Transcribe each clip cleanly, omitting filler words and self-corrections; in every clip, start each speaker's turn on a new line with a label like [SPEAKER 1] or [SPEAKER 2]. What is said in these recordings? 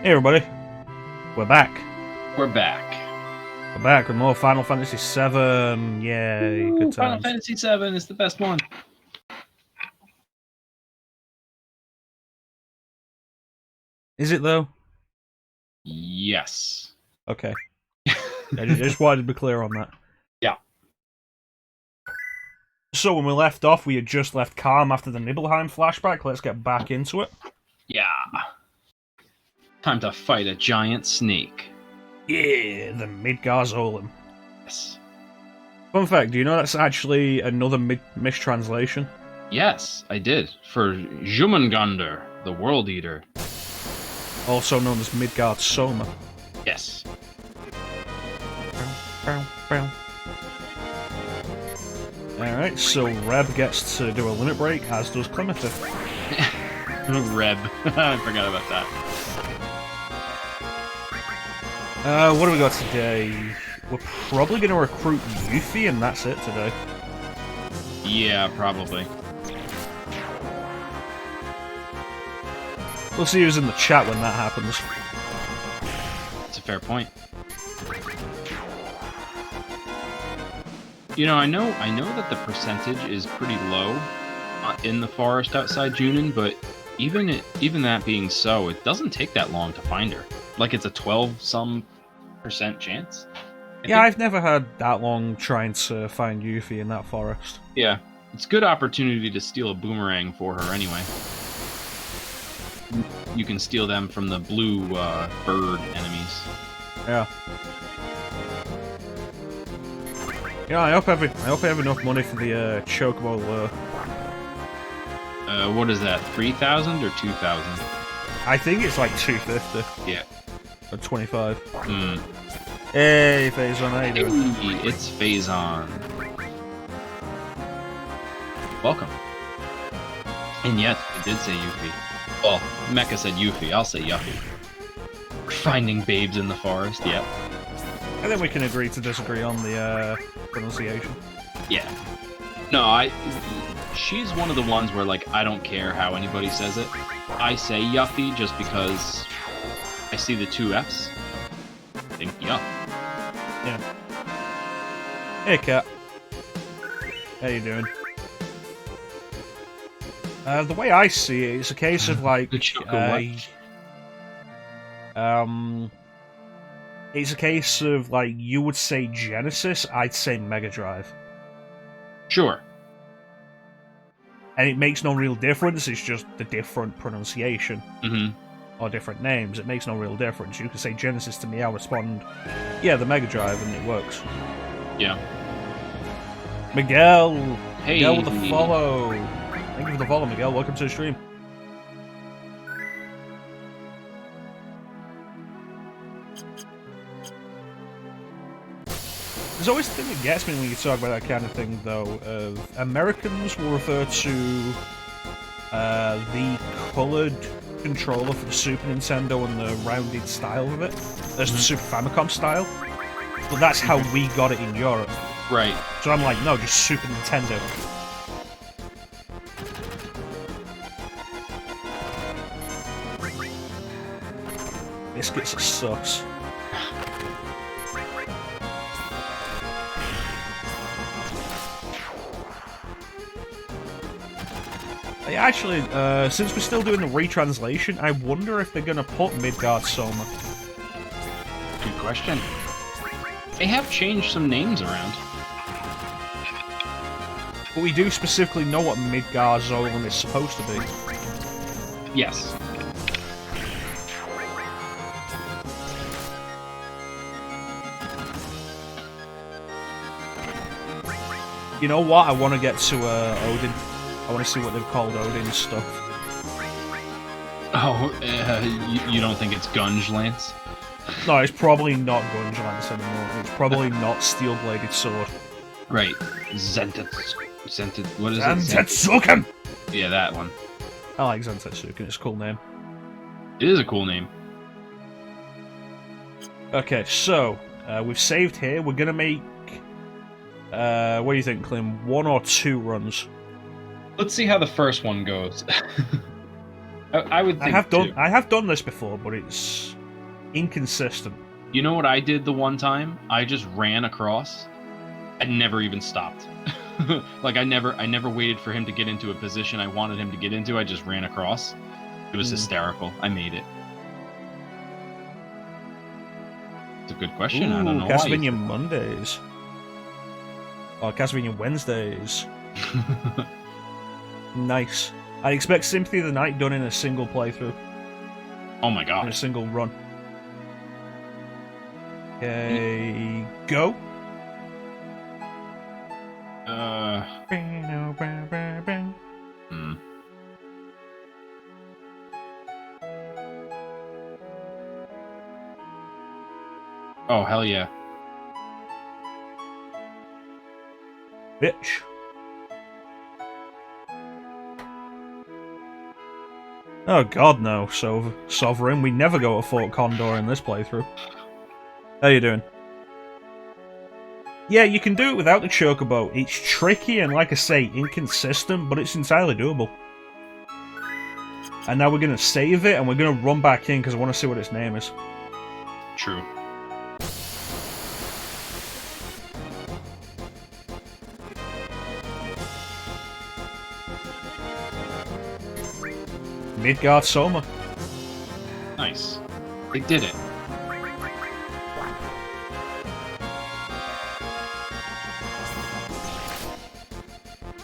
[SPEAKER 1] Hey everybody, we're back.
[SPEAKER 2] We're back.
[SPEAKER 1] We're back with more Final Fantasy VII. Yay, good times.
[SPEAKER 2] Final Fantasy VII is the best one.
[SPEAKER 1] Is it though?
[SPEAKER 2] Yes.
[SPEAKER 1] Okay. I just wanted to be clear on that.
[SPEAKER 2] Yeah.
[SPEAKER 1] So when we left off, we had just left Calm after the Nibelheim flashback. Let's get back into it.
[SPEAKER 2] Yeah. Time to fight a giant snake.
[SPEAKER 1] Yeah, the Midgarzolem.
[SPEAKER 2] Yes.
[SPEAKER 1] Fun fact, do you know that's actually another mistranslation?
[SPEAKER 2] Yes, I did. For Jumengandr, the World Eater.
[SPEAKER 1] Also known as Midgard Soma.
[SPEAKER 2] Yes.
[SPEAKER 1] Alright, so Reb gets to do a limit break, as does Clemente.
[SPEAKER 2] Reb. I forgot about that.
[SPEAKER 1] What do we got today? We're probably going to recruit Yuffie, and that's it today.
[SPEAKER 2] Yeah, probably.
[SPEAKER 1] We'll see who's in the chat when that happens.
[SPEAKER 2] That's a fair point. You know, I know that the percentage is pretty low in the forest outside Junin, but even that being so, it doesn't take that long to find her. Like it's a 12% chance.
[SPEAKER 1] Yeah, I've never had that long trying to find Yuffie in that forest.
[SPEAKER 2] Yeah, it's a good opportunity to steal a boomerang for her anyway. You can steal them from the blue bird enemies.
[SPEAKER 1] Yeah. Yeah, I hope I have enough money for the chocobo lure.
[SPEAKER 2] What is that? 3,000 or 2,000?
[SPEAKER 1] I think it's like 250.
[SPEAKER 2] Yeah.
[SPEAKER 1] Or 25.
[SPEAKER 2] Hmm.
[SPEAKER 1] Hey, Faison, how you doing?
[SPEAKER 2] Hey, it's Faison. Welcome. And yes, it did say Yuffie. Well, Mecha said Yuffie. I'll say Yuffie. Finding babes in the forest. Yep.
[SPEAKER 1] I think we can agree to disagree on the pronunciation.
[SPEAKER 2] Yeah. No, she's one of the ones where, like, I don't care how anybody says it. I say Yuffie just because I see the two Fs. I think Yuff.
[SPEAKER 1] Yeah. Hey, Cat. How you doing? The way I see it, it's a case of, like, it's a case of, like, you would say Genesis, I'd say Mega Drive.
[SPEAKER 2] Sure.
[SPEAKER 1] And it makes no real difference, it's just the different pronunciation.
[SPEAKER 2] Mm-hmm.
[SPEAKER 1] Or different names, it makes no real difference. You can say Genesis to me, I'll respond, yeah, the Mega Drive, and it works.
[SPEAKER 2] Yeah.
[SPEAKER 1] Miguel!
[SPEAKER 2] Hey!
[SPEAKER 1] Miguel with the follow! Thank you for the follow, Miguel. Welcome to the stream. There's always a thing that gets me when you talk about that kind of thing, though. Americans will refer to the coloured controller for the Super Nintendo and the rounded style of it as the Super Famicom style. But that's how we got it in Europe.
[SPEAKER 2] Right.
[SPEAKER 1] So I'm like, no, just Super Nintendo. Biscuits sucks. Actually, since we're still doing the retranslation, I wonder if they're gonna put Midgard Soma.
[SPEAKER 2] Good question. They have changed some names around.
[SPEAKER 1] But we do specifically know what Midgard Zolan is supposed to be.
[SPEAKER 2] Yes.
[SPEAKER 1] You know what? I want to get to Odin. I want to see what they've called Odin's stuff.
[SPEAKER 2] Oh, you don't think it's Gunge Lance?
[SPEAKER 1] No, it's probably not Gunge Lance anymore. It's probably not Steel-Bladed Sword.
[SPEAKER 2] Right. What is it?
[SPEAKER 1] Zentetsuken!
[SPEAKER 2] Yeah, that one.
[SPEAKER 1] I like Zentetsuken. It's a cool name.
[SPEAKER 2] It is a cool name.
[SPEAKER 1] Okay, so we've saved here. We're gonna make. What do you think, Clim? 1 or 2 runs?
[SPEAKER 2] Let's see how the first one goes. I would think
[SPEAKER 1] I have done this before, but it's inconsistent.
[SPEAKER 2] You know what I did the one time? I just ran across and never even stopped. Like I never waited for him to get into a position I wanted him to get into. I just ran across. It was hysterical. I made it. It's a good question.
[SPEAKER 1] Ooh,
[SPEAKER 2] I don't know
[SPEAKER 1] Castlevania Mondays. Or Castlevania Wednesdays. Nice. I expect Sympathy of the Night done in a single playthrough.
[SPEAKER 2] Oh my god.
[SPEAKER 1] In a single run. Okay, go.
[SPEAKER 2] Oh, hell yeah.
[SPEAKER 1] Bitch. Oh god, no, Sovereign. We never go to Fort Condor in this playthrough. How you doing? Yeah, you can do it without the Chocobo. It's tricky and, like I say, inconsistent, but it's entirely doable. And now we're going to save it, and we're going to run back in, because I want to see what its name is.
[SPEAKER 2] True.
[SPEAKER 1] Midgard Soma.
[SPEAKER 2] Nice. They did it.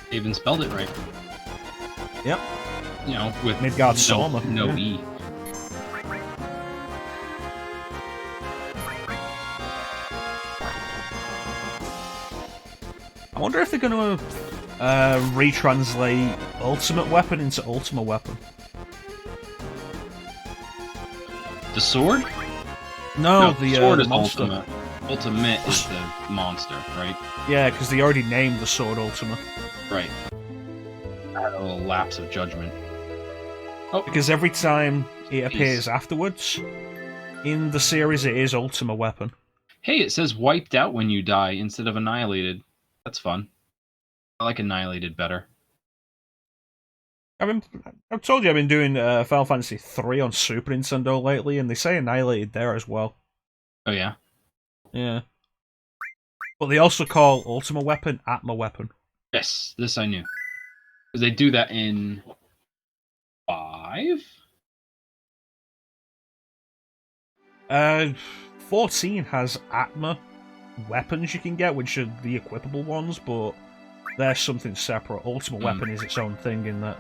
[SPEAKER 2] They even spelled it right.
[SPEAKER 1] Yep.
[SPEAKER 2] You know, with
[SPEAKER 1] Midgard Soma.
[SPEAKER 2] No
[SPEAKER 1] Yeah.
[SPEAKER 2] E.
[SPEAKER 1] I wonder if they're going to retranslate Ultimate Weapon into Ultima Weapon.
[SPEAKER 2] The sword?
[SPEAKER 1] No, the
[SPEAKER 2] sword is
[SPEAKER 1] monster.
[SPEAKER 2] Ultimate. Ultimate is the monster, right?
[SPEAKER 1] Yeah, because they already named the sword Ultima.
[SPEAKER 2] Right. I had a little lapse of judgment. Oh,
[SPEAKER 1] Because every time it appears afterwards, in the series it is Ultima Weapon.
[SPEAKER 2] hey, it says wiped out when you die instead of annihilated. That's fun. I like annihilated better.
[SPEAKER 1] I've told you I've been doing Final Fantasy III on Super Nintendo lately, and they say Annihilated there as well.
[SPEAKER 2] Oh, yeah?
[SPEAKER 1] Yeah. But they also call Ultima Weapon Atma Weapon.
[SPEAKER 2] Yes, this I knew. Because they do that in 5?
[SPEAKER 1] 14 has Atma weapons you can get, which are the equipable ones, but they're something separate. Ultima Weapon is its own thing in that.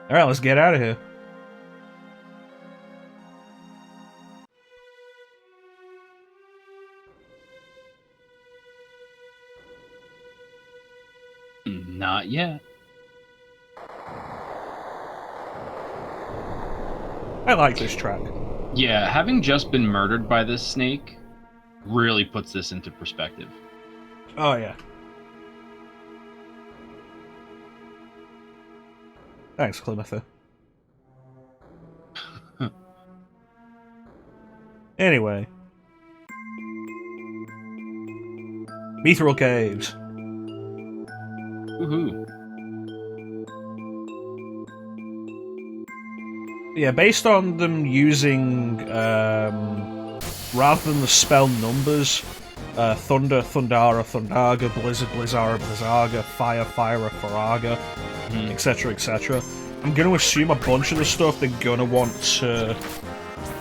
[SPEAKER 1] Alright, let's get out of here.
[SPEAKER 2] Not yet.
[SPEAKER 1] I like this track.
[SPEAKER 2] Yeah, having just been murdered by this snake really puts this into perspective.
[SPEAKER 1] Oh, yeah. Thanks, Climother. Anyway. Mithril Caves.
[SPEAKER 2] Woohoo.
[SPEAKER 1] Yeah, based on them using, rather than the spell numbers, Thunder, Thundara, Thundaga, Blizzard, Blizzara, Blizzaga, Fire, Fira, Faraga, etc., etc. I'm going to assume a bunch of the stuff they're going to want to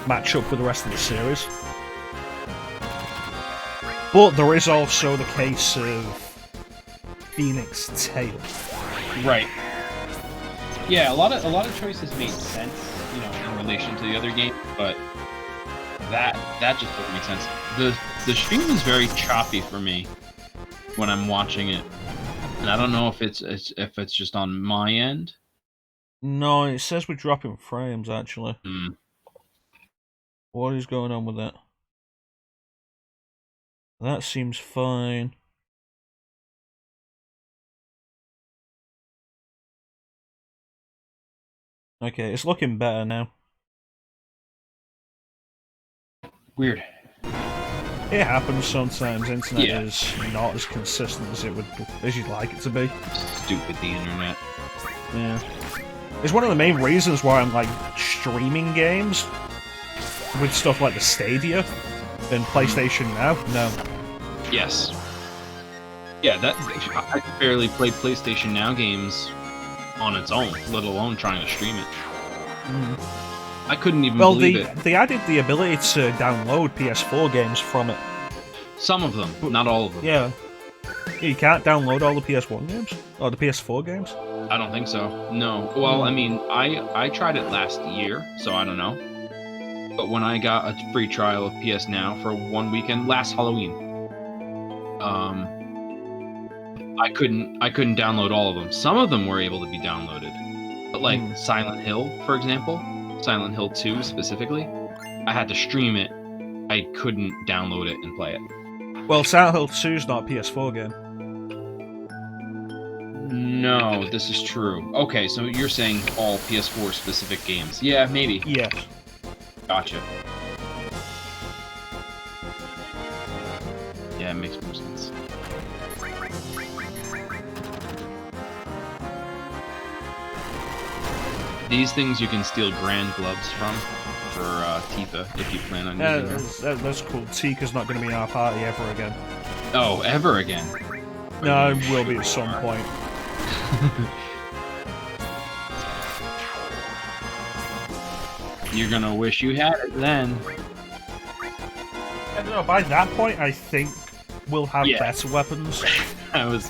[SPEAKER 1] match up with the rest of the series. But there is also the case of Phoenix Tail.
[SPEAKER 2] Right. Yeah, a lot of choices made sense, you know, in relation to the other game, but that just doesn't make sense. The stream is very choppy for me when I'm watching it, and I don't know if it's just on my end.
[SPEAKER 1] No, it says we're dropping frames, actually. What is going on with that? That seems fine. Okay, it's looking better now.
[SPEAKER 2] Weird.
[SPEAKER 1] It happens sometimes. Internet
[SPEAKER 2] Yeah.
[SPEAKER 1] is not as consistent as you'd like it to be.
[SPEAKER 2] Stupid, the internet.
[SPEAKER 1] Yeah. It's one of the main reasons why I'm like streaming games with stuff like the Stadia and PlayStation Now. No.
[SPEAKER 2] Yes. Yeah, I could barely play PlayStation Now games on its own, let alone trying to stream it. I couldn't even believe it.
[SPEAKER 1] They added the ability to download PS4 games from it.
[SPEAKER 2] Some of them, not all of them.
[SPEAKER 1] Yeah. You can't download all the PS1 games? Or the PS4 games?
[SPEAKER 2] I don't think so. No. Well, I mean, I tried it last year, so I don't know. But when I got a free trial of PS Now for one weekend last Halloween, I couldn't download all of them. Some of them were able to be downloaded, but like Silent Hill, for example, Silent Hill 2 specifically, I had to stream it. I couldn't download it and play it.
[SPEAKER 1] Well, Silent Hill 2 is not a PS4 game.
[SPEAKER 2] No, this is true. Okay, so you're saying all PS4 specific games. Yeah, maybe.
[SPEAKER 1] Yes.
[SPEAKER 2] Gotcha. Yeah, it makes more sense. These things you can steal Grand Gloves from for Tifa if you plan on using them.
[SPEAKER 1] That's cool. Tika's not going to be in our party ever again.
[SPEAKER 2] Oh, ever again?
[SPEAKER 1] No, it will be at some point.
[SPEAKER 2] You're gonna wish you had it then.
[SPEAKER 1] I don't know, by that point, I think we'll have better weapons.
[SPEAKER 2] That was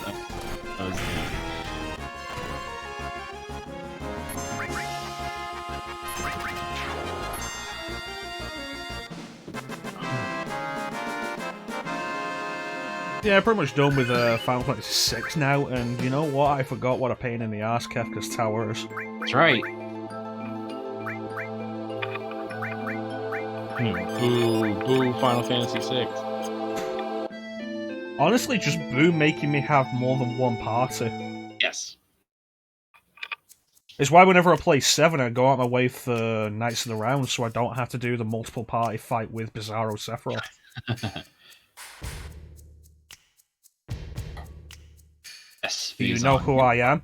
[SPEAKER 1] Yeah, pretty much done with Final Fantasy VI now, and you know what? I forgot what a pain in the ass Kefka's Tower is.
[SPEAKER 2] That's right. Boo, Final Fantasy VI.
[SPEAKER 1] Honestly, just boo making me have more than one party.
[SPEAKER 2] Yes.
[SPEAKER 1] It's why whenever I play 7, I go out my way for Knights of the Round, so I don't have to do the multiple party fight with Bizarro Sephiroth.
[SPEAKER 2] Yes.
[SPEAKER 1] Do you know who I am?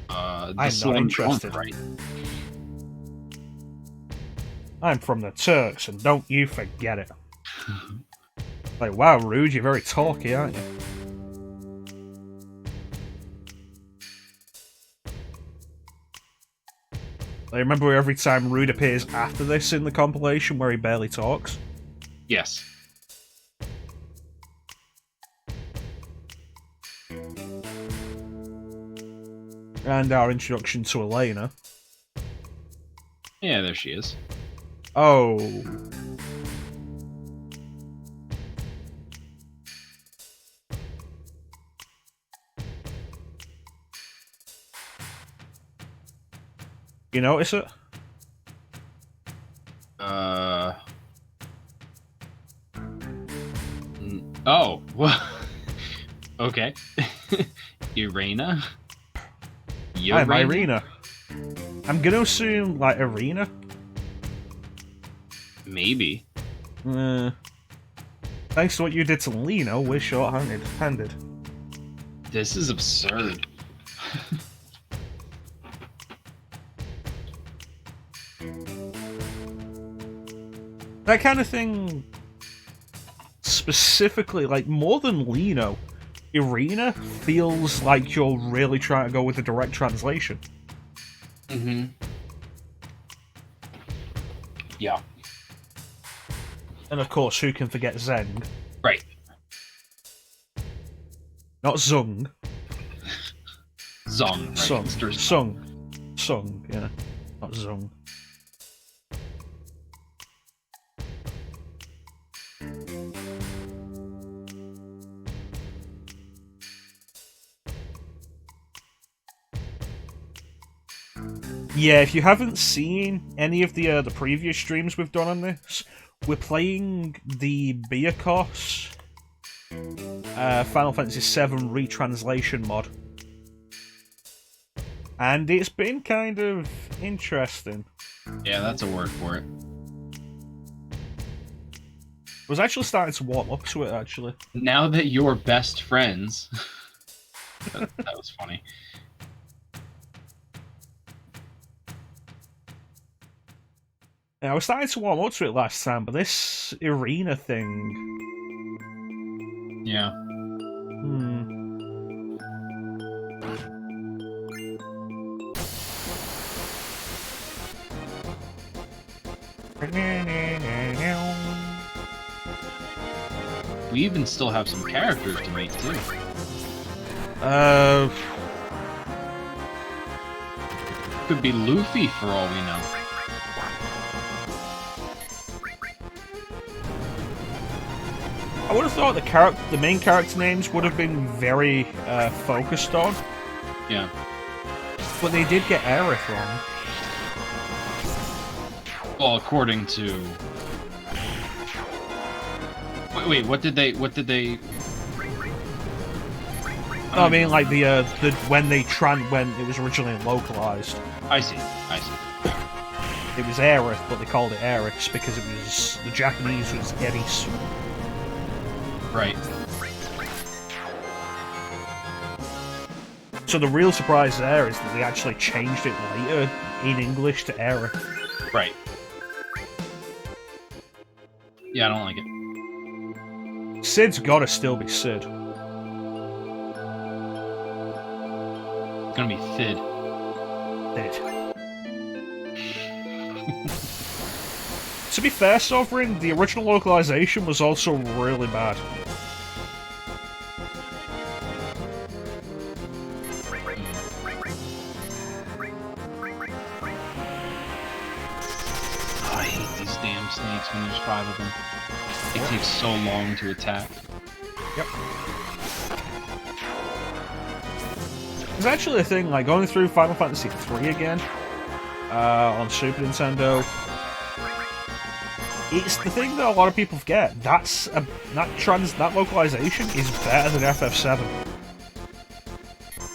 [SPEAKER 2] I'm
[SPEAKER 1] not interested.
[SPEAKER 2] Right.
[SPEAKER 1] I'm from the Turks, and don't you forget it. Like, wow, Rude, you're very talky, aren't you? I remember every time Rude appears after this in the compilation where he barely talks.
[SPEAKER 2] Yes.
[SPEAKER 1] And our introduction to Elena.
[SPEAKER 2] Yeah, there she is.
[SPEAKER 1] Oh. You notice it?
[SPEAKER 2] Oh, well. Okay. Irina?
[SPEAKER 1] I'm Irina. I'm gonna assume, like, Irina?
[SPEAKER 2] Maybe.
[SPEAKER 1] Thanks to what you did to Lino, we're short-handed.
[SPEAKER 2] This is absurd.
[SPEAKER 1] That kind of thing, specifically, like, more than Lino, Irina feels like you're really trying to go with a direct translation.
[SPEAKER 2] Mm-hmm. Yeah.
[SPEAKER 1] And of course, who can forget Zeng?
[SPEAKER 2] Right.
[SPEAKER 1] Not Zung.
[SPEAKER 2] Zong. Right?
[SPEAKER 1] Sung, yeah. Not Zung. Yeah, if you haven't seen any of the previous streams we've done on this, we're playing the Biakos Final Fantasy VII Retranslation mod. And it's been kind of interesting.
[SPEAKER 2] Yeah, that's a word for it.
[SPEAKER 1] I was actually starting to warm up to it, actually.
[SPEAKER 2] Now that you're best friends... that was funny.
[SPEAKER 1] Yeah, I was starting to warm up to it last time, but this Irina thing...
[SPEAKER 2] Yeah. We even still have some characters to meet, too. Could be Luffy for all we know.
[SPEAKER 1] I would have thought the main character names would have been very focused on.
[SPEAKER 2] Yeah.
[SPEAKER 1] But they did get Aerith wrong.
[SPEAKER 2] Well, according to... Wait, what did they...
[SPEAKER 1] No, I mean, like, when it was originally localized.
[SPEAKER 2] I see.
[SPEAKER 1] It was Aerith, but they called it Aerith because it was... The Japanese was Eris.
[SPEAKER 2] Right.
[SPEAKER 1] So the real surprise there is that they actually changed it later in English to Aerith.
[SPEAKER 2] Right. Yeah, I don't like it.
[SPEAKER 1] Sid's gotta still be Sid.
[SPEAKER 2] It's gonna be Thid.
[SPEAKER 1] To be fair, Sovereign, the original localization was also really bad.
[SPEAKER 2] Oh, I hate these damn snakes when there's 5 of them. It takes so long to attack.
[SPEAKER 1] Yep. There's actually a thing, like, going through Final Fantasy III again, on Super Nintendo. It's the thing that a lot of people forget. That localization is better than FF7.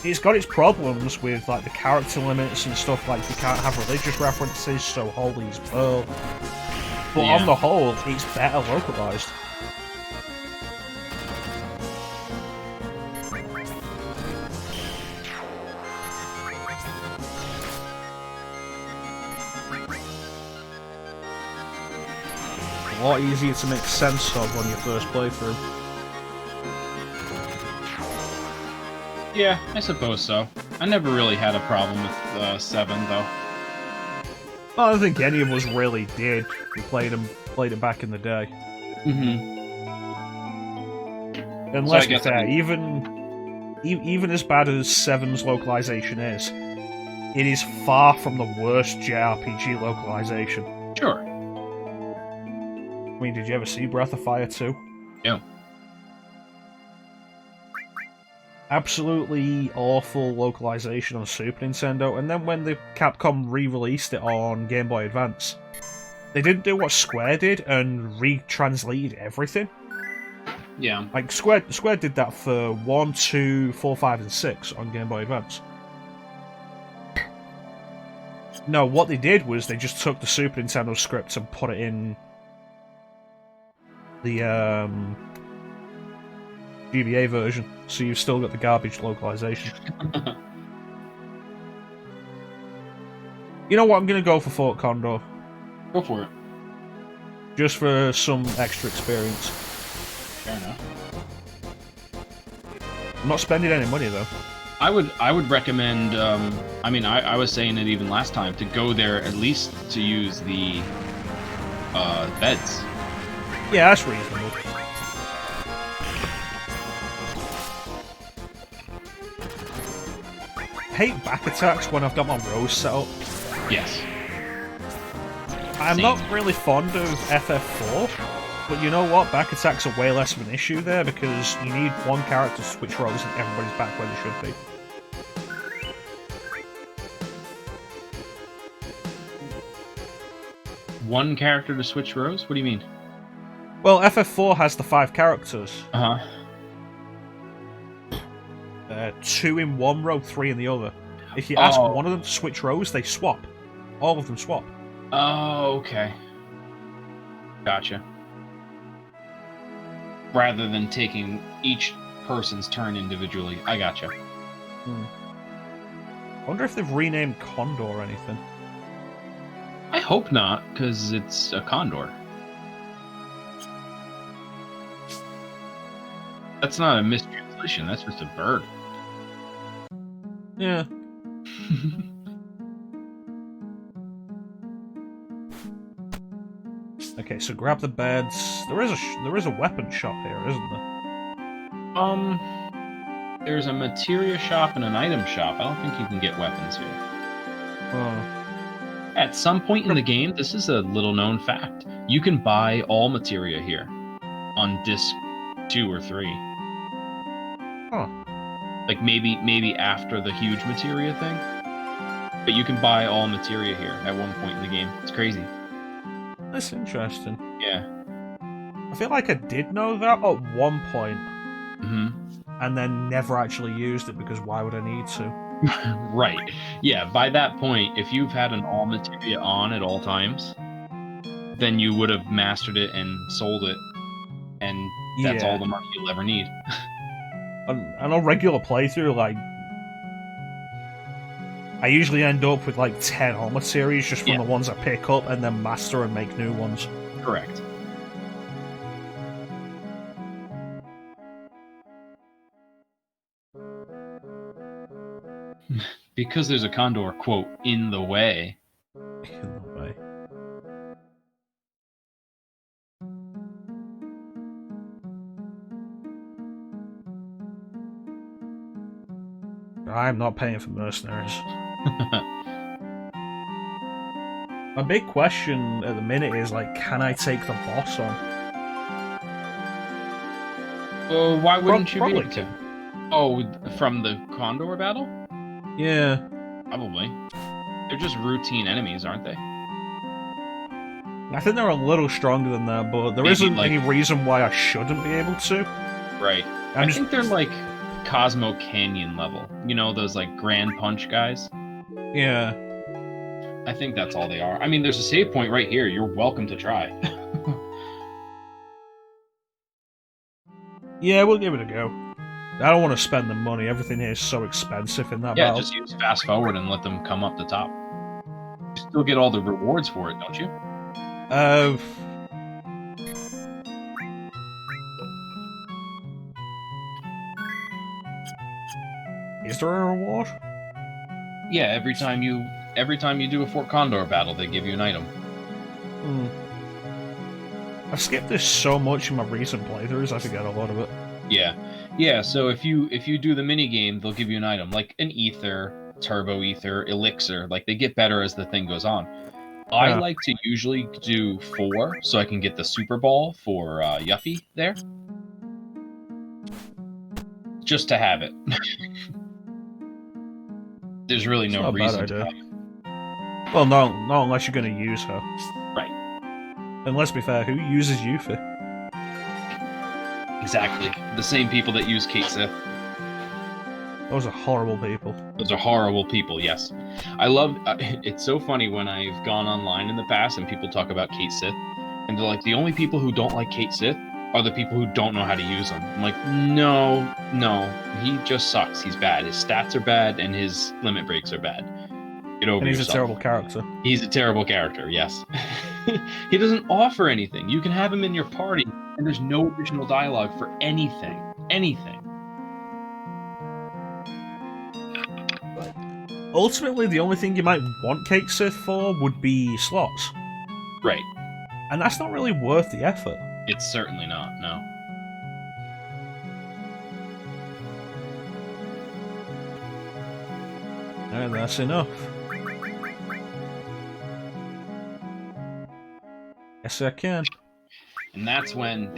[SPEAKER 1] It's got its problems with, like, the character limits and stuff, like you can't have religious references, so holy is pearl. But
[SPEAKER 2] Yeah.
[SPEAKER 1] on the whole, it's better localized. A lot easier to make sense of on your first playthrough.
[SPEAKER 2] Yeah, I suppose so. I never really had a problem with 7, though.
[SPEAKER 1] I don't think any of us really did. We played it back in the day.
[SPEAKER 2] Mm-hmm.
[SPEAKER 1] And let's be fair, even as bad as 7's localization is, it is far from the worst JRPG localization.
[SPEAKER 2] Sure.
[SPEAKER 1] I mean, did you ever see Breath of Fire 2?
[SPEAKER 2] Yeah.
[SPEAKER 1] Absolutely awful localization on Super Nintendo, and then when the Capcom re-released it on Game Boy Advance, they didn't do what Square did and retranslated everything.
[SPEAKER 2] Yeah.
[SPEAKER 1] Like, Square did that for 1, 2, 4, 5, and 6 on Game Boy Advance. No, what they did was they just took the Super Nintendo script and put it in the GBA version, so you've still got the garbage localization. You know what? I'm gonna go for Fort Condor.
[SPEAKER 2] Go for it.
[SPEAKER 1] Just for some extra experience.
[SPEAKER 2] Fair enough.
[SPEAKER 1] I'm not spending any money though.
[SPEAKER 2] I would recommend. I mean, I was saying it even last time to go there at least to use the beds.
[SPEAKER 1] Yeah, that's reasonable. I hate back attacks when I've got my rose set up.
[SPEAKER 2] Yes.
[SPEAKER 1] I'm
[SPEAKER 2] Same.
[SPEAKER 1] not really fond of FF4, but you know what? Back attacks are way less of an issue there because you need one character to switch roles and everybody's back where they should be.
[SPEAKER 2] One character to switch rows? What do you mean?
[SPEAKER 1] Well, FF4 has the 5 characters.
[SPEAKER 2] Uh huh.
[SPEAKER 1] 2 in one row, 3 in the other. If you ask
[SPEAKER 2] Oh.
[SPEAKER 1] one of them to switch rows, they swap. All of them swap.
[SPEAKER 2] Oh, okay. Gotcha. Rather than taking each person's turn individually. I gotcha.
[SPEAKER 1] I wonder if they've renamed Condor or anything.
[SPEAKER 2] I hope not, because it's a condor. That's not a mistranslation, that's just a bird.
[SPEAKER 1] Yeah. Okay, so grab the beds. There is a weapon shop here, isn't there?
[SPEAKER 2] There's a materia shop and an item shop. I don't think you can get weapons here.
[SPEAKER 1] Oh.
[SPEAKER 2] At some point in the game, this is a little known fact. You can buy all materia here on disc 2 or 3.
[SPEAKER 1] Huh.
[SPEAKER 2] Like maybe after the huge materia thing. But you can buy all materia here at one point in the game. It's crazy.
[SPEAKER 1] That's interesting.
[SPEAKER 2] Yeah.
[SPEAKER 1] I feel like I did know that at one point,
[SPEAKER 2] Mm-hmm.
[SPEAKER 1] and then never actually used it because why would I need to?
[SPEAKER 2] Right. Yeah, by that point, if you've had an all materia on at all times, then you would have mastered it and sold it, and that's
[SPEAKER 1] Yeah.
[SPEAKER 2] all the money you'll ever need.
[SPEAKER 1] On a regular playthrough, like, I usually end up with like 10 armor series just from
[SPEAKER 2] Yeah.
[SPEAKER 1] the ones I pick up and then master and make new ones.
[SPEAKER 2] Correct. Because there's a condor, quote, in the way.
[SPEAKER 1] In the way. I'm not paying for mercenaries. My big question at the minute is, like, can I take the boss on?
[SPEAKER 2] Well, why wouldn't you be
[SPEAKER 1] Probably
[SPEAKER 2] able to? Oh, from the condor battle?
[SPEAKER 1] Yeah.
[SPEAKER 2] Probably. They're just routine enemies, aren't they?
[SPEAKER 1] I think they're a little stronger than that, but there
[SPEAKER 2] Maybe,
[SPEAKER 1] isn't any reason why I shouldn't be able to.
[SPEAKER 2] Right. I think they're like Cosmo Canyon level. You know, those like Grand Punch guys?
[SPEAKER 1] Yeah.
[SPEAKER 2] I think that's all they are. I mean, there's a save point right here. You're welcome to try.
[SPEAKER 1] Yeah, we'll give it a go. I don't want to spend the money. Everything here is so expensive in that battle.
[SPEAKER 2] Yeah, just use fast forward and let them come up the top. You still get all the rewards for it, don't you?
[SPEAKER 1] Is there a reward?
[SPEAKER 2] Yeah, every time you do a Fort Condor battle, they give you an item.
[SPEAKER 1] I've skipped this so much in my recent playthroughs, I forget a lot of it.
[SPEAKER 2] Yeah. So if you do the mini game, they'll give you an item like an ether, turbo ether, elixir. Like they get better as the thing goes on. I like to usually do 4, so I can get the Super Ball for Yuffie there, just to have it. There's really no reason to have it.
[SPEAKER 1] Well, no, not unless you're going to use her.
[SPEAKER 2] Right.
[SPEAKER 1] And let's be fair, who uses Yuffie?
[SPEAKER 2] Exactly. The same people that use Kate Sith.
[SPEAKER 1] Those are horrible people.
[SPEAKER 2] Those are horrible people, yes. I love... it's so funny when I've gone online in the past and people talk about Kate Sith, and they're like, the only people who don't like Kate Sith are the people who don't know how to use them. I'm like, no, he just sucks. He's bad. His stats are bad, and his limit breaks are bad. Get over yourself. And he's a terrible character. He's a terrible character, yes. He doesn't offer anything. You can have him in your party, and there's no additional dialogue for anything. Anything.
[SPEAKER 1] Ultimately, the only thing you might want Kate Sith for would be slots.
[SPEAKER 2] Right.
[SPEAKER 1] And that's not really worth the effort.
[SPEAKER 2] It's certainly not, no.
[SPEAKER 1] And that's enough. Yes, I can.
[SPEAKER 2] And that's when,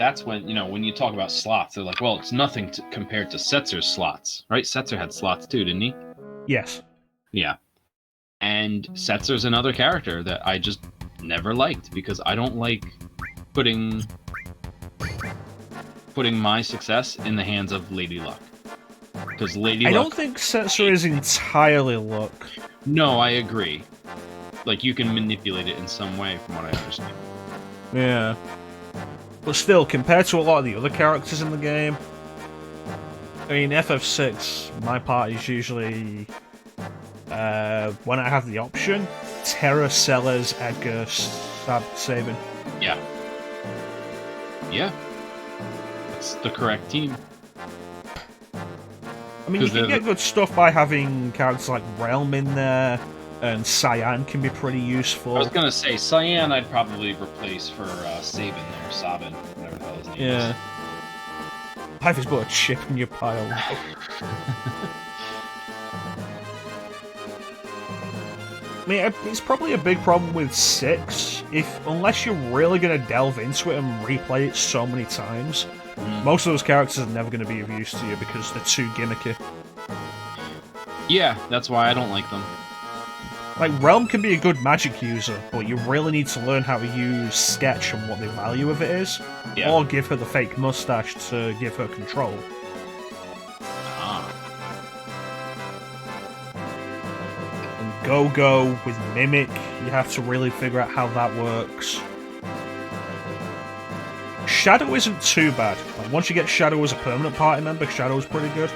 [SPEAKER 2] you know, when you talk about slots, they're like, well, it's nothing compared to Setzer's slots, right? Setzer had slots too, didn't he?
[SPEAKER 1] Yes.
[SPEAKER 2] Yeah. And Setzer's another character that I just never liked because I don't like putting my success in the hands of Lady Luck. Because Lady Luck...
[SPEAKER 1] I don't think Setzer is entirely luck.
[SPEAKER 2] No, I agree. Like, you can manipulate it in some way, from what I understand.
[SPEAKER 1] Yeah. But still, compared to a lot of the other characters in the game, I mean, FF6, my party's usually... when I have the option, Terra, Sellers, Edgar, Sabin.
[SPEAKER 2] Yeah. Yeah. That's the correct team.
[SPEAKER 1] I mean, you can get good stuff by having characters like Realm in there, and Cyan can be pretty useful.
[SPEAKER 2] I was gonna say, Cyan I'd probably replace for Sabin there, Sabin, whatever the hell his name is.
[SPEAKER 1] Life is but a chip in your pile. I mean, it's probably a big problem with 6, unless you're really going to delve into it and replay it so many times. Most of those characters are never going to be of use to you because they're too gimmicky.
[SPEAKER 2] Yeah, that's why I don't like them.
[SPEAKER 1] Like, Realm can be a good magic user, but you really need to learn how to use Sketch and what the value of it is, or give her the fake mustache to give her control. Go-Go with Mimic, you have to really figure out how that works. Shadow isn't too bad. Like, once you get Shadow as a permanent party member, Shadow's pretty good.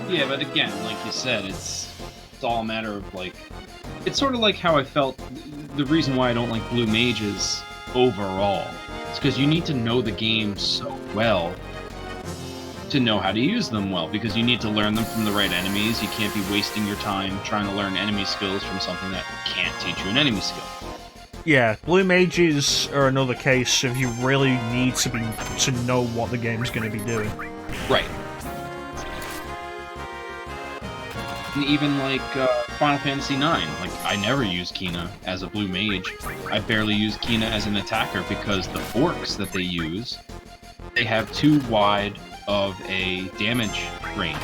[SPEAKER 2] Yeah, but again, like you said, it's all a matter of, like... It's sort of like how I felt... The reason why I don't like Blue Mages overall It's because you need to know the game so well to know how to use them well, because you need to learn them from the right enemies. You can't be wasting your time trying to learn enemy skills from something that can't teach you an enemy skill.
[SPEAKER 1] Yeah, blue mages are another case if you really need to know what the game's going to be doing.
[SPEAKER 2] Right. And even like Final Fantasy IX, like I never use Kina as a blue mage. I barely use Kina as an attacker because the orcs that they use, they have too wide of a damage range.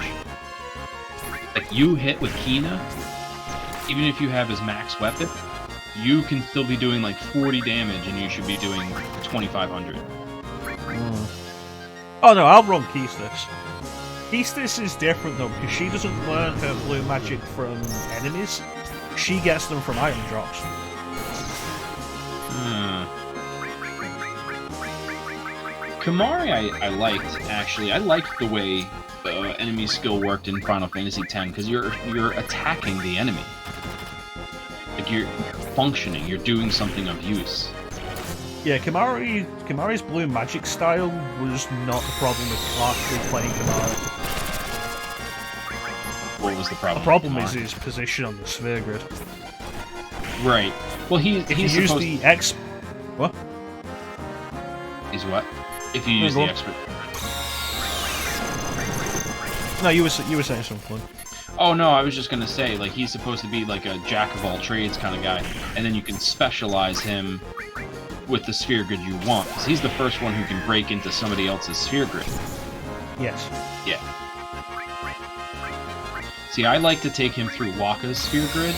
[SPEAKER 2] Like you hit with Kina, even if you have his max weapon, you can still be doing like 40 damage and you should be doing 2,500.
[SPEAKER 1] Oh no, I'll run Keystis. Keystis is different though, because she doesn't learn her blue magic from enemies. She gets them from item drops.
[SPEAKER 2] Kimahri I liked, actually. I liked the way the enemy skill worked in Final Fantasy X, because you're attacking the enemy. Like you're functioning, you're doing something of use.
[SPEAKER 1] Yeah, Kimahri's blue magic style was not the problem with actually playing Kimahri.
[SPEAKER 2] What was the problem?
[SPEAKER 1] The problem is his position on the sphere grid.
[SPEAKER 2] Right. Well,
[SPEAKER 1] if you use the X... What?
[SPEAKER 2] He's what? If you use the expert...
[SPEAKER 1] No, you were saying something.
[SPEAKER 2] Oh no, I was just gonna say, like, he's supposed to be like a jack-of-all-trades kind of guy, and then you can specialize him with the sphere grid you want, because he's the first one who can break into somebody else's sphere grid.
[SPEAKER 1] Yes.
[SPEAKER 2] Yeah. See, I like to take him through Wakka's sphere grid,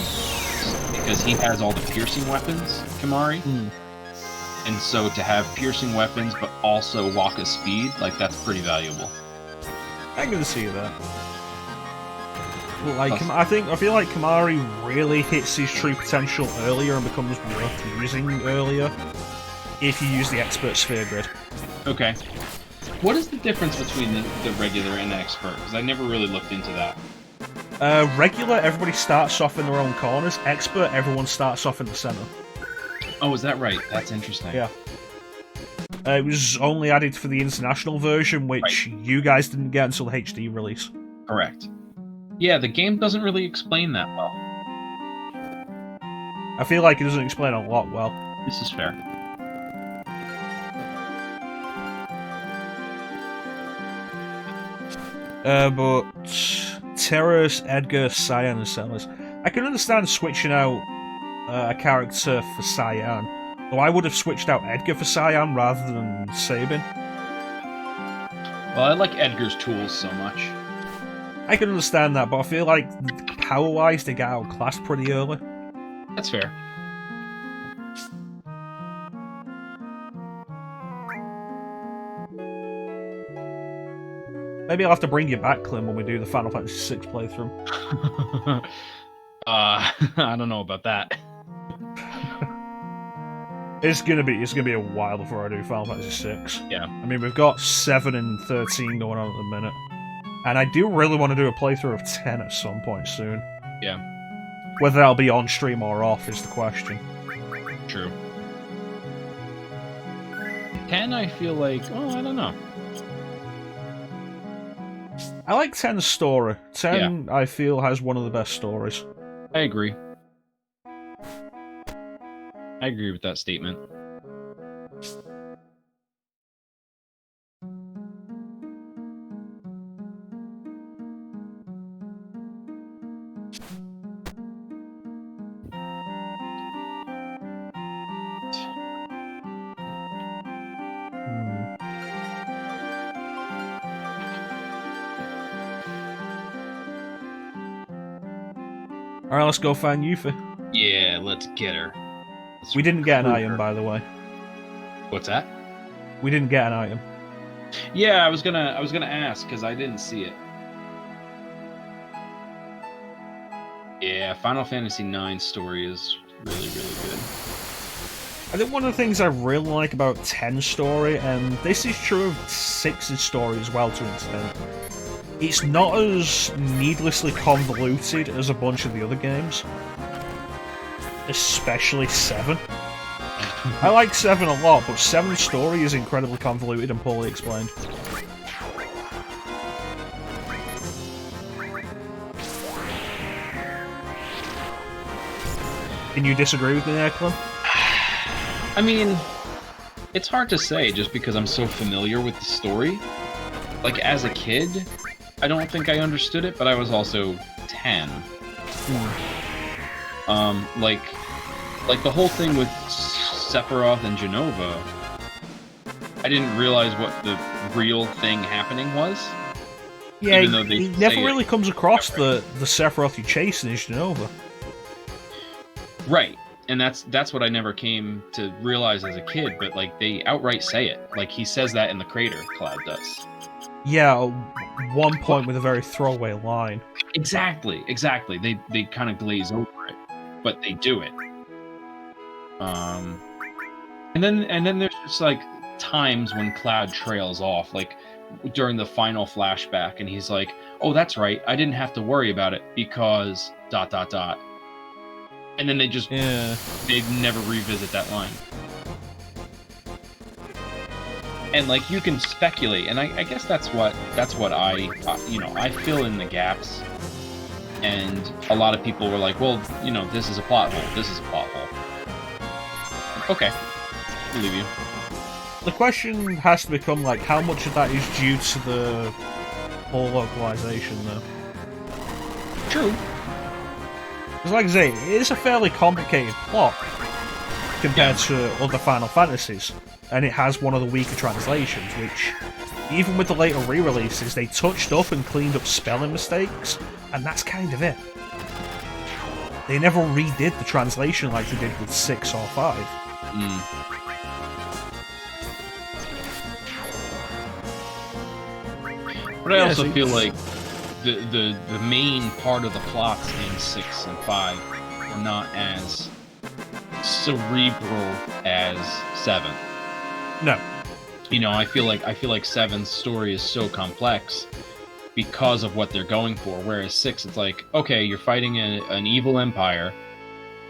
[SPEAKER 2] because he has all the piercing weapons, Kimahri. And so to have piercing weapons, but also Wakka's speed, like, that's pretty valuable.
[SPEAKER 1] I can see that. Like, I feel like Kimahri really hits his true potential earlier and becomes worth using earlier if you use the expert sphere grid.
[SPEAKER 2] Okay. What is the difference between the regular and expert? Because I never really looked into that.
[SPEAKER 1] Regular, everybody starts off in their own corners. Expert, everyone starts off in the center.
[SPEAKER 2] Oh, is that right? That's interesting.
[SPEAKER 1] Yeah. It was only added for the international version, which you guys didn't get until the HD release.
[SPEAKER 2] Correct. Yeah, the game doesn't really explain that well.
[SPEAKER 1] I feel like it doesn't explain a lot well.
[SPEAKER 2] This is fair.
[SPEAKER 1] But Terrace, Edgar, Cyan, and Sellers. I can understand switching out a character for Cyan, though I would have switched out Edgar for Cyan rather than Sabin.
[SPEAKER 2] Well, I like Edgar's tools so much.
[SPEAKER 1] I can understand that, but I feel like power-wise they get outclassed pretty early.
[SPEAKER 2] That's fair.
[SPEAKER 1] Maybe I'll have to bring you back, Clim, when we do the Final Fantasy VI playthrough.
[SPEAKER 2] I don't know about that.
[SPEAKER 1] It's gonna be a while before I do Final Fantasy VI.
[SPEAKER 2] Yeah.
[SPEAKER 1] I mean, we've got 7 and 13 going on at the minute. And I do really want to do a playthrough of 10 at some point soon.
[SPEAKER 2] Yeah.
[SPEAKER 1] Whether that'll be on stream or off is the question.
[SPEAKER 2] True. 10, I feel like... Oh, I don't know.
[SPEAKER 1] I like 10's story. 10, yeah. I feel, has one of the best stories.
[SPEAKER 2] I agree. I agree with that statement.
[SPEAKER 1] Alright, let's go find Yuffie.
[SPEAKER 2] Yeah, let's get her.
[SPEAKER 1] We didn't get an item, by the way.
[SPEAKER 2] What's that?
[SPEAKER 1] We didn't get an item.
[SPEAKER 2] Yeah, I was gonna ask because I didn't see it. Yeah, Final Fantasy IX story is really, really good.
[SPEAKER 1] I think one of the things I really like about 10's story, and this is true of 6's story as well to an extent, it's not as needlessly convoluted as a bunch of the other games. Especially 7. I like 7 a lot, but 7's story is incredibly convoluted and poorly explained. Can you disagree with me there, Clim?
[SPEAKER 2] I mean, it's hard to say just because I'm so familiar with the story. Like, as a kid, I don't think I understood it, but I was also 10. Like the whole thing with Sephiroth and Genova, I didn't realize what the real thing happening was.
[SPEAKER 1] Yeah, he never really comes across the Sephiroth you chase in Genova.
[SPEAKER 2] Right, and that's what I never came to realize as a kid, but like they outright say it. Like he says that in the crater, Cloud does.
[SPEAKER 1] Yeah, one point with a very throwaway line.
[SPEAKER 2] Exactly. They kind of glaze over it, but they do it. And then there's just like times when Cloud trails off, like during the final flashback, and he's like, "Oh, that's right, I didn't have to worry about it because ... And then they never revisit that line. And like you can speculate, and I guess that's what I fill in the gaps. And a lot of people were like, "Well, this is a plot hole. This is a plot hole." Okay, I believe you.
[SPEAKER 1] The question has to become like, how much of that is due to the whole localization, though?
[SPEAKER 2] True.
[SPEAKER 1] Because, like I say, it is a fairly complicated plot compared to other Final Fantasies, and it has one of the weaker translations, which, even with the later re-releases, they touched up and cleaned up spelling mistakes, and that's kind of it. They never redid the translation like they did with 6 or 5.
[SPEAKER 2] But I also feel like the main part of the plots in 6 and 5 are not as cerebral as 7.
[SPEAKER 1] No.
[SPEAKER 2] I feel like 7's story is so complex because of what they're going for, whereas 6, it's like, okay, you're fighting an evil empire,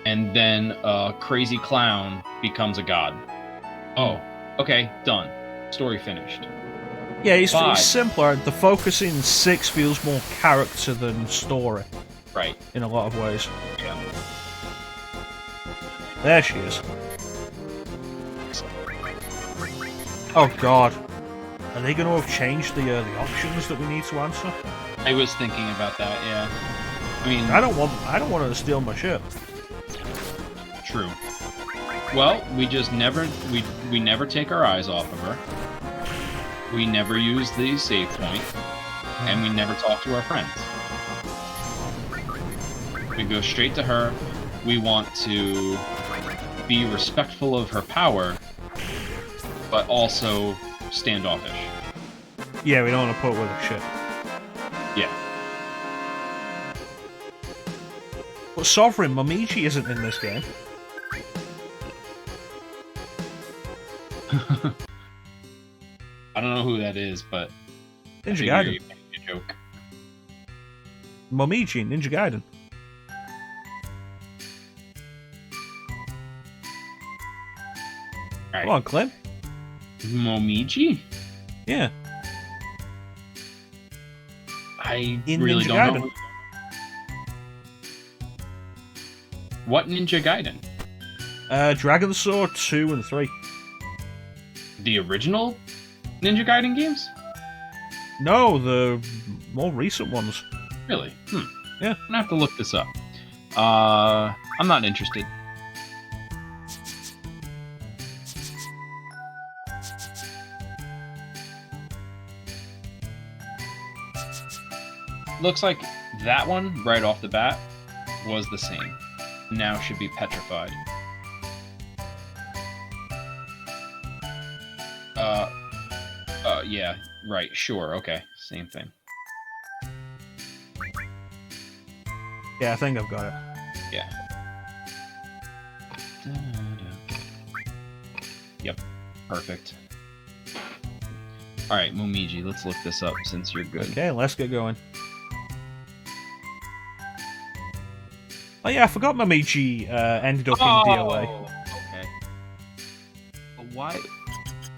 [SPEAKER 2] and then a crazy clown becomes a god. Oh, okay, done. Story finished.
[SPEAKER 1] Yeah, it's simpler. The focus in 6 feels more character than story.
[SPEAKER 2] Right.
[SPEAKER 1] In a lot of ways.
[SPEAKER 2] Yeah.
[SPEAKER 1] There she is. Oh god. Are they going to have changed the options that we need to answer?
[SPEAKER 2] I was thinking about that, yeah. I mean,
[SPEAKER 1] I don't want her to steal my ship.
[SPEAKER 2] True. Well, we just never we never take our eyes off of her. We never use the save point, and we never talk to our friends. We go straight to her. We want to be respectful of her power, but also standoffish.
[SPEAKER 1] Yeah, we don't want to put with her shit.
[SPEAKER 2] Yeah.
[SPEAKER 1] But Sovereign, Momiji isn't in this game.
[SPEAKER 2] I don't know who that is, but
[SPEAKER 1] Ninja Gaiden.
[SPEAKER 2] You're making a joke.
[SPEAKER 1] Momiji, Ninja Gaiden.
[SPEAKER 2] Right.
[SPEAKER 1] Come on, Clem.
[SPEAKER 2] Momiji?
[SPEAKER 1] Yeah.
[SPEAKER 2] I
[SPEAKER 1] In
[SPEAKER 2] really
[SPEAKER 1] Ninja
[SPEAKER 2] don't
[SPEAKER 1] Gaiden.
[SPEAKER 2] know. What Ninja Gaiden?
[SPEAKER 1] Dragon Sword 2 and 3.
[SPEAKER 2] The original Ninja Gaiden games?
[SPEAKER 1] No, the more recent ones.
[SPEAKER 2] Really?
[SPEAKER 1] Yeah.
[SPEAKER 2] I'm gonna have to look this up. I'm not interested. Looks like that one, right off the bat, was the same. Now should be petrified. Yeah, right, sure, okay, same thing.
[SPEAKER 1] Yeah, I think I've got it.
[SPEAKER 2] Yeah. Yep, perfect. Alright, Momiji, let's look this up since you're good.
[SPEAKER 1] Okay, let's get going. Oh yeah, I forgot Momiji ended up in DOA.
[SPEAKER 2] Okay.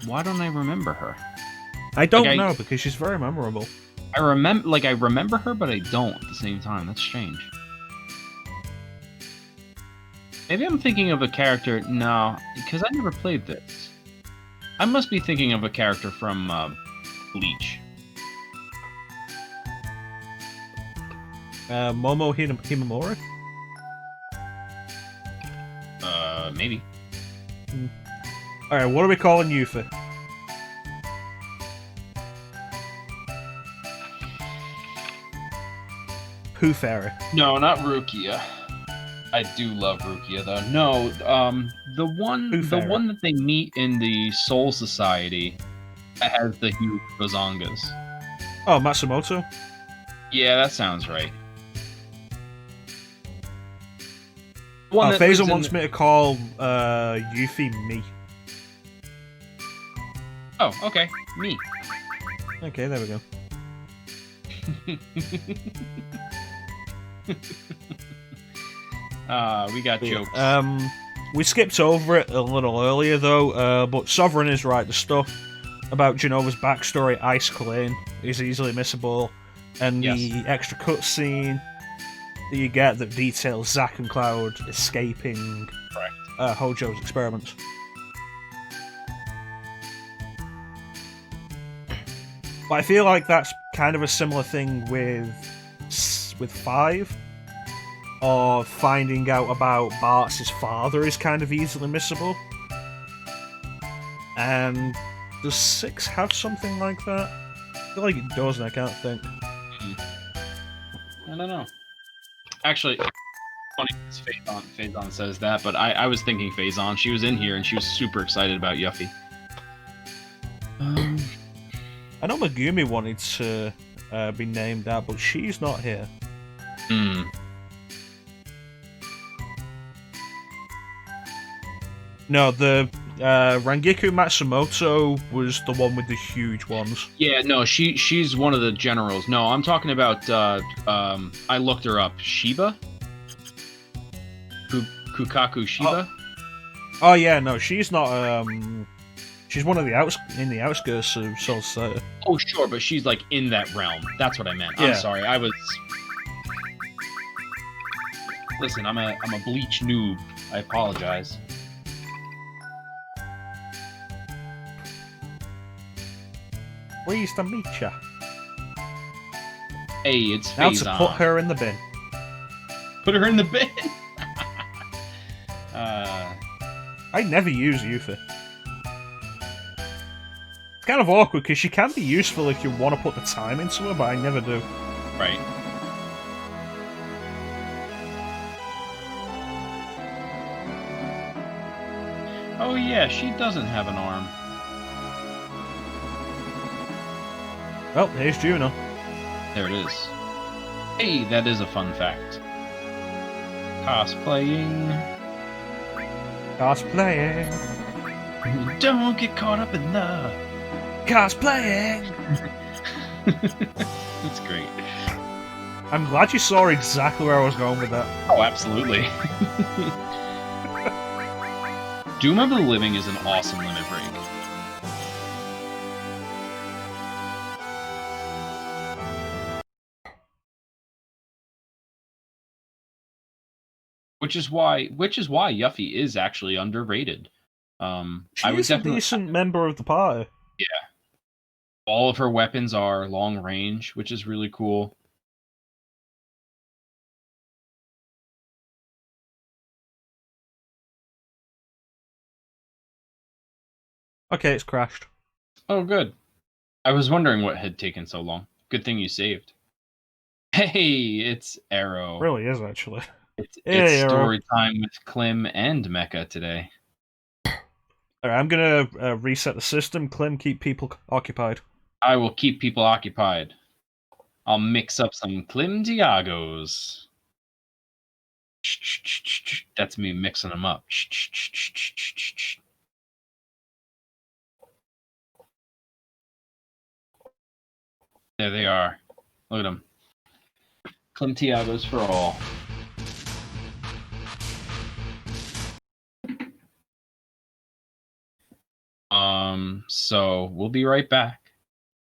[SPEAKER 2] Why don't I remember her?
[SPEAKER 1] I don't know, because she's very memorable.
[SPEAKER 2] I remember her, but I don't at the same time. That's strange. Maybe I'm thinking of a character. No, because I never played this. I must be thinking of a character from Bleach.
[SPEAKER 1] Momo Himamori?
[SPEAKER 2] Maybe.
[SPEAKER 1] Alright, what are we calling Yuffie? Pooh Fairy.
[SPEAKER 2] No, not Rukia. I do love Rukia though. No, the one that they meet in the Soul Society that has the huge bazongas.
[SPEAKER 1] Oh, Matsumoto?
[SPEAKER 2] Yeah, that sounds right.
[SPEAKER 1] Phaser wants me to call Yuffie me.
[SPEAKER 2] Oh, okay. Me.
[SPEAKER 1] Okay, there we go.
[SPEAKER 2] We got jokes.
[SPEAKER 1] We skipped over it a little earlier though, but Sovereign is right. The stuff about Genova's backstory, Ice Clan, is easily missable, and the extra cutscene that you get that details Zack and Cloud escaping Hojo's experiments. But I feel like that's kind of a similar thing with 5, or finding out about Bart's father is kind of easily missable. And does 6 have something like that? I feel like it does, and I can't think.
[SPEAKER 2] I don't know. Actually, funny Phazon says that, but I was thinking Phazon. She was in here and she was super excited about Yuffie.
[SPEAKER 1] I know Megumi wanted to be named that, but she's not here. No, the Rangiku Matsumoto was the one with the huge ones.
[SPEAKER 2] Yeah, no, she's one of the generals. No, I'm talking about, I looked her up. Shiba? Kukaku Shiba?
[SPEAKER 1] Oh yeah, no, she's not, she's one of the outskirts of Soul Society.
[SPEAKER 2] Oh, sure, but she's, like, in that realm. That's what I meant.
[SPEAKER 1] Yeah.
[SPEAKER 2] I'm sorry, I was... Listen, I'm a Bleach noob. I apologize.
[SPEAKER 1] Pleased to meet ya.
[SPEAKER 2] Hey, it's Phazon.
[SPEAKER 1] Now to put her in the bin.
[SPEAKER 2] Put her in the bin?
[SPEAKER 1] I never use Yuffie. It's kind of awkward, because she can be useful if you want to put the time into her, but I never do.
[SPEAKER 2] Right. Oh yeah, she doesn't have an arm.
[SPEAKER 1] Well, here's Juno.
[SPEAKER 2] There it is. Hey, that is a fun fact. Cosplaying. Don't get caught up in the...
[SPEAKER 1] Cosplaying!
[SPEAKER 2] That's great.
[SPEAKER 1] I'm glad you saw exactly where I was going with that.
[SPEAKER 2] Oh, absolutely. Do you remember the Living is an awesome limit break? Which is why Yuffie is actually underrated.
[SPEAKER 1] She is a decent member of the party.
[SPEAKER 2] Yeah. All of her weapons are long range, which is really cool.
[SPEAKER 1] Okay, it's crashed.
[SPEAKER 2] Oh, good. I was wondering what had taken so long. Good thing you saved. Hey, it's Arrow.
[SPEAKER 1] It really is, actually.
[SPEAKER 2] It's story time with Clim and Mecha today.
[SPEAKER 1] Alright, I'm gonna reset the system. Clim, keep people occupied.
[SPEAKER 2] I will keep people occupied. I'll mix up some Clim Diagos. That's me mixing them up. There they are. Look at them. Clim Tiagos for all. So we'll be right back.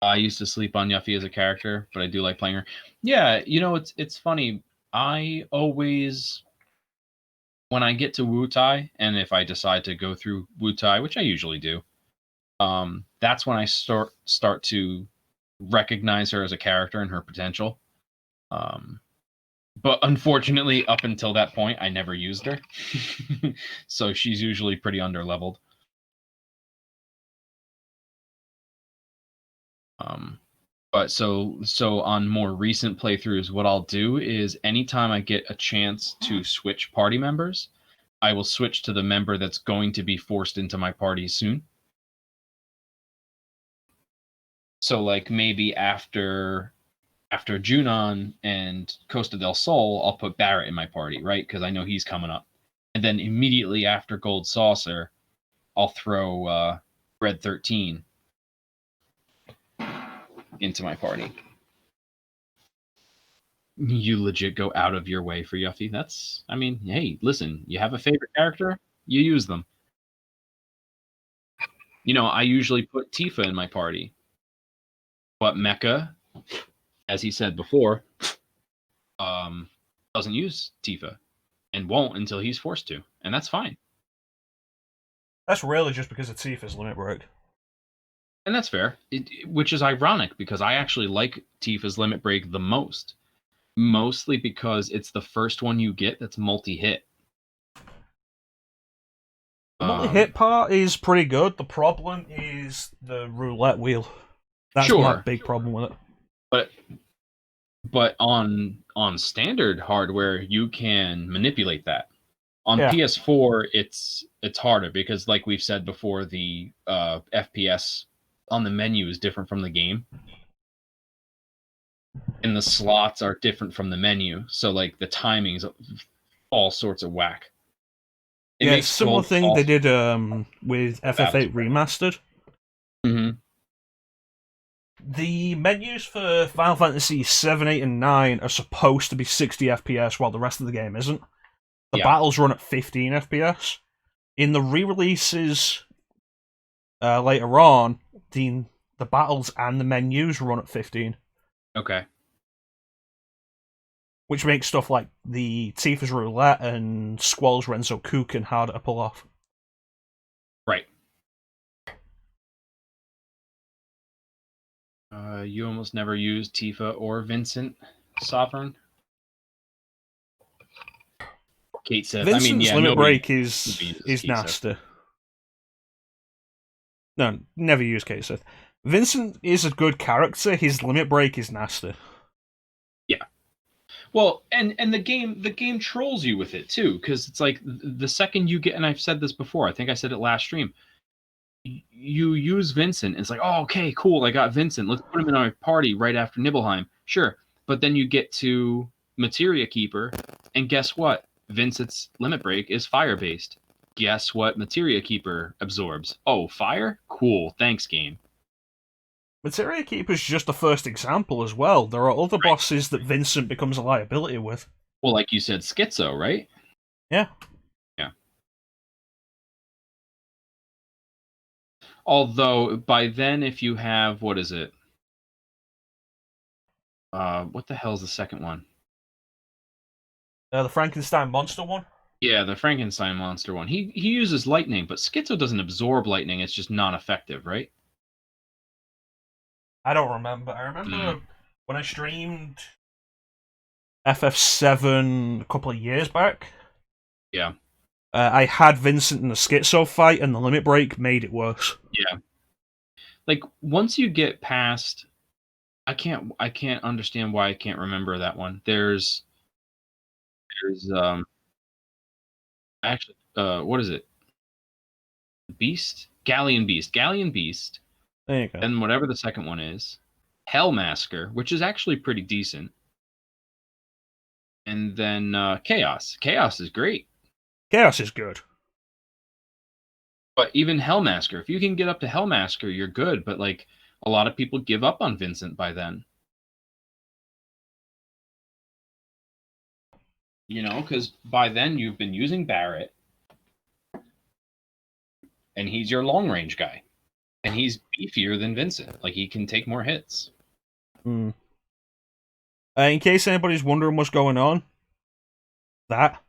[SPEAKER 2] I used to sleep on Yuffie as a character, but I do like playing her. Yeah, it's funny. I always, when I get to Wutai, and if I decide to go through Wutai, which I usually do, that's when I start to recognize her as a character and her potential. But unfortunately, up until that point, I never used her. So she's usually pretty underleveled. But so on more recent playthroughs, what I'll do is anytime I get a chance to switch party members, I will switch to the member that's going to be forced into my party soon. So like maybe after Junon and Costa del Sol, I'll put Barrett in my party, right? Because I know he's coming up. And then immediately after Gold Saucer, I'll throw Red 13 into my party. You legit go out of your way for Yuffie. I mean, hey, listen, you have a favorite character, you use them. I usually put Tifa in my party. But Mecha, as he said before, doesn't use Tifa and won't until he's forced to. And that's fine.
[SPEAKER 1] That's really just because of Tifa's limit break.
[SPEAKER 2] And that's fair, which is ironic because I actually like Tifa's limit break the most. Mostly because it's the first one you get that's multi-hit.
[SPEAKER 1] The multi-hit part is pretty good. The problem is the roulette wheel. That's my big problem with it.
[SPEAKER 2] But on standard hardware, you can manipulate that. On PS4, it's harder because, like we've said before, the FPS on the menu is different from the game, and the slots are different from the menu. So, like the timing's all sorts of whack.
[SPEAKER 1] It's a similar thing they did with FF8 Remastered.
[SPEAKER 2] Mm-hmm.
[SPEAKER 1] The menus for Final Fantasy VII, 8, and 9 are supposed to be 60 FPS, while the rest of the game isn't. The battles run at 15 FPS. In the re-releases later on, the battles and the menus run at 15.
[SPEAKER 2] Okay.
[SPEAKER 1] Which makes stuff like the Tifa's Roulette and Squall's Renzo Kuken harder to pull off.
[SPEAKER 2] Right. You almost never use Tifa or Vincent Sovereign. Kate said,
[SPEAKER 1] Vincent's limit break is nasty. No, never use Kate Sith. Vincent is a good character. His limit break is nasty.
[SPEAKER 2] Yeah. Well, and the game trolls you with it too, because it's like the second you get, and I've said this before, I think I said it last stream. You use Vincent, and it's like, oh, okay, cool, I got Vincent. Let's put him in our party right after Nibelheim. Sure, but then you get to Materia Keeper, and guess what? Vincent's limit break is fire based. Guess what? Materia Keeper absorbs. Oh, fire? Cool. Thanks, game.
[SPEAKER 1] Materia Keeper is just the first example as well. There are other bosses that Vincent becomes a liability with.
[SPEAKER 2] Well, like you said, Schizo, right?
[SPEAKER 1] Yeah.
[SPEAKER 2] Yeah. Although, by then, if you have, what is it? What the hell is the second one?
[SPEAKER 1] The Frankenstein monster one?
[SPEAKER 2] Yeah, the Frankenstein monster one. He uses lightning, but Schizo doesn't absorb lightning. It's just non-effective, right?
[SPEAKER 1] I don't remember. I remember when I streamed FF7 a couple of years back.
[SPEAKER 2] Yeah.
[SPEAKER 1] I had Vincent in the Schizo fight, and the limit break made it worse.
[SPEAKER 2] Yeah. Like, once you get past... I can't understand why I can't remember that one. There's actually, what is it? Beast? Galleon Beast.
[SPEAKER 1] There you go.
[SPEAKER 2] And whatever the second one is. Hellmasker, which is actually pretty decent. And then Chaos. Chaos is great.
[SPEAKER 1] Chaos is good.
[SPEAKER 2] But even Hellmasker, if you can get up to Hellmasker, you're good. But like, a lot of people give up on Vincent by then. Because by then you've been using Barrett. And he's your long range guy. And he's beefier than Vincent. Like, he can take more hits.
[SPEAKER 1] Mm. In case anybody's wondering what's going on, that.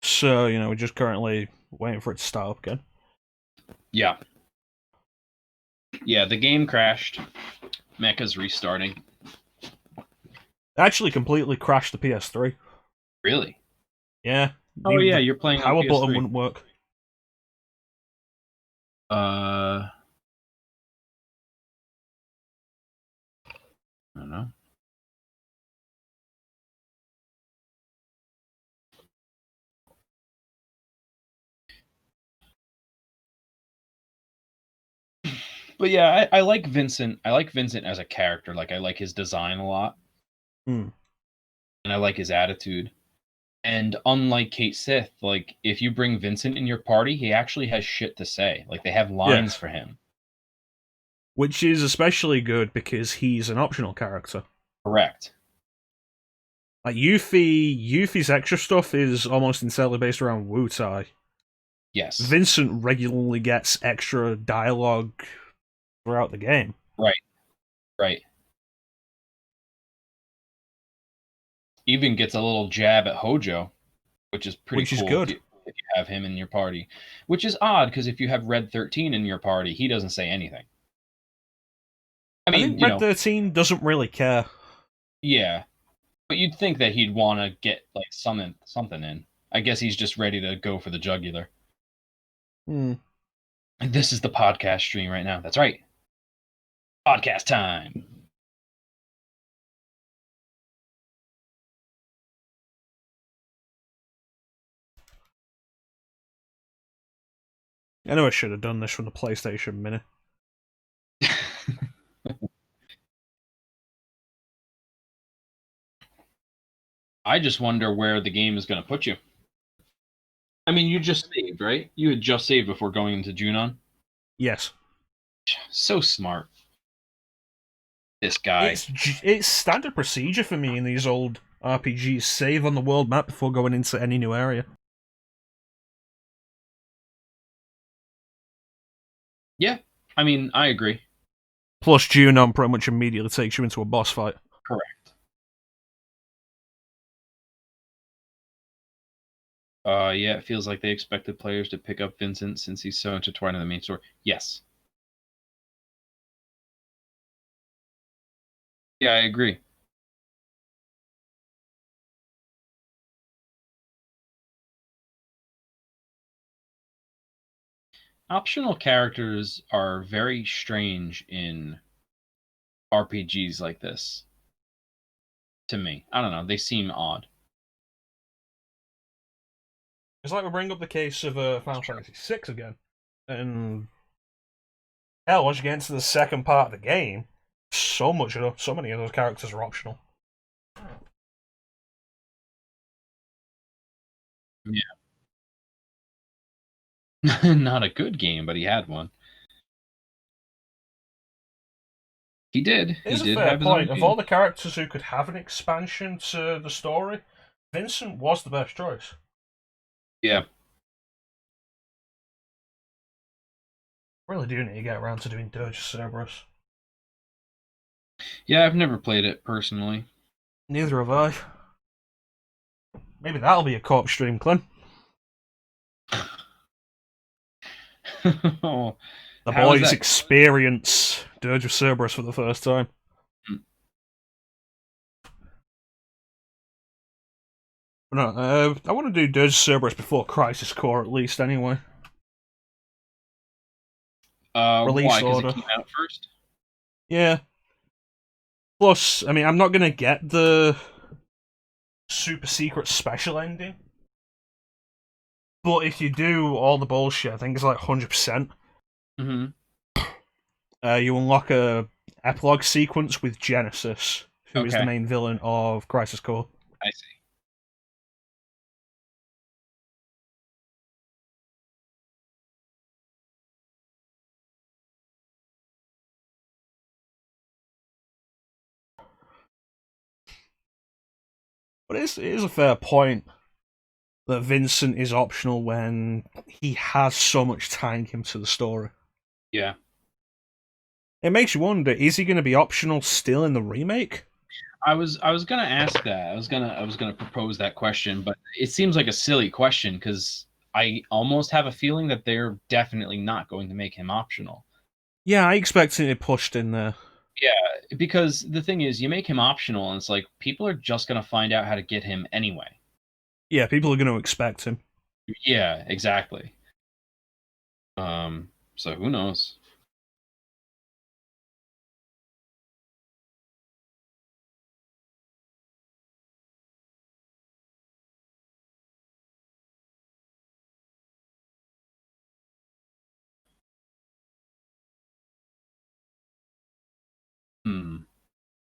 [SPEAKER 1] So, we're just currently waiting for it to start up again.
[SPEAKER 2] Yeah. Yeah, the game crashed. Mecha's restarting.
[SPEAKER 1] It actually completely crashed the PS3.
[SPEAKER 2] Really?
[SPEAKER 1] Yeah.
[SPEAKER 2] Oh, yeah,
[SPEAKER 1] The
[SPEAKER 2] you're playing on
[SPEAKER 1] power
[SPEAKER 2] PS3.
[SPEAKER 1] button wouldn't work.
[SPEAKER 2] I don't know. But yeah, I like Vincent. I like Vincent as a character. Like, I like his design a lot,
[SPEAKER 1] Hmm.
[SPEAKER 2] and I like his attitude. And unlike Kate Sith, like, if you bring Vincent in your party, he actually has shit to say. Like, they have
[SPEAKER 1] Yeah.
[SPEAKER 2] lines for him.
[SPEAKER 1] Which is especially good because he's an optional character.
[SPEAKER 2] Correct.
[SPEAKER 1] Like Yuffie's extra stuff is almost entirely based around Wu-Tai.
[SPEAKER 2] Yes.
[SPEAKER 1] Vincent regularly gets extra dialogue throughout the game.
[SPEAKER 2] Right. Right. Even gets a little jab at Hojo, which is pretty
[SPEAKER 1] Which is
[SPEAKER 2] cool
[SPEAKER 1] good.
[SPEAKER 2] if you have him in your party. Which is odd, because if you have Red 13 in your party, he doesn't say anything. I
[SPEAKER 1] I
[SPEAKER 2] mean,
[SPEAKER 1] think Red 13 doesn't really care.
[SPEAKER 2] yeah. But you'd think that he'd want to get like something in. I guess he's just ready to go for the jugular.
[SPEAKER 1] Hmm.
[SPEAKER 2] And this is the podcast stream right now. That's right. Podcast time.
[SPEAKER 1] I know I should have done this from the PlayStation Mini.
[SPEAKER 2] I just wonder where the game is going to put you. I mean, you just saved, right? You had just saved before going into Junon.
[SPEAKER 1] Yes.
[SPEAKER 2] So smart. This guy.
[SPEAKER 1] It's standard procedure for me in these old RPGs. Save on the world map before going into any new area.
[SPEAKER 2] Yeah, I mean, I agree.
[SPEAKER 1] Plus, Junon pretty much immediately takes you into a boss fight.
[SPEAKER 2] Correct. Yeah, it feels like they expected players to pick up Vincent since he's so intertwined in the main story. Yes. Yeah, I agree. Optional characters are very strange in RPGs like this. To me, I don't know. They seem odd.
[SPEAKER 1] It's like we bring up the case of Final Fantasy VI again. And hell, once you get into the second part of the game, so many of those characters are optional.
[SPEAKER 2] Yeah. Not a good game, but he had one. He did.
[SPEAKER 1] It
[SPEAKER 2] He
[SPEAKER 1] is a
[SPEAKER 2] did
[SPEAKER 1] fair
[SPEAKER 2] have his own
[SPEAKER 1] point. Of all
[SPEAKER 2] game.
[SPEAKER 1] the characters who could have an expansion to the story, Vincent was the best choice.
[SPEAKER 2] Yeah.
[SPEAKER 1] Really do need to get around to doing Dirge of Cerberus.
[SPEAKER 2] Yeah, I've never played it personally.
[SPEAKER 1] Neither have I. Maybe that'll be a co-op stream, Clem.
[SPEAKER 2] Oh,
[SPEAKER 1] The
[SPEAKER 2] how is
[SPEAKER 1] boys
[SPEAKER 2] that?
[SPEAKER 1] experience Dirge of Cerberus for the first time. No, I want to do Dirge of Cerberus before Crisis Core, at least, anyway. Release
[SPEAKER 2] Why? Because it
[SPEAKER 1] order.
[SPEAKER 2] came out first?
[SPEAKER 1] Yeah. Plus, I mean, I'm not gonna get the super secret special ending. But if you do all the bullshit, I think it's like 100%.
[SPEAKER 2] Mm-hmm.
[SPEAKER 1] You unlock a epilogue sequence with Genesis, who is the
[SPEAKER 2] Okay,
[SPEAKER 1] main villain of Crisis Core.
[SPEAKER 2] I see.
[SPEAKER 1] But it is a fair point. that Vincent is optional when he has so much tying him to the story.
[SPEAKER 2] Yeah.
[SPEAKER 1] It makes you wonder, is he going to be optional still in the remake?
[SPEAKER 2] I was gonna ask that. I was gonna propose that question, but it seems like a silly question because I almost have a feeling that they're definitely not going to make him optional.
[SPEAKER 1] Yeah, I expect it pushed in there.
[SPEAKER 2] Yeah, because the thing is, you make him optional, and it's like people are just gonna find out how to get him anyway.
[SPEAKER 1] Yeah, people are going to expect him.
[SPEAKER 2] Yeah, exactly. So who knows? Hmm.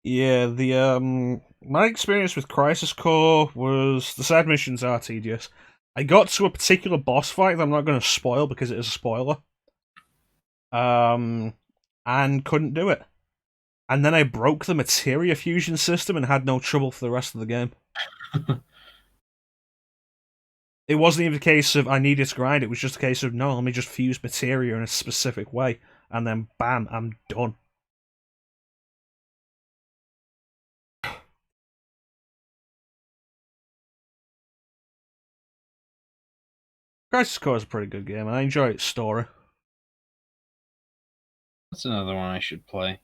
[SPEAKER 1] Yeah, the my experience with Crisis Core was the side missions are tedious. I got to a particular boss fight that I'm not going to spoil because it is a spoiler. Um, and couldn't do it. And then I broke the materia fusion system and had no trouble for the rest of the game. It wasn't even a case of I needed to grind, it was just a case of no, let me just fuse materia in a specific way, and then bam, I'm done. Crisis Core is a pretty good game, and I enjoy its story.
[SPEAKER 2] That's another one I should play.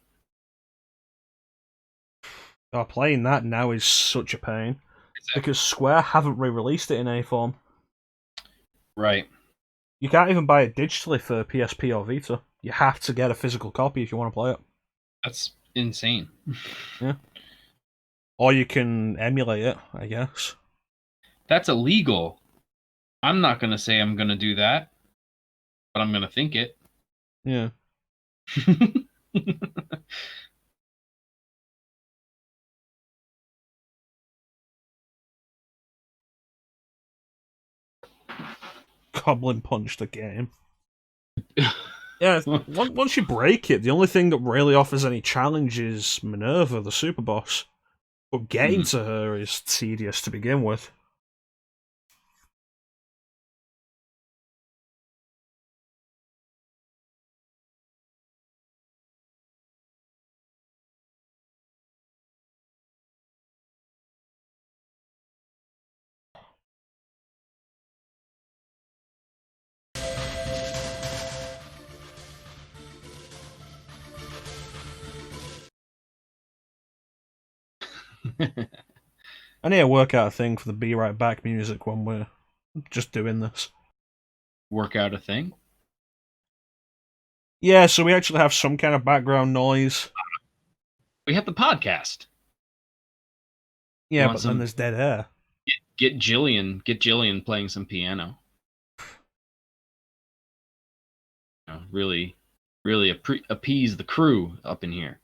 [SPEAKER 1] Oh, playing that now is such a pain. Because Square haven't re-released it in any form.
[SPEAKER 2] Right.
[SPEAKER 1] You can't even buy it digitally for PSP or Vita. You have to get a physical copy if you want to play it.
[SPEAKER 2] That's insane.
[SPEAKER 1] Yeah. Or you can emulate it, I guess.
[SPEAKER 2] That's illegal. I'm not gonna say I'm gonna do that, but I'm gonna think it.
[SPEAKER 1] Yeah. Goblin Punch the game. Yeah, once you break it, the only thing that really offers any challenge is Minerva, the super boss. But getting to her is tedious to begin with. I need to work out a thing for the Be Right Back music when we're just doing this.
[SPEAKER 2] Work out a thing.
[SPEAKER 1] Yeah, so we actually have some kind of background noise.
[SPEAKER 2] We have the podcast.
[SPEAKER 1] Yeah, but then there's dead air.
[SPEAKER 2] Get Jillian playing some piano. Really, really appease the crew up in here.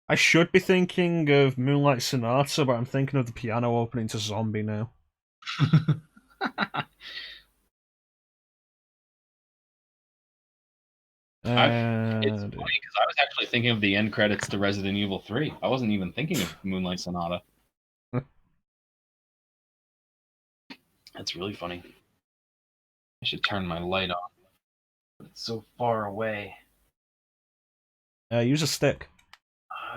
[SPEAKER 1] I should be thinking of Moonlight Sonata, but I'm thinking of the piano opening to Zombie now.
[SPEAKER 2] It's funny because I was actually thinking of the end credits to Resident Evil 3. I wasn't even thinking of Moonlight Sonata. That's really funny. I should turn my light on. But it's so far away.
[SPEAKER 1] Use a stick.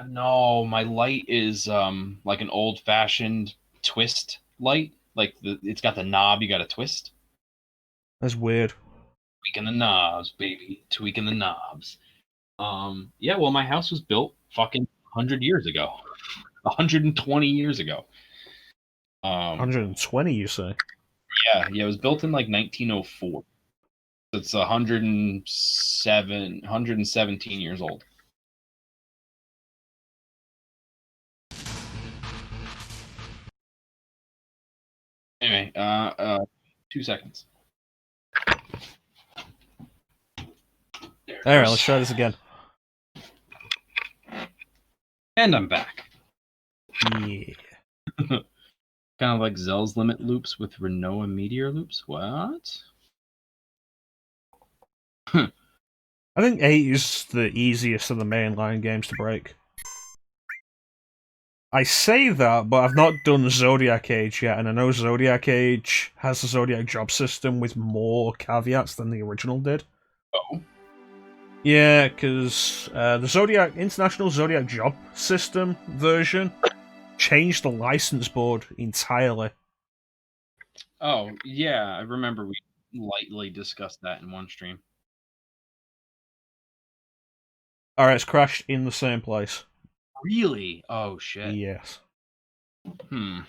[SPEAKER 2] No, my light is like an old-fashioned twist light. Like it's got the knob you got to twist.
[SPEAKER 1] That's weird.
[SPEAKER 2] Tweaking the knobs, baby. Tweaking the knobs. Yeah, well, my house was built fucking 100 years ago. 120 years ago.
[SPEAKER 1] 120, you say?
[SPEAKER 2] Yeah, it was built in like 1904. It's 117 years old. Anyway, 2 seconds.
[SPEAKER 1] Alright, let's try this again.
[SPEAKER 2] And I'm back.
[SPEAKER 1] Yeah.
[SPEAKER 2] Kind of like Zell's limit loops with Renoa meteor loops. What?
[SPEAKER 1] I think 8 is the easiest of the mainline games to break. I say that, but I've not done Zodiac Age yet, and I know Zodiac Age has a Zodiac job system with more caveats than the original did.
[SPEAKER 2] Oh.
[SPEAKER 1] Yeah, because the Zodiac International Zodiac job system version changed the license board entirely.
[SPEAKER 2] Oh, yeah, I remember we lightly discussed that in one stream.
[SPEAKER 1] Alright, it's crashed in the same place.
[SPEAKER 2] Really? Oh, shit.
[SPEAKER 1] Yes.
[SPEAKER 2] Hmm.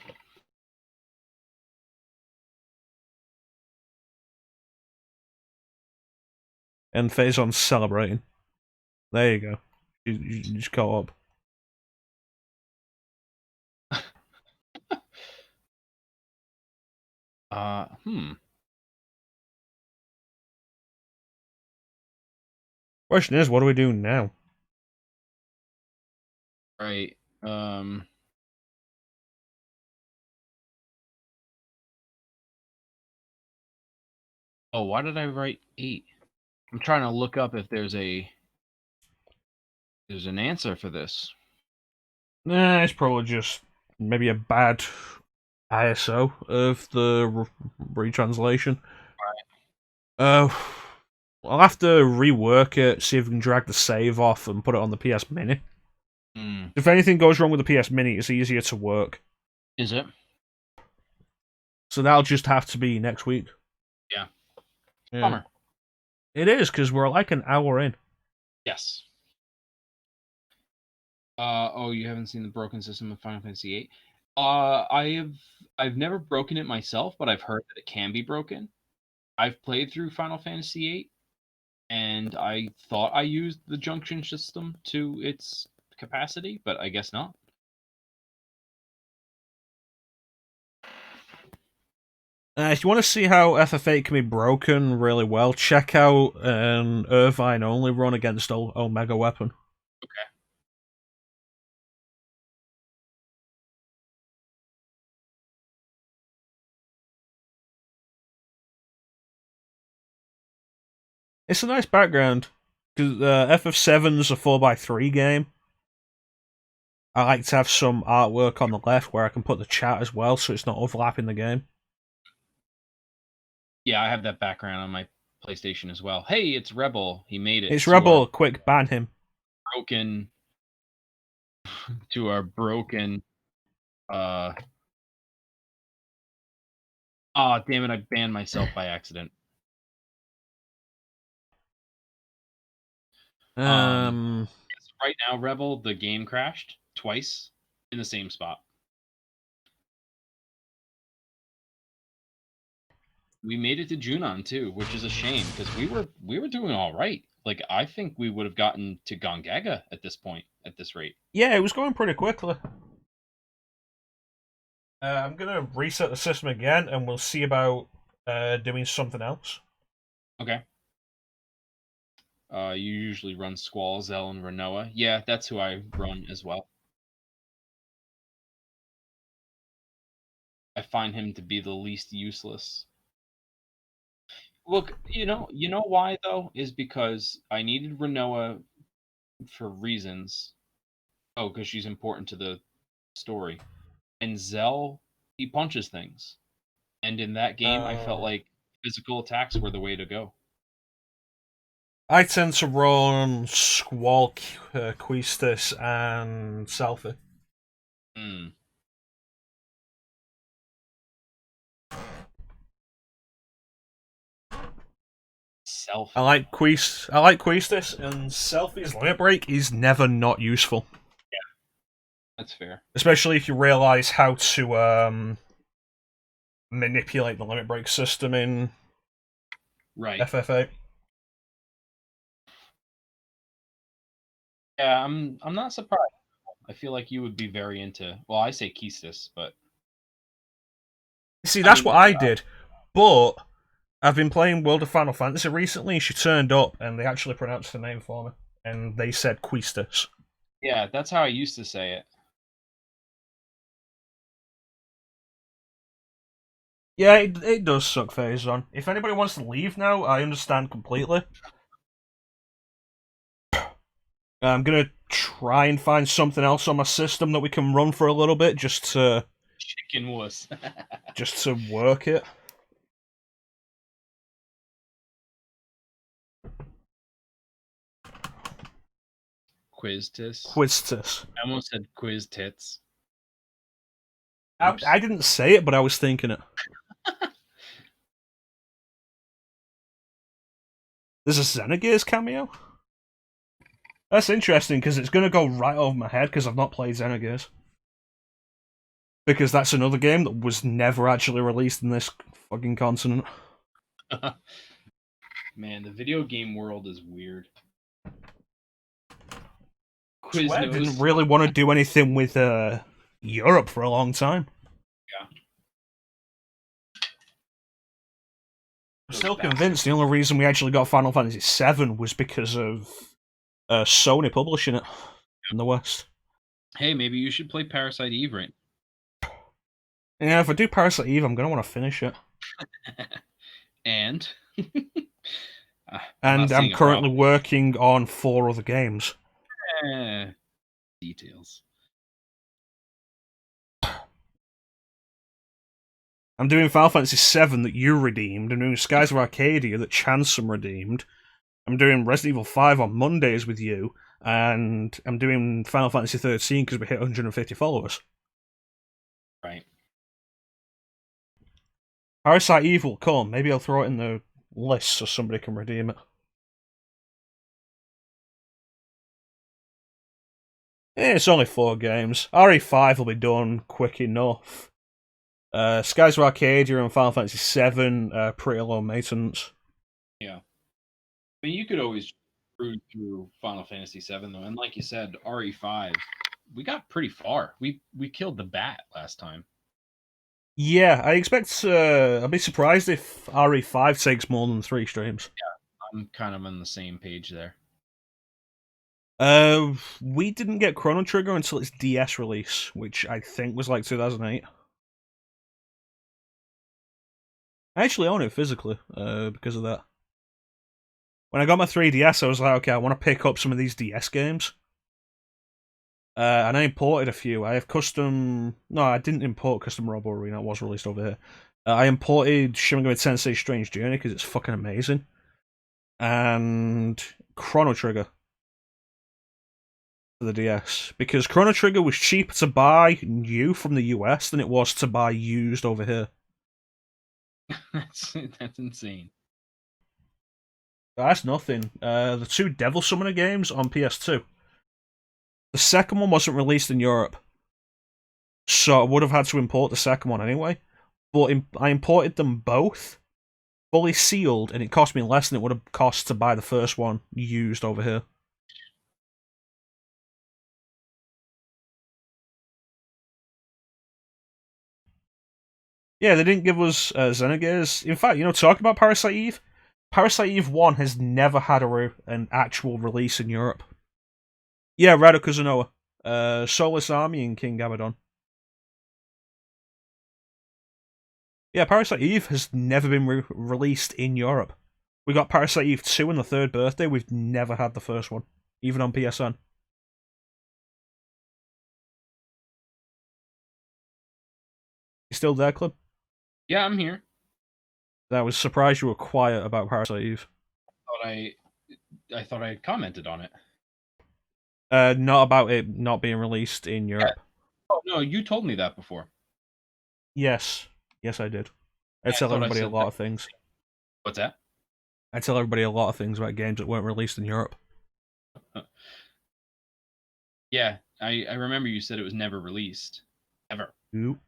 [SPEAKER 1] And Phazon's celebrating. There you go. You just caught up.
[SPEAKER 2] Hmm.
[SPEAKER 1] Question is, what do we do now?
[SPEAKER 2] Right. Oh, why did I write 8? I'm trying to look up if there's an answer for this.
[SPEAKER 1] Nah, it's probably just maybe a bad ISO of the retranslation.
[SPEAKER 2] Right.
[SPEAKER 1] I'll have to rework it, see if we can drag the save off and put it on the PS Mini. If anything goes wrong with the PS Mini, it's easier to work.
[SPEAKER 2] Is it?
[SPEAKER 1] So that'll just have to be next week.
[SPEAKER 2] Yeah.
[SPEAKER 1] Bummer. It is, because we're like an hour in.
[SPEAKER 2] Yes. Oh, you haven't seen the broken system of Final Fantasy VIII? I've never broken it myself, but I've heard that it can be broken. I've played through Final Fantasy VIII, and I thought I used the junction system to its capacity, but I guess not.
[SPEAKER 1] If you want to see how FF8 can be broken really well, check out an Irvine only run against Omega Weapon.
[SPEAKER 2] Okay.
[SPEAKER 1] It's a nice background, because FF7's a 4x3 game. I like to have some artwork on the left where I can put the chat as well, so it's not overlapping the game.
[SPEAKER 2] Yeah, I have that background on my PlayStation as well. Hey, it's Rebel. He made it.
[SPEAKER 1] It's Rebel. Quick, ban him.
[SPEAKER 2] Broken. To our broken. Oh, damn it! I banned myself by accident. Right now, Rebel, the game crashed twice in the same spot. We made it to Junon too, which is a shame because we were doing all right. Like I think we would have gotten to Gongaga at this point, at this rate.
[SPEAKER 1] Yeah, it was going pretty quickly. I'm gonna reset the system again, and we'll see about doing something else.
[SPEAKER 2] Okay. You usually run Squall, Zell, and Renoa. Yeah, that's who I run as well. I find him to be the least useless. Look, you know why though is because I needed Renoa for reasons. Oh, because she's important to the story. And Zell, he punches things. And in that game, I felt like physical attacks were the way to go.
[SPEAKER 1] I tend to run Squall, Quistis, and Selfie.
[SPEAKER 2] Selfie.
[SPEAKER 1] I like Quistis, and Selfie's limit break is never not useful.
[SPEAKER 2] Yeah, that's fair.
[SPEAKER 1] Especially if you realize how to manipulate the limit break system in FF8.
[SPEAKER 2] Yeah, I'm not surprised. I feel like you would be very into. Well, I say Quistis, but
[SPEAKER 1] see, that's what I did. But I've been playing World of Final Fantasy recently, and she turned up, and they actually pronounced the name for me, and they said Quistis.
[SPEAKER 2] Yeah, that's how I used to say it.
[SPEAKER 1] Yeah, it does suck, Phazon. If anybody wants to leave now, I understand completely. I'm gonna try and find something else on my system that we can run for a little bit, just to
[SPEAKER 2] Chicken wuss.
[SPEAKER 1] work it.
[SPEAKER 2] Quiz tis.
[SPEAKER 1] Quiztis.
[SPEAKER 2] I almost said quiz tits.
[SPEAKER 1] I didn't say it, but I was thinking it. There's a Xenogears cameo? That's interesting, because it's going to go right over my head, because I've not played Xenogears. Because that's another game that was never actually released in this fucking continent.
[SPEAKER 2] Man, the video game world is weird.
[SPEAKER 1] Square didn't really want to do anything with Europe for a long time.
[SPEAKER 2] Yeah.
[SPEAKER 1] I'm still convinced the only reason we actually got Final Fantasy VII was because of Sony publishing it in the West.
[SPEAKER 2] Hey, maybe you should play Parasite Eve right.
[SPEAKER 1] Yeah, if I do Parasite Eve, I'm going to want to finish it.
[SPEAKER 2] And?
[SPEAKER 1] And I'm currently working on 4 other games.
[SPEAKER 2] Details.
[SPEAKER 1] I'm doing Final Fantasy VII that you redeemed. I'm doing Skies of Arcadia that Chansome redeemed. I'm doing Resident Evil 5 on Mondays with you. And I'm doing Final Fantasy 13 because we hit 150 followers.
[SPEAKER 2] Right.
[SPEAKER 1] Parasite Eve will come. Maybe I'll throw it in the list so somebody can redeem it. It's only 4 games. RE5 will be done quick enough. Skies of Arcadia and Final Fantasy VII, pretty low maintenance.
[SPEAKER 2] Yeah. But you could always cruise through Final Fantasy VII, though. And like you said, RE5, we got pretty far. We killed the bat last time.
[SPEAKER 1] Yeah, I expect... I'd be surprised if RE5 takes more than 3 streams.
[SPEAKER 2] Yeah, I'm kind of on the same page there.
[SPEAKER 1] We didn't get Chrono Trigger until its DS release, which I think was like 2008. I actually own it physically, because of that. When I got my 3DS, I was like, okay, I want to pick up some of these DS games. And I imported a few. I have custom... No, I didn't import Custom Robo Arena, it was released over here. I imported Shin Megami Tensei Strange Journey because it's fucking amazing. And Chrono Trigger for the DS. Because Chrono Trigger was cheaper to buy new from the US than it was to buy used over here.
[SPEAKER 2] That's insane.
[SPEAKER 1] That's nothing. The 2 Devil Summoner games on PS2. The second one wasn't released in Europe. So I would have had to import the second one anyway. But I imported them both, fully sealed, and it cost me less than it would have cost to buy the first one used over here. Yeah, they didn't give us Xenogears. In fact, talking about Parasite Eve 1 has never had an actual release in Europe. Yeah, Rado Kuzunoa. Soulless Army and King Abaddon. Yeah, Parasite Eve has never been released in Europe. We got Parasite Eve 2 on the 3rd birthday, we've never had the first one, even on PSN. You still there, Clim?
[SPEAKER 2] Yeah, I'm here.
[SPEAKER 1] I was surprised you were quiet about Parasite Eve.
[SPEAKER 2] I thought I had commented on it.
[SPEAKER 1] Not about it not being released in Europe.
[SPEAKER 2] Yeah. Oh, no, you told me that before.
[SPEAKER 1] Yes, I did. I tell everybody a lot of things.
[SPEAKER 2] What's that?
[SPEAKER 1] I tell everybody a lot of things about games that weren't released in Europe.
[SPEAKER 2] Yeah, I remember you said it was never released. Ever.
[SPEAKER 1] Ooh.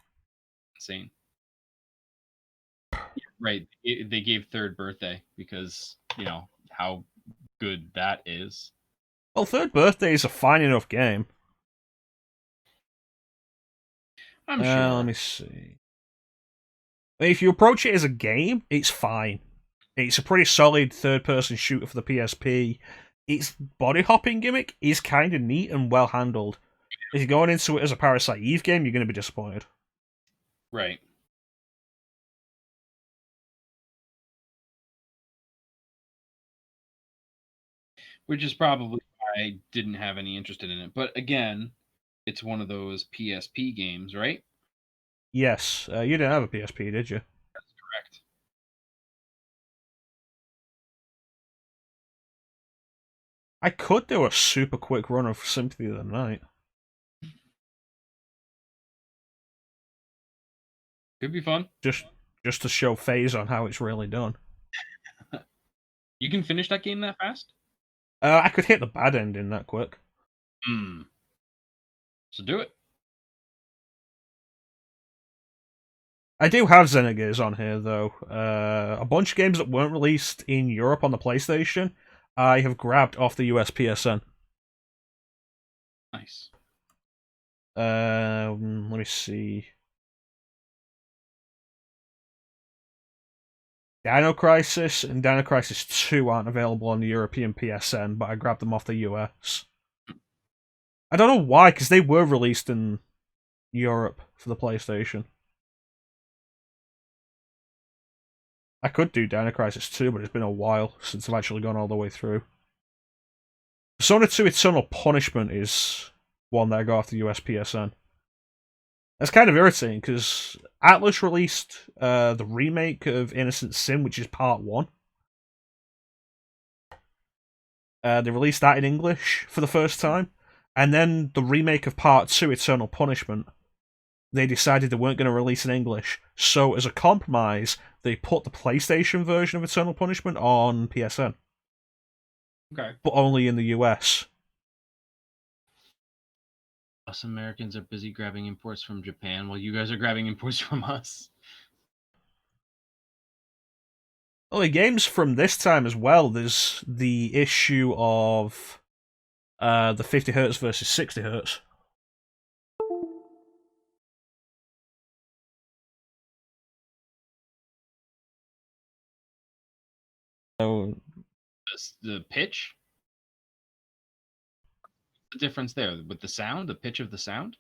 [SPEAKER 2] Insane. Right. They gave 3rd birthday because, how good that is.
[SPEAKER 1] Well, 3rd birthday is a fine enough game.
[SPEAKER 2] I'm sure.
[SPEAKER 1] Let me see. If you approach it as a game, it's fine. It's a pretty solid 3rd-person shooter for the PSP. Its body hopping gimmick is kind of neat and well handled. If you're going into it as a Parasite Eve game, you're going to be disappointed.
[SPEAKER 2] Right. Which is probably I didn't have any interest in it. But again, it's one of those PSP games, right?
[SPEAKER 1] Yes, you didn't have a PSP, did you?
[SPEAKER 2] That's correct.
[SPEAKER 1] I could do a super quick run of Symphony of the Night.
[SPEAKER 2] Could be fun.
[SPEAKER 1] Just to show phase on how it's really done.
[SPEAKER 2] You can finish that game that fast?
[SPEAKER 1] I could hit the bad ending that quick.
[SPEAKER 2] Hmm. So do it.
[SPEAKER 1] I do have Xenogears on here, though. A bunch of games that weren't released in Europe on the PlayStation, I have grabbed off the US PSN.
[SPEAKER 2] Nice.
[SPEAKER 1] Let me see. Dino Crisis and Dino Crisis 2 aren't available on the European PSN, but I grabbed them off the US. I don't know why, because they were released in Europe for the PlayStation. I could do Dino Crisis 2, but it's been a while since I've actually gone all the way through. Persona 2 Eternal Punishment is one that I got off the US PSN. That's kind of irritating, because Atlas released the remake of Innocent Sin, which is part 1. They released that in English for the first time, and then the remake of part 2, Eternal Punishment, they decided they weren't going to release in English, so as a compromise, they put the PlayStation version of Eternal Punishment on PSN.
[SPEAKER 2] Okay.
[SPEAKER 1] But only in the US.
[SPEAKER 2] Us Americans are busy grabbing imports from Japan while you guys are grabbing imports from us.
[SPEAKER 1] Only games from this time as well, there's the issue of the 50Hz versus 60Hz. So,
[SPEAKER 2] The pitch? The difference there with the sound, the pitch of the sound?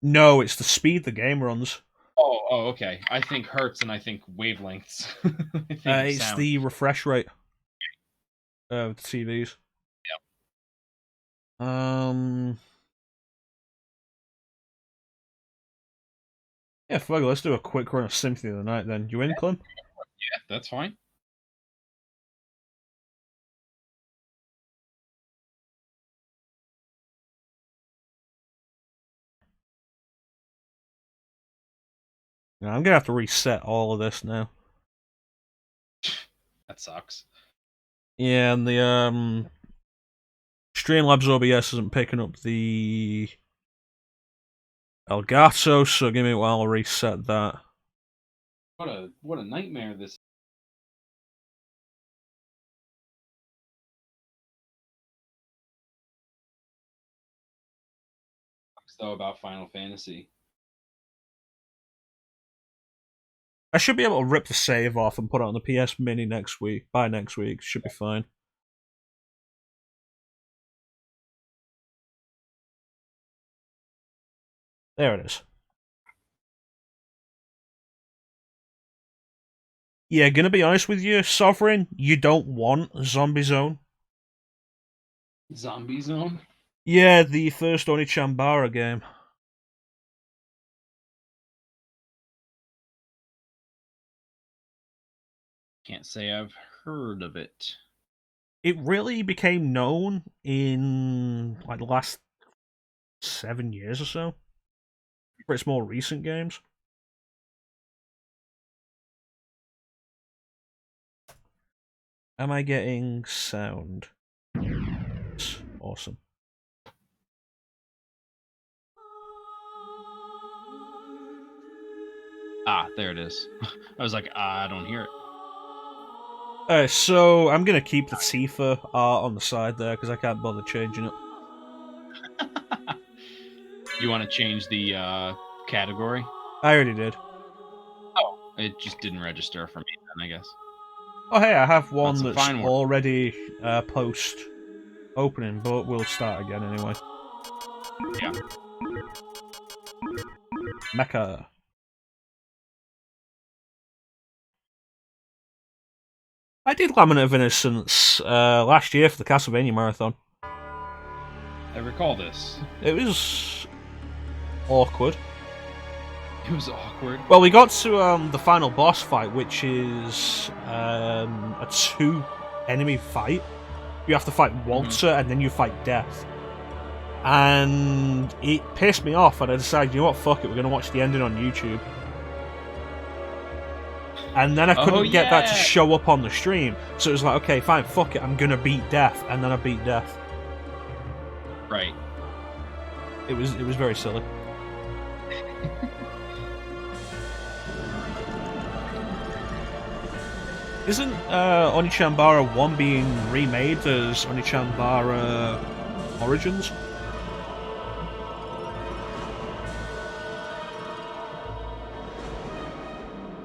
[SPEAKER 1] no, it's the speed the game runs.
[SPEAKER 2] Oh, okay. I think hertz and I think wavelengths. I think
[SPEAKER 1] It's
[SPEAKER 2] sound.
[SPEAKER 1] the refresh rate of the TVs.
[SPEAKER 2] Yep.
[SPEAKER 1] Yeah, fuck it, let's do a quick run of Symphony of the Night then. You in, Clim?
[SPEAKER 2] Yeah, that's fine.
[SPEAKER 1] No, I'm gonna have to reset all of this now.
[SPEAKER 2] That sucks.
[SPEAKER 1] Yeah, and the Streamlabs OBS isn't picking up the Elgato, so give me a while to reset that.
[SPEAKER 2] What a nightmare this sucks though about Final Fantasy.
[SPEAKER 1] I should be able to rip the save off and put it on the PS Mini next week. By next week, should be fine. There it is. Yeah, gonna be honest with you, Sovereign, you don't want Zombie Zone.
[SPEAKER 2] Zombie Zone?
[SPEAKER 1] Yeah, the first Oni-Chambara game.
[SPEAKER 2] Can't say I've heard of it.
[SPEAKER 1] It really became known in like the last 7 years or so for its more recent games. Am I getting sound? Awesome.
[SPEAKER 2] Ah, there it is. I was like, I don't hear it.
[SPEAKER 1] So I'm gonna keep the Tifa art on the side there because I can't bother changing it.
[SPEAKER 2] You want to change the category?
[SPEAKER 1] I already did.
[SPEAKER 2] Oh, it just didn't register for me then, I guess.
[SPEAKER 1] Oh hey, I have one
[SPEAKER 2] That's a
[SPEAKER 1] that's
[SPEAKER 2] fine one.
[SPEAKER 1] already post opening, but we'll start again anyway.
[SPEAKER 2] Yeah.
[SPEAKER 1] Mecha. I did Laminate of Innocence last year for the Castlevania marathon.
[SPEAKER 2] I recall this.
[SPEAKER 1] It was awkward.
[SPEAKER 2] It was awkward.
[SPEAKER 1] Well, we got to the final boss fight, which is a 2-enemy fight. You have to fight Walter, and then you fight Death. And it pissed me off, and I decided, you know what, fuck it, we're going to watch the ending on YouTube. And then I couldn't get that to show up on the stream, so it was like, okay, fine, fuck it, I'm going to beat Death, and then I beat Death.
[SPEAKER 2] Right.
[SPEAKER 1] It was very silly. Isn't Onechanbara 1 being remade as Onechanbara Origins?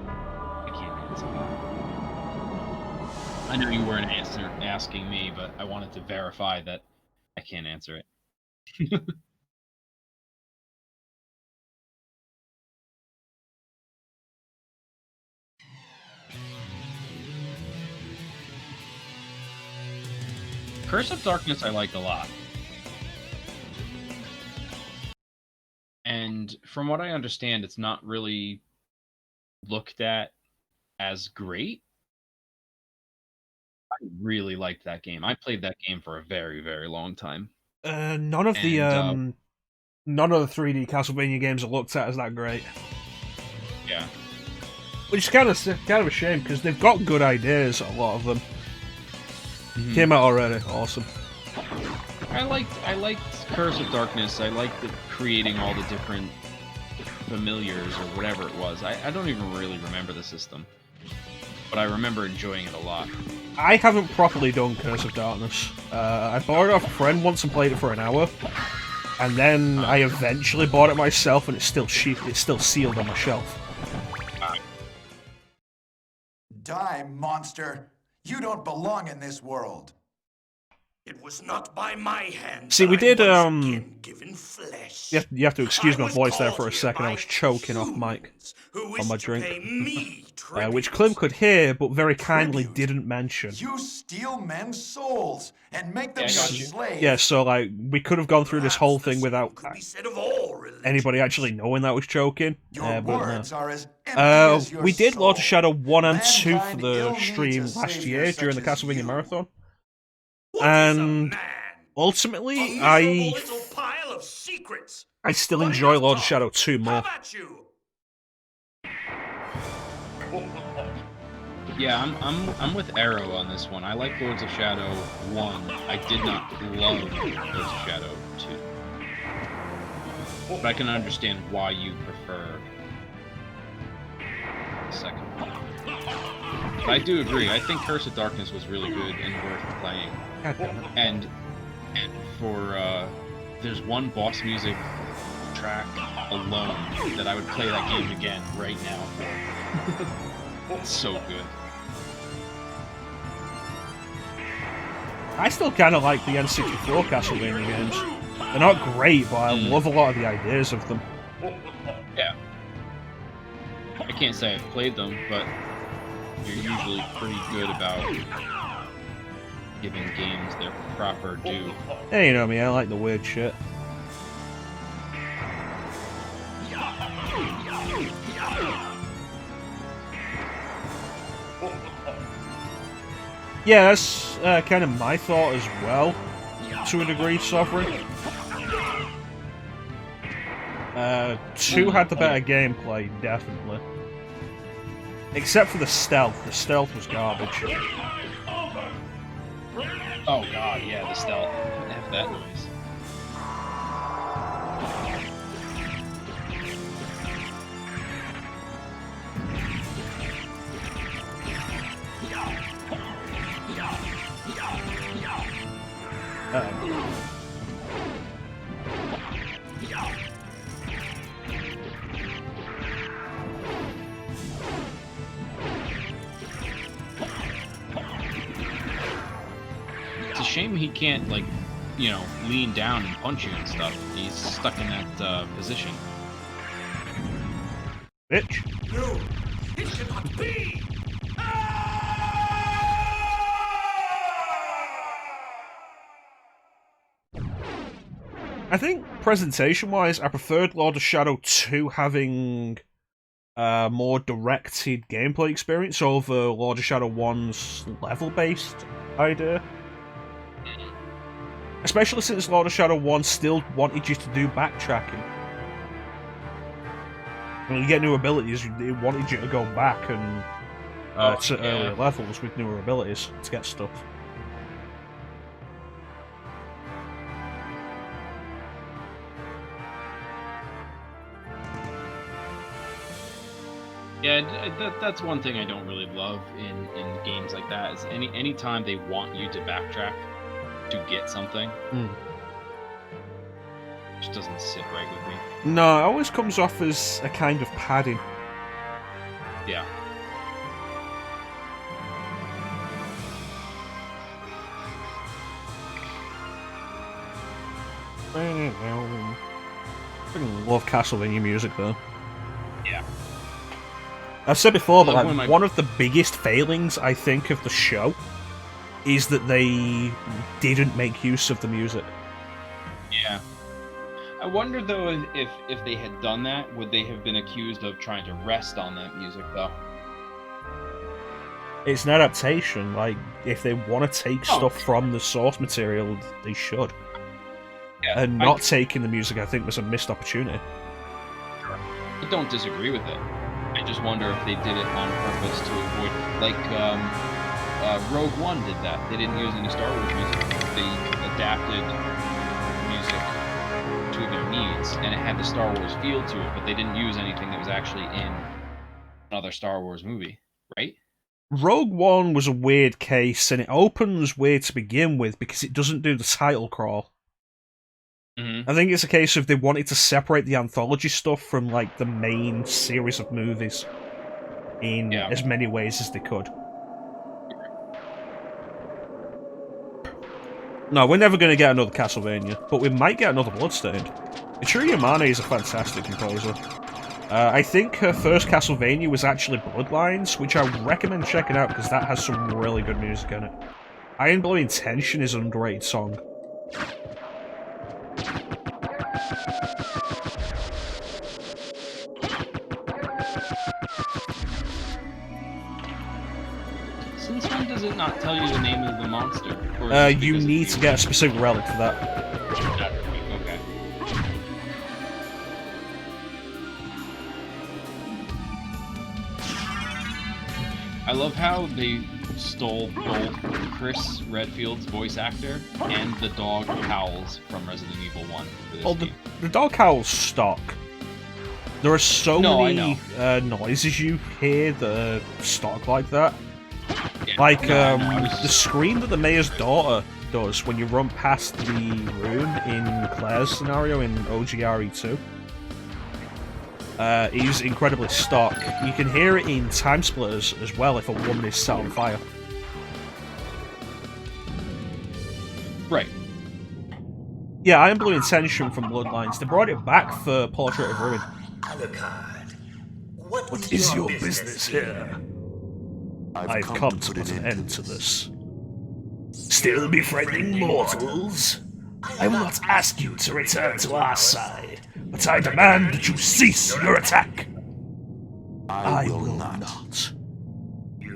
[SPEAKER 2] I can't answer that. I know you weren't asking me, but I wanted to verify that I can't answer it. Curse of Darkness I liked a lot. And from what I understand, it's not really looked at as great. I really liked that game. I played that game for a very, very long time.
[SPEAKER 1] None of the 3D Castlevania games are looked at as that great.
[SPEAKER 2] Yeah.
[SPEAKER 1] Which is kind of a shame, because they've got good ideas, a lot of them. Came out already, awesome.
[SPEAKER 2] I liked Curse of Darkness. I liked creating all the different familiars or whatever it was. I don't even really remember the system, but I remember enjoying it a lot.
[SPEAKER 1] I haven't properly done Curse of Darkness. I bought it off a friend once and played it for an hour, and then I eventually bought it myself, and it's still sealed on my shelf.
[SPEAKER 3] Die, monster! You don't belong in this world.
[SPEAKER 4] It was not by my hand.
[SPEAKER 1] See, we did,
[SPEAKER 4] given flesh.
[SPEAKER 1] You have to excuse my voice there for a second. I was choking off mic on my drink, which Clim could hear, but very kindly didn't mention.
[SPEAKER 3] You steal men's souls and make them your slaves.
[SPEAKER 1] Yeah, so like we could have gone through this whole thing without anybody actually knowing that I was choking.
[SPEAKER 3] Your words are as empty as your
[SPEAKER 1] we did
[SPEAKER 3] soul.
[SPEAKER 1] Lord of Shadow 1 and 2 for the
[SPEAKER 3] Mankind
[SPEAKER 1] stream
[SPEAKER 3] needs a
[SPEAKER 1] last
[SPEAKER 3] savior
[SPEAKER 1] year
[SPEAKER 3] such
[SPEAKER 1] during the
[SPEAKER 3] as
[SPEAKER 1] Castlevania
[SPEAKER 3] you.
[SPEAKER 1] Marathon.
[SPEAKER 4] What is a
[SPEAKER 1] And
[SPEAKER 4] man?
[SPEAKER 1] ultimately,
[SPEAKER 4] A miserable little pile of secrets.
[SPEAKER 1] I still
[SPEAKER 4] But
[SPEAKER 1] enjoy
[SPEAKER 4] enough
[SPEAKER 1] Lord of
[SPEAKER 4] talk.
[SPEAKER 1] Shadow 2
[SPEAKER 4] How
[SPEAKER 1] more.
[SPEAKER 4] about you?
[SPEAKER 2] Yeah, I'm with Arrow on this one. I like Lords of Shadow 1. I did not love Lords of Shadow 2. But I can understand why you prefer the second one. But I do agree. I think Curse of Darkness was really good and worth playing.
[SPEAKER 1] God damn it.
[SPEAKER 2] And for there's one boss music track alone that I would play that game again right now for. It's so good.
[SPEAKER 1] I still kind of like the N64 Castlevania games. They're not great, but I love a lot of the ideas of them.
[SPEAKER 2] Yeah. I can't say I've played them, but you're usually pretty good about giving games their proper due.
[SPEAKER 1] Hey, you know me, I like the weird shit. Yeah, that's kind of my thought as well, to a degree, Sovereign. 2 had the better gameplay, definitely. Except for the stealth. The stealth was garbage.
[SPEAKER 2] Oh god, yeah, the stealth. F that noise. It's a shame he can't, like, you know, lean down and punch you and stuff. He's stuck in that position.
[SPEAKER 1] Bitch.
[SPEAKER 4] No, it cannot be.
[SPEAKER 1] I think presentation-wise, I preferred Lord of Shadow 2 having a more directed gameplay experience over Lord of Shadow 1's level-based idea. Especially since Lord of Shadow 1 still wanted you to do backtracking. When you get new abilities, it wanted you to go back and to earlier levels with newer abilities to get stuff.
[SPEAKER 2] Yeah, that's one thing I don't really love in games like that, is any time they want you to backtrack to get something. Just doesn't sit right with me.
[SPEAKER 1] No, it always comes off as a kind of padding.
[SPEAKER 2] Yeah.
[SPEAKER 1] I fucking love Castlevania music though.
[SPEAKER 2] Yeah.
[SPEAKER 1] I've said before, but
[SPEAKER 2] Like,
[SPEAKER 1] one of the biggest failings, I think, of the show is that they didn't make use of the music.
[SPEAKER 2] Yeah. I wonder though if they had done that, would they have been accused of trying to rest on that music though?
[SPEAKER 1] It's an adaptation. Like, if they want to take stuff from the source material, they should.
[SPEAKER 2] Yeah,
[SPEAKER 1] And not taking the music, I think, was a missed opportunity.
[SPEAKER 2] I don't disagree with it. I just wonder if they did it on purpose to avoid, like, Rogue One did that. They didn't use any Star Wars music. They adapted music to their needs, and it had the Star Wars feel to it, but they didn't use anything that was actually in another Star Wars movie, right?
[SPEAKER 1] Rogue One was a weird case, and it opens weird to begin with because it doesn't do the title crawl. I think it's a case of they wanted to separate the anthology stuff from, like, the main series of movies in as many ways as they could. No, we're never going to get another Castlevania, but we might get another Bloodstained. Ichiro Yamane is a fantastic composer. I think her first Castlevania was actually Bloodlines, which I recommend checking out because that has some really good music in it. Iron Blowing Tension is an underrated song.
[SPEAKER 2] Since when does it not tell you the name of the monster? Or
[SPEAKER 1] you need to get a specific relic for that.
[SPEAKER 2] Okay. I love how they stole both Chris Redfield's voice actor and the dog howls from Resident Evil 1 for this game.
[SPEAKER 1] The dog howls stock. There are so many noises you hear that are stock like that.
[SPEAKER 2] Yeah,
[SPEAKER 1] like the scream that the mayor's daughter does when you run past the room in Claire's scenario in OGRE2 is incredibly stock. You can hear it in Time Splitters as well if a woman is set on fire.
[SPEAKER 2] Right.
[SPEAKER 1] Yeah, Iron Blue Intention from Bloodlines. They brought it back for Portrait of Ruin.
[SPEAKER 4] Alucard,
[SPEAKER 1] What is your business here? I've come to put an end to this. Still befriending mortals? I will not ask you to return to our side, but I demand that you cease your attack. I will not.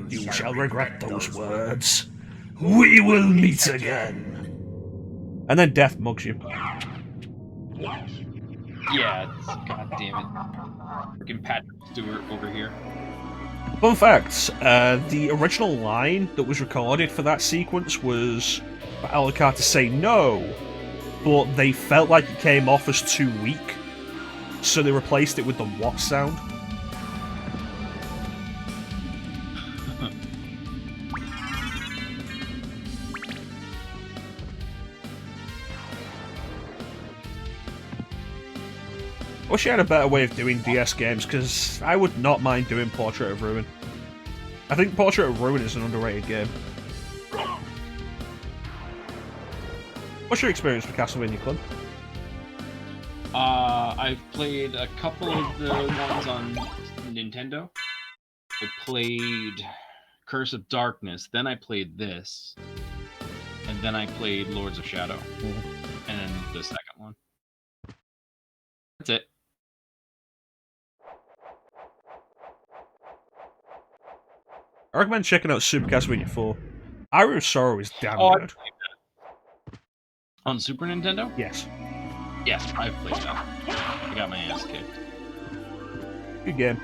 [SPEAKER 1] You shall regret those words. We will meet again. And then Death mugs you.
[SPEAKER 2] Yeah, god damn it. Freaking Patrick Stewart over here.
[SPEAKER 1] Fun fact, the original line that was recorded for that sequence was for Alucard to say no, but they felt like it came off as too weak, so they replaced it with the what sound. I wish I had a better way of doing DS games, because I would not mind doing Portrait of Ruin. I think Portrait of Ruin is an underrated game. What's your experience with Castlevania, Clim?
[SPEAKER 2] I've played a couple of the ones on Nintendo. I played Curse of Darkness, then I played this, and then I played Lords of Shadow, and then the second one. That's it.
[SPEAKER 1] I recommend checking out Super Castlevania 4. Aria of Sorrow is damn
[SPEAKER 2] Oh,
[SPEAKER 1] good.
[SPEAKER 2] On Super Nintendo?
[SPEAKER 1] Yes.
[SPEAKER 2] Yes, I've played that. I got my ass kicked.
[SPEAKER 1] Good game.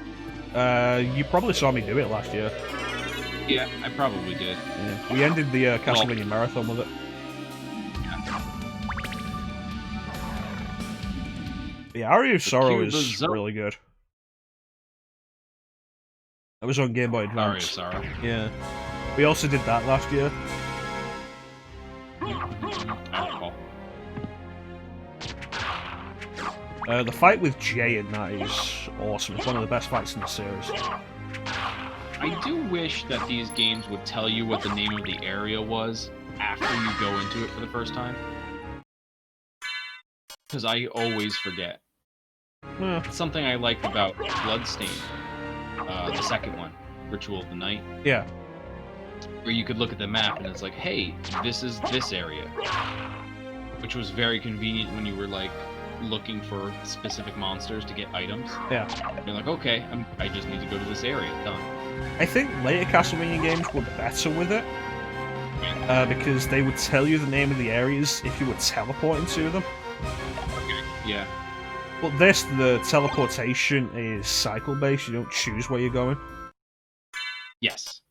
[SPEAKER 1] You probably saw me do it last year.
[SPEAKER 2] Yeah, I probably did.
[SPEAKER 1] Yeah. We ended the Castlevania marathon with it. Yeah, Aria of Sorrow is really good. That was on Game Boy Advance.
[SPEAKER 2] Aria of Sorrow.
[SPEAKER 1] Yeah. We also did that last year.
[SPEAKER 2] I recall.
[SPEAKER 1] The fight with Jay in that is awesome. It's one of the best fights in the series.
[SPEAKER 2] I do wish that these games would tell you what the name of the area was after you go into it for the first time. Because I always forget. It's something I liked about Bloodstained, the second one, Ritual of the Night.
[SPEAKER 1] Yeah.
[SPEAKER 2] Where you could look at the map and it's like, hey, this is this area. Which was very convenient when you were like looking for specific monsters to get items.
[SPEAKER 1] Yeah.
[SPEAKER 2] You're like, okay, I just need to go to this area. Done.
[SPEAKER 1] I think later Castlevania games were better with it. Because they would tell you the name of the areas if you were teleporting to them.
[SPEAKER 2] Okay. Yeah.
[SPEAKER 1] But this, the teleportation is cycle-based. You don't choose where you're going.
[SPEAKER 2] Yes.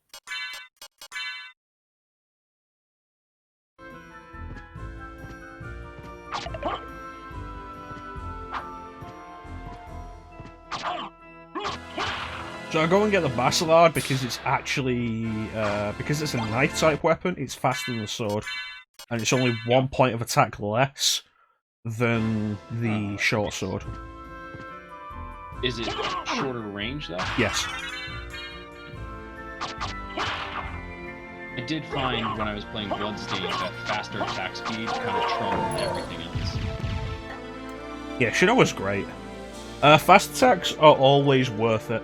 [SPEAKER 1] So I go and get the Basilard because it's actually because it's a knife type weapon. It's faster than the sword, and it's only 1 point of attack less than the short sword.
[SPEAKER 2] Is it shorter range though?
[SPEAKER 1] Yes.
[SPEAKER 2] I did find when I was playing Bloodstained that faster attack speed kind of trumped everything else.
[SPEAKER 1] Yeah, Shinoa's great. Fast attacks are always worth it.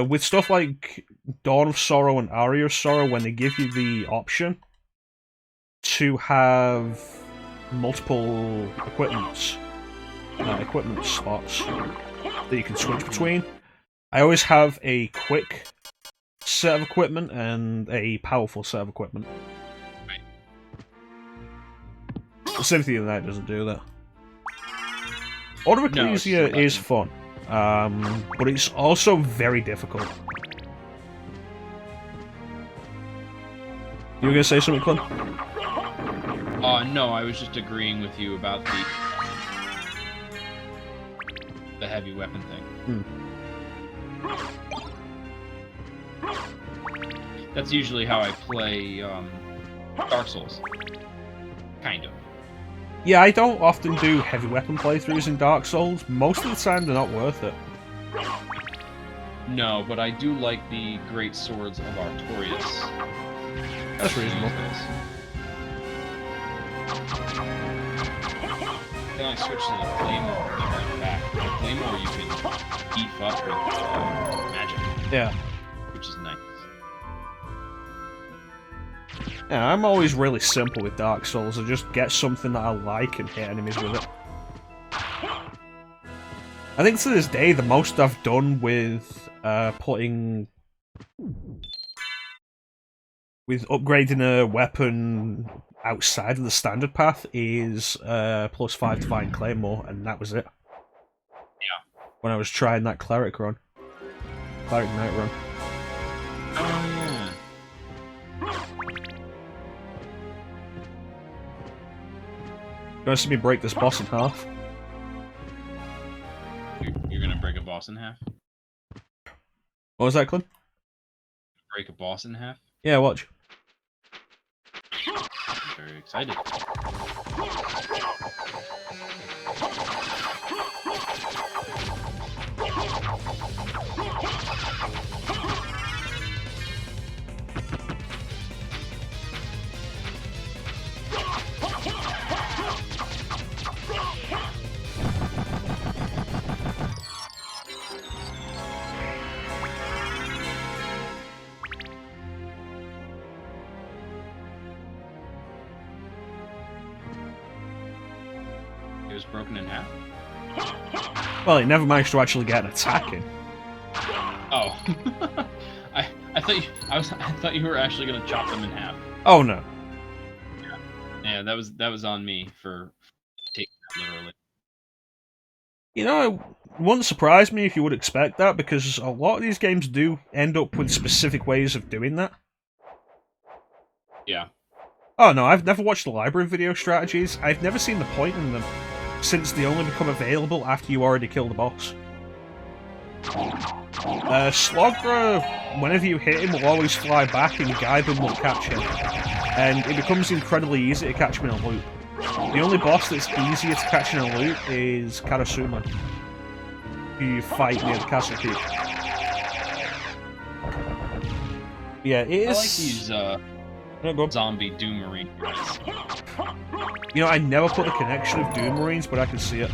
[SPEAKER 1] With stuff like Dawn of Sorrow and Aria of Sorrow, when they give you the option to have multiple equipment slots that you can switch between, I always have a quick set of equipment and a powerful set of equipment.
[SPEAKER 2] Right.
[SPEAKER 1] The Symphony of the Night doesn't do that. Order of Ecclesia is fun. But it's also very difficult. You were gonna say something, Clim?
[SPEAKER 2] No, I was just agreeing with you about the heavy weapon thing. That's usually how I play Dark Souls. Kind of.
[SPEAKER 1] Yeah, I don't often do heavy weapon playthroughs in Dark Souls. Most of the time, they're not worth it.
[SPEAKER 2] No, but I do like the great swords of Artorias.
[SPEAKER 1] That's reasonable.
[SPEAKER 2] Then I switch to the Claymore and then back. The Claymore you can beef up with magic.
[SPEAKER 1] Yeah.
[SPEAKER 2] Which is nice.
[SPEAKER 1] Yeah, I'm always really simple with Dark Souls. I just get something that I like and hit enemies with it. I think to this day, the most I've done with upgrading a weapon outside of the standard path is +5 Divine Claymore, and that was it.
[SPEAKER 2] Yeah.
[SPEAKER 1] When I was trying that Cleric Knight run.
[SPEAKER 2] Oh yeah.
[SPEAKER 1] You want to see me break this boss in half?
[SPEAKER 2] You're gonna break a boss in half?
[SPEAKER 1] What was that, Clim?
[SPEAKER 2] Break a boss in half?
[SPEAKER 1] Yeah, watch.
[SPEAKER 2] I'm very excited. It was broken in half?
[SPEAKER 1] Well, he never managed to actually get an attack in.
[SPEAKER 2] Oh, I thought you were actually gonna chop them in half.
[SPEAKER 1] Oh no.
[SPEAKER 2] Yeah, that was on me for taking that literally.
[SPEAKER 1] You know, it wouldn't surprise me if you would expect that, because a lot of these games do end up with specific ways of doing that.
[SPEAKER 2] Yeah.
[SPEAKER 1] Oh no, I've never watched the library video strategies. I've never seen the point in them, since they only become available after you already kill the boss. Slogra, whenever you hit him, will always fly back and Gaiden will catch him. And it becomes incredibly easy to catch him in a loop. The only boss that's easier to catch in a loop is Karasuma, who you fight near the castle keep. Yeah, it is...
[SPEAKER 2] I like these zombie Doom Marine guys.
[SPEAKER 1] You know, I never put the connection of Doom Marines, but I can see it.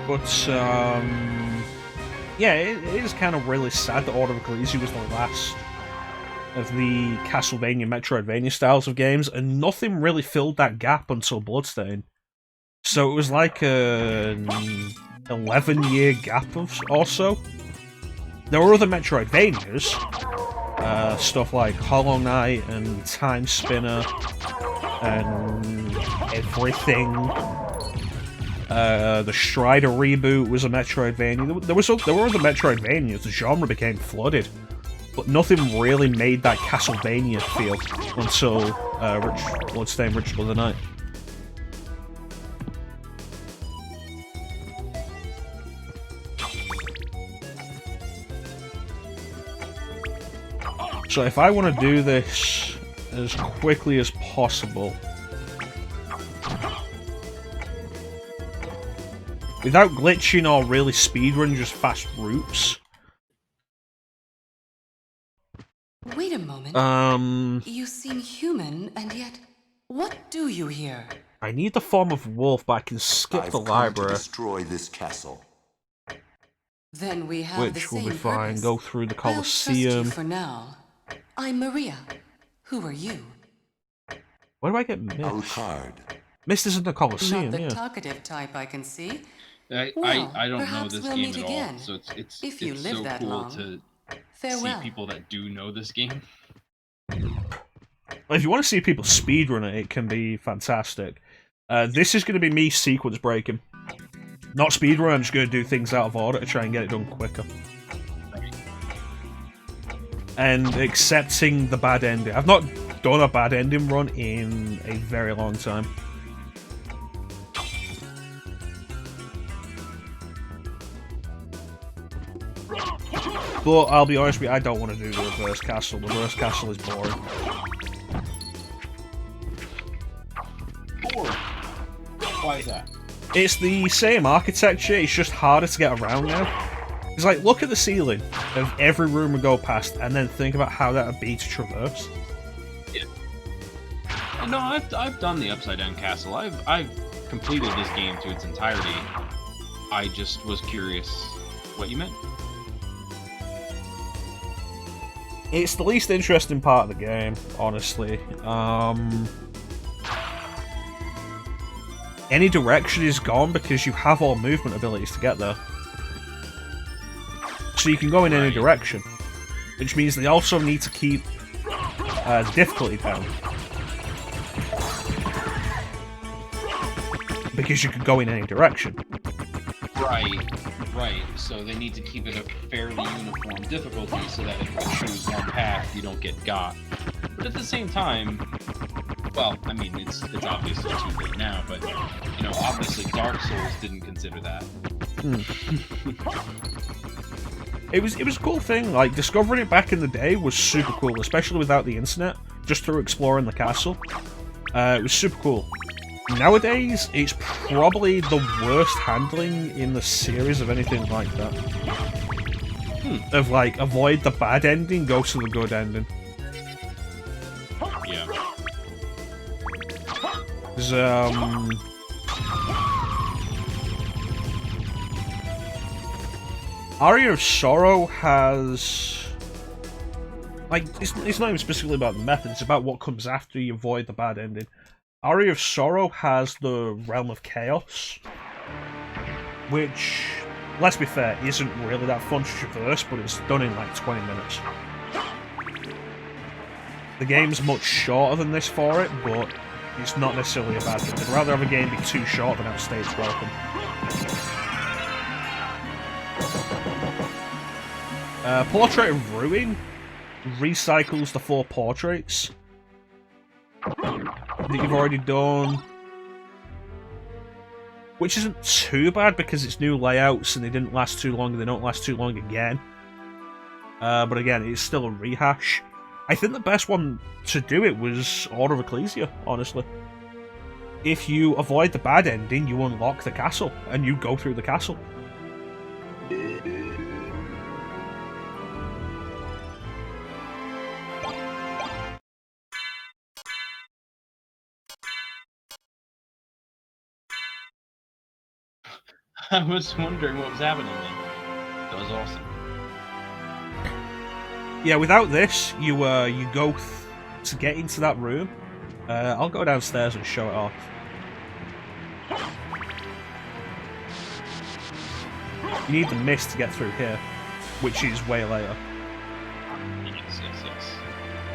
[SPEAKER 1] But, yeah, it is kind of really sad that Order of Ecclesia was the last of the Castlevania Metroidvania styles of games, and nothing really filled that gap until Bloodstain. So it was like an 11-year gap or so. There were other Metroidvanias, stuff like Hollow Knight and Time Spinner and everything. The Strider reboot was a Metroidvania. There were other Metroidvanias. The genre became flooded, but nothing really made that Castlevania feel until Bloodstained Ritual of the Night. So if I want to do this as quickly as possible, without glitching or really speedrunning, just fast routes.
[SPEAKER 5] Wait a moment. You seem human, and yet, what do you here?
[SPEAKER 1] I need the form of wolf, but I can skip the library.
[SPEAKER 3] To destroy this castle.
[SPEAKER 5] Then we have
[SPEAKER 1] Which
[SPEAKER 5] the same
[SPEAKER 1] will be fine.
[SPEAKER 5] purpose.
[SPEAKER 1] Go through the
[SPEAKER 5] I'll trust you
[SPEAKER 1] Colosseum.
[SPEAKER 5] for now. I'm Maria. Who are you?
[SPEAKER 1] Where do I get Mist?
[SPEAKER 3] Alucard.
[SPEAKER 1] Mist is in the Colosseum,
[SPEAKER 5] Not the
[SPEAKER 1] yeah.
[SPEAKER 5] talkative type, I can see.
[SPEAKER 2] I don't know
[SPEAKER 5] perhaps
[SPEAKER 2] this
[SPEAKER 5] we'll
[SPEAKER 2] game
[SPEAKER 5] meet
[SPEAKER 2] at
[SPEAKER 5] again,
[SPEAKER 2] all, so it's
[SPEAKER 5] if you
[SPEAKER 2] it's
[SPEAKER 5] live
[SPEAKER 2] so
[SPEAKER 5] that
[SPEAKER 2] cool
[SPEAKER 5] long.
[SPEAKER 2] to
[SPEAKER 5] Farewell.
[SPEAKER 2] see people that do know this game.
[SPEAKER 1] If you want to see people speedrun it, it can be fantastic. This is going to be me sequence breaking. Not speedrun, I'm just going to do things out of order to try and get it done quicker. And accepting the bad ending. I've not done a bad ending run in a very long time. But I'll be honest with you, I don't want to do the reverse castle. The reverse castle is boring.
[SPEAKER 2] Why is that?
[SPEAKER 1] It's the same architecture, it's just harder to get around now. It's like, look at the ceiling of every room we go past, and then think about how that would be to traverse.
[SPEAKER 2] Yeah. No, I've done the Upside Down Castle. I've completed this game to its entirety. I just was curious what you meant.
[SPEAKER 1] It's the least interesting part of the game, honestly. Any direction is gone because you have all movement abilities to get there. So you can go in any direction. Which means they also need to keep the difficulty down. Because you can go in any direction.
[SPEAKER 2] Right. So they need to keep it a fairly uniform difficulty so that if you choose one path, you don't get got. But at the same time, well, I mean, it's obviously too late now, but, you know, obviously Dark Souls didn't consider that.
[SPEAKER 1] It was a cool thing. Like, discovering it back in the day was super cool, especially without the internet, just through exploring the castle. It was super cool. Nowadays, it's probably the worst handling in the series of anything like that. Of, like, avoid the bad ending, go to the good ending.
[SPEAKER 2] Yeah.
[SPEAKER 1] Aria of Sorrow has like, it's not even specifically about the method, it's about what comes after you avoid the bad ending. Aria of Sorrow has the Realm of Chaos, which, let's be fair, isn't really that fun to traverse, but it's done in like 20 minutes. The game's much shorter than this for it, but it's not necessarily a bad thing. I'd rather have a game be too short than outstay its welcome. Portrait of Ruin recycles the 4 portraits that you've already done, which isn't too bad because it's new layouts and they didn't last too long and they don't last too long again. But again, it's still a rehash. I think the best one to do it was Order of Ecclesia, honestly. If you avoid the bad ending, you unlock the castle, and you go through the castle.
[SPEAKER 2] I was wondering what was happening then. That was awesome.
[SPEAKER 1] Yeah, without this, you go to get into that room. I'll go downstairs and show it off. You need the mist to get through here, which is way later.
[SPEAKER 2] Yes.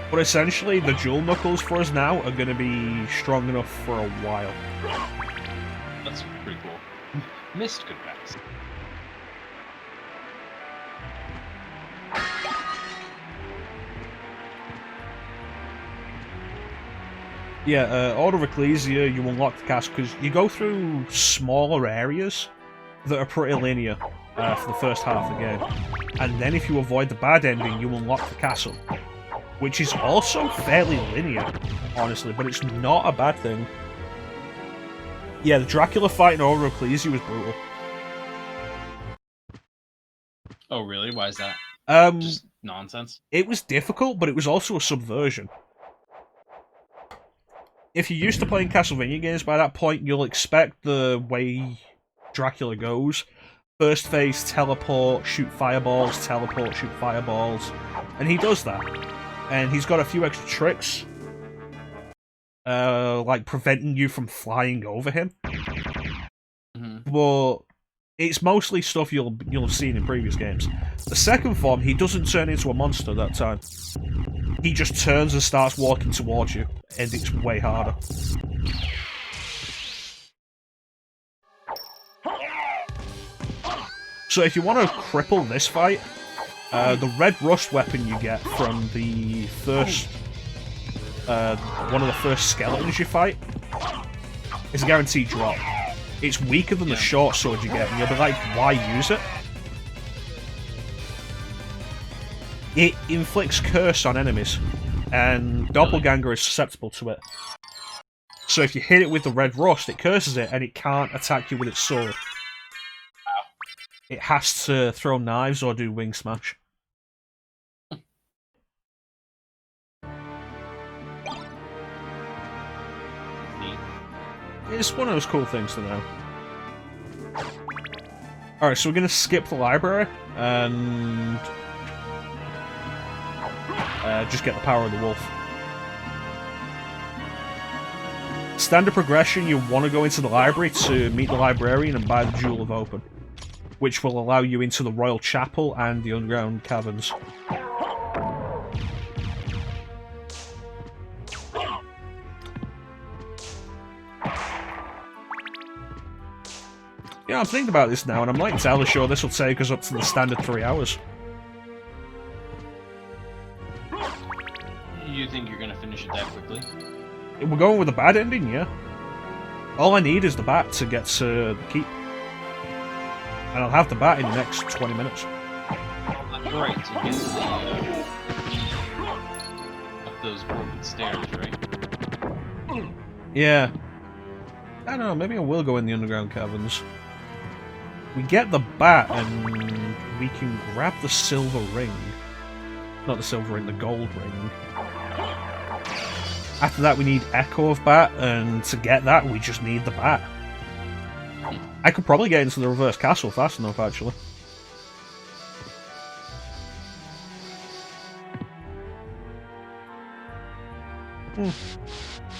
[SPEAKER 1] But essentially, the dual knuckles for us now are going to be strong enough for a while.
[SPEAKER 2] That's pretty cool. Mist could pass.
[SPEAKER 1] Yeah, Order of Ecclesia, you unlock the castle because you go through smaller areas that are pretty linear for the first half of the game. And then if you avoid the bad ending, you unlock the castle, which is also fairly linear, honestly, but it's not a bad thing. Yeah, the Dracula fight in Order of Ecclesia was brutal.
[SPEAKER 2] Oh, really? Why is that? Just nonsense?
[SPEAKER 1] It was difficult, but it was also a subversion. If you're used to playing Castlevania games by that point, you'll expect the way Dracula goes. First phase, teleport, shoot fireballs, teleport, shoot fireballs. And he does that. And he's got a few extra tricks. Like preventing you from flying over him.
[SPEAKER 2] Mm-hmm.
[SPEAKER 1] But it's mostly stuff you'll have seen in previous games. The second form, he doesn't turn into a monster that time. He just turns and starts walking towards you, and it's way harder. So if you want to cripple this fight, the red rust weapon you get from the first... one of the first skeletons you fight is a guaranteed drop. It's weaker than the short sword you get, and you'll be like, why use it? It inflicts curse on enemies, and Doppelganger is susceptible to it. So if you hit it with the red rust, it curses it, and it can't attack you with its sword. It has to throw knives or do wing smash. It's one of those cool things to know. Alright, so we're going to skip the library, and just get the power of the wolf. Standard progression, you want to go into the library to meet the librarian and buy the Jewel of Open, which will allow you into the Royal Chapel and the underground caverns. Yeah, I'm thinking about this now, and I'm not entirely sure this will take us up to the standard 3 hours.
[SPEAKER 2] You think you're gonna finish it that quickly?
[SPEAKER 1] We're going with a bad ending, yeah. All I need is the bat to get to the keep. And I'll have the bat in the next 20 minutes.
[SPEAKER 2] Right, to get to the, up those broken stairs, right?
[SPEAKER 1] Yeah. I don't know, maybe I will go in the underground caverns. We get the bat and we can grab the silver ring. Not the silver ring, the gold ring. After that we need Echo of Bat, and to get that we just need the bat. I could probably get into the reverse castle fast enough, actually.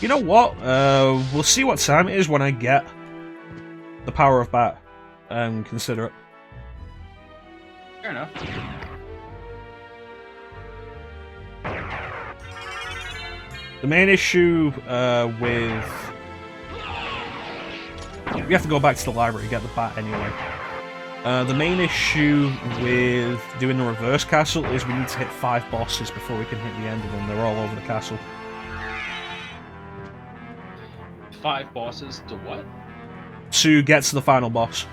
[SPEAKER 1] You know what? We'll see what time it is when I get the power of bat and consider it.
[SPEAKER 2] Fair enough.
[SPEAKER 1] The main issue with... We have to go back to the library to get the bat anyway. The main issue with doing the reverse castle is we need to hit 5 bosses before we can hit the end of them. They're all over the castle.
[SPEAKER 2] 5 bosses to what?
[SPEAKER 1] To get to the final boss.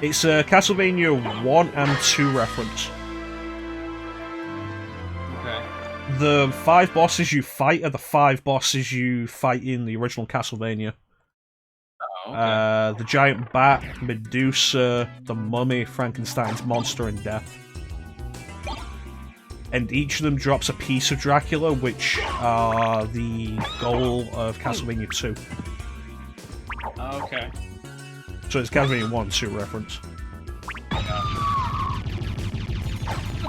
[SPEAKER 1] It's a Castlevania 1 and 2 reference.
[SPEAKER 2] Okay.
[SPEAKER 1] The 5 bosses you fight are the 5 bosses you fight in the original Castlevania.
[SPEAKER 2] Oh, okay.
[SPEAKER 1] The giant bat, Medusa, the mummy, Frankenstein's monster, and death. And each of them drops a piece of Dracula, which are the goal of Castlevania 2.
[SPEAKER 2] Okay.
[SPEAKER 1] So it's Castlevania 1 and 2 reference.
[SPEAKER 2] That's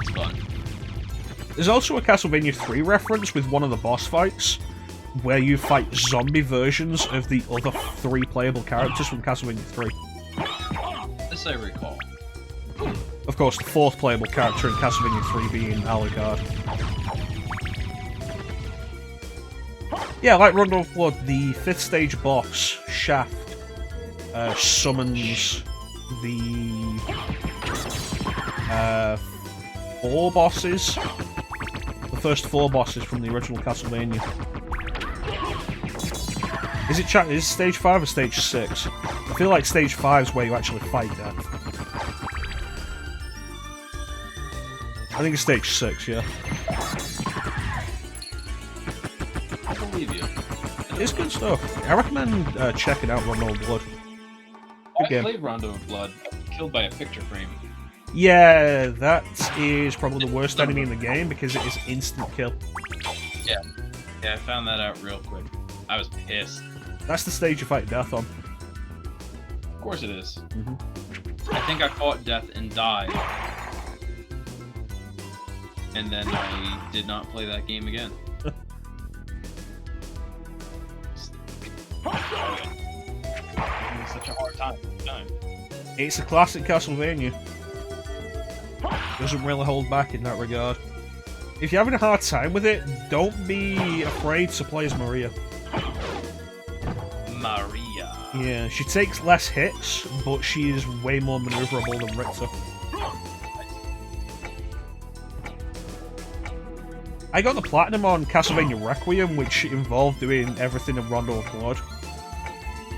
[SPEAKER 2] fun.
[SPEAKER 1] There's also a Castlevania 3 reference with one of the boss fights, where you fight zombie versions of the other 3 playable characters from Castlevania 3.
[SPEAKER 2] This I recall.
[SPEAKER 1] Of course, the 4th playable character in Castlevania 3 being Alucard. Yeah, like Rondo of Blood, the 5th stage boss, Shaft, summons the 4 bosses. The first 4 bosses from the original Castlevania. Is it stage 5 or stage 6? I feel like stage 5 is where you actually fight Death. I think it's stage 6, yeah.
[SPEAKER 2] I believe you.
[SPEAKER 1] It's good stuff. I recommend checking out Rondo of Blood. Good
[SPEAKER 2] I
[SPEAKER 1] game.
[SPEAKER 2] played Rondo of Blood. Killed by a picture frame.
[SPEAKER 1] Yeah, that is probably the worst enemy in the game because it is instant kill.
[SPEAKER 2] Yeah. Yeah, I found that out real quick. I was pissed.
[SPEAKER 1] That's the stage you fight Death on.
[SPEAKER 2] Of course it is.
[SPEAKER 1] Mhm.
[SPEAKER 2] I think I fought Death and died. And then I did not play that game again. It's such a hard time.
[SPEAKER 1] It's a classic Castlevania. Doesn't really hold back in that regard. If you're having a hard time with it, don't be afraid to play as Maria.
[SPEAKER 2] Maria.
[SPEAKER 1] Yeah, she takes less hits, but she is way more maneuverable than Richter. I got the platinum on Castlevania Requiem, which involved doing everything in Rondo of Blood.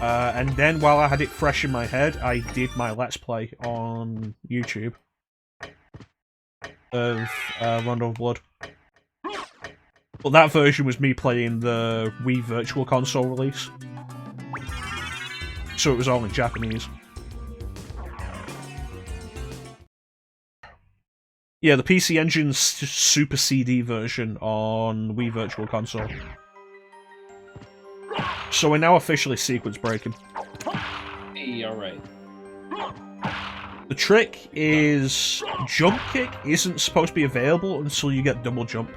[SPEAKER 1] And then while I had it fresh in my head, I did my Let's Play on YouTube of Rondo of Blood. But that version was me playing the Wii Virtual Console release. So it was all in Japanese. Yeah, the PC Engine's Super CD version on Wii Virtual Console. So we're now officially sequence breaking.
[SPEAKER 2] Hey, alright.
[SPEAKER 1] The trick is jump kick isn't supposed to be available until you get double jump.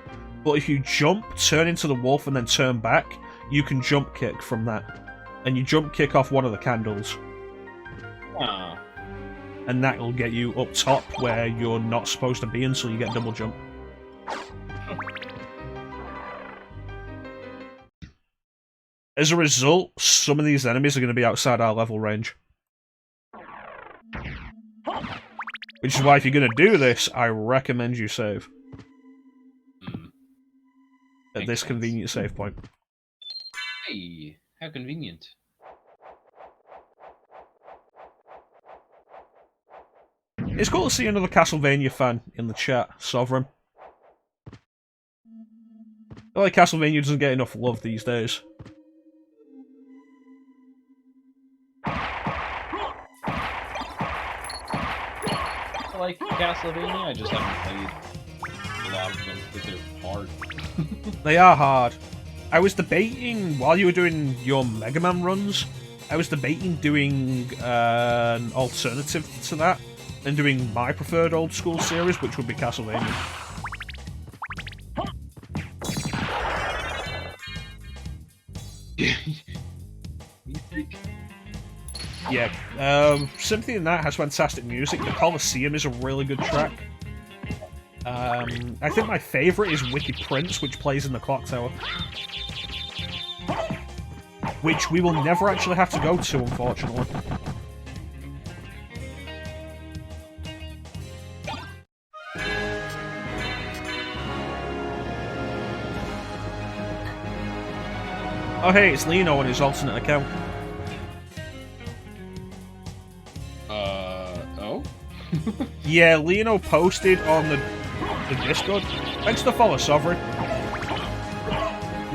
[SPEAKER 1] But if you jump, turn into the wolf, and then turn back, you can jump kick from that. And you jump kick off one of the candles.
[SPEAKER 2] Oh.
[SPEAKER 1] And that'll get you up top where you're not supposed to be until you get double jump. As a result, some of these enemies are going to be outside our level range. Which is why if you're going to do this, I recommend you save. At this convenient save point.
[SPEAKER 2] Hey, how convenient.
[SPEAKER 1] It's cool to see another Castlevania fan in the chat, Sovereign. I feel like Castlevania doesn't get enough love these days.
[SPEAKER 2] I like Castlevania, I just haven't played a lot of them because they're hard.
[SPEAKER 1] They are hard. I was debating, while you were doing your Mega Man runs, I was debating doing an alternative to that, and doing my preferred old school series, which would be Castlevania. Yeah, Symphony of the Night has fantastic music. The Colosseum is a really good track. I think my favourite is Wicked Prince, which plays in the Clock Tower. Which we will never actually have to go to, unfortunately. Oh hey, it's Lino on his alternate account.
[SPEAKER 2] Oh?
[SPEAKER 1] Yeah, Lino posted on the Discord. Thanks to follow, Sovereign.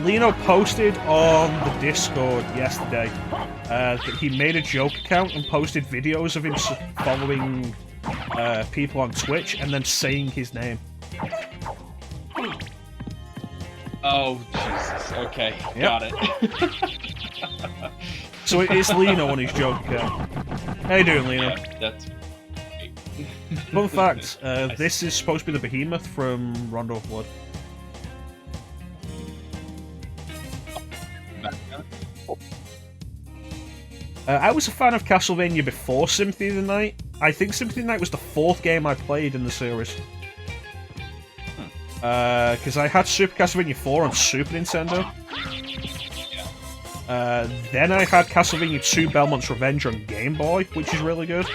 [SPEAKER 1] Lino posted on the Discord yesterday that he made a joke account and posted videos of him following people on Twitch and then saying his name.
[SPEAKER 2] Oh, Jesus. Okay,
[SPEAKER 1] Yep.
[SPEAKER 2] got it.
[SPEAKER 1] So it's Lino on his joke account. How you doing, Lino?
[SPEAKER 2] Yeah, that's...
[SPEAKER 1] Fun fact, this is supposed to be the Behemoth from Rondo of Blood. I was a fan of Castlevania before Symphony of the Night. I think Symphony of the Night was the 4th game I played in the series. Because I had Super Castlevania 4 on Super Nintendo. Then I had Castlevania 2 Belmont's Revenge on Game Boy, which is really good.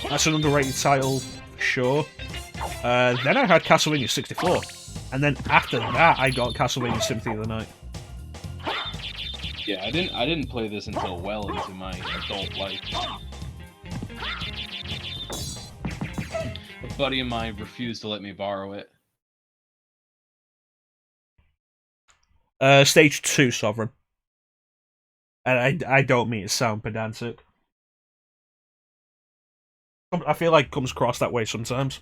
[SPEAKER 1] That's an underrated title, for sure. Then I had Castlevania 64. And then after that, I got Castlevania Symphony of the Night.
[SPEAKER 2] Yeah, I didn't play this until well into my adult life. A buddy of mine refused to let me borrow it.
[SPEAKER 1] Stage 2, Sovereign. And I don't mean to sound pedantic. I feel like it comes across that way sometimes.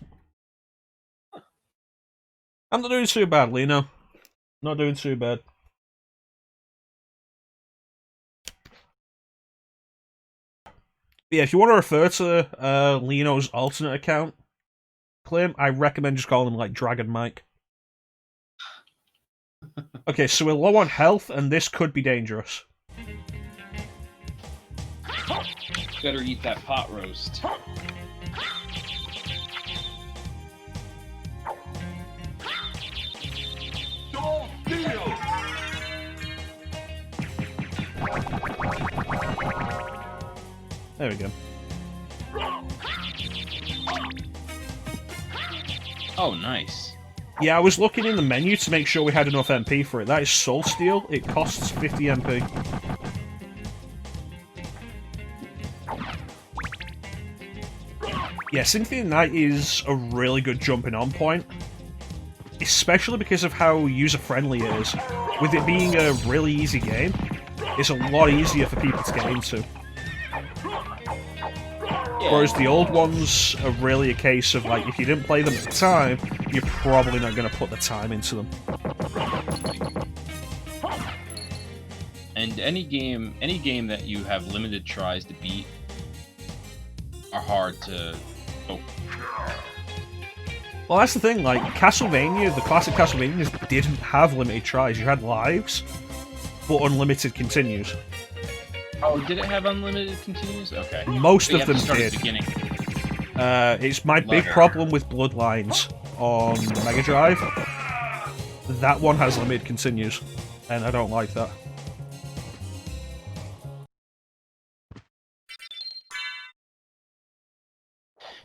[SPEAKER 1] I'm not doing too bad, Lino. Not doing too bad. But yeah, if you want to refer to Lino's alternate account, Clim, I recommend just calling him like Dragon Mike. Okay, so we're low on health, and this could be dangerous.
[SPEAKER 2] Better eat that pot roast.
[SPEAKER 1] There we go.
[SPEAKER 2] Oh, nice.
[SPEAKER 1] Yeah, I was looking in the menu to make sure we had enough MP for it. That is Soul Steel. It costs 50 MP. Yeah, Symphony of the Night is a really good jumping on point. Especially because of how user-friendly it is. With it being a really easy game, it's a lot easier for people to get into. Whereas the old ones are really a case of, like, if you didn't play them at the time, you're probably not going to put the time into them.
[SPEAKER 2] And any game that you have limited tries to beat are hard to... Oh.
[SPEAKER 1] Well, that's the thing, like, Castlevania, the classic Castlevanias didn't have limited tries. You had lives, but unlimited continues.
[SPEAKER 2] Oh, did it have unlimited continues? Okay.
[SPEAKER 1] Most
[SPEAKER 2] But
[SPEAKER 1] of them
[SPEAKER 2] at the
[SPEAKER 1] did.
[SPEAKER 2] beginning.
[SPEAKER 1] It's my big problem with Bloodlines on Mega Drive. That one has limited continues, and I don't like that.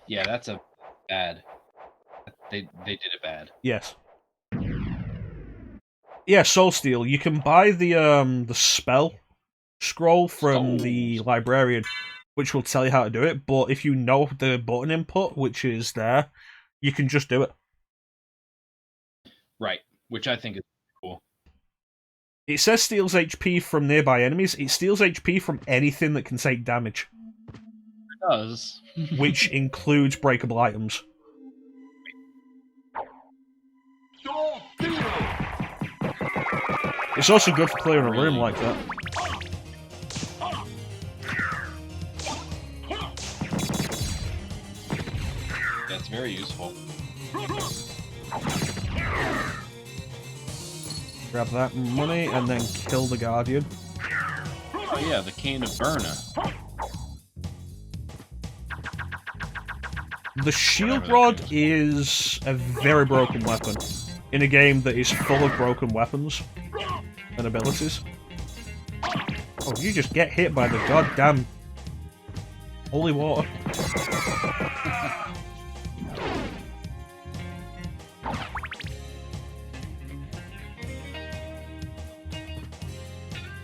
[SPEAKER 2] Yeah, that's a bad. They did it bad.
[SPEAKER 1] Yes. Yeah, Soul Steel. You can buy the spell scroll from the librarian, which will tell you how to do it, but if you know the button input, which is there, you can just do it.
[SPEAKER 2] Right, which I think is cool.
[SPEAKER 1] It says steals HP from nearby enemies. It steals HP from anything that can take damage.
[SPEAKER 2] It does.
[SPEAKER 1] Which includes breakable items. It's also good for clearing a room like that.
[SPEAKER 2] That's very useful.
[SPEAKER 1] Grab that money and then kill the Guardian.
[SPEAKER 2] Oh yeah, the Cane of Burner.
[SPEAKER 1] The shield rod is a very broken weapon in a game that is full of broken weapons and abilities. Oh, you just get hit by the goddamn holy water.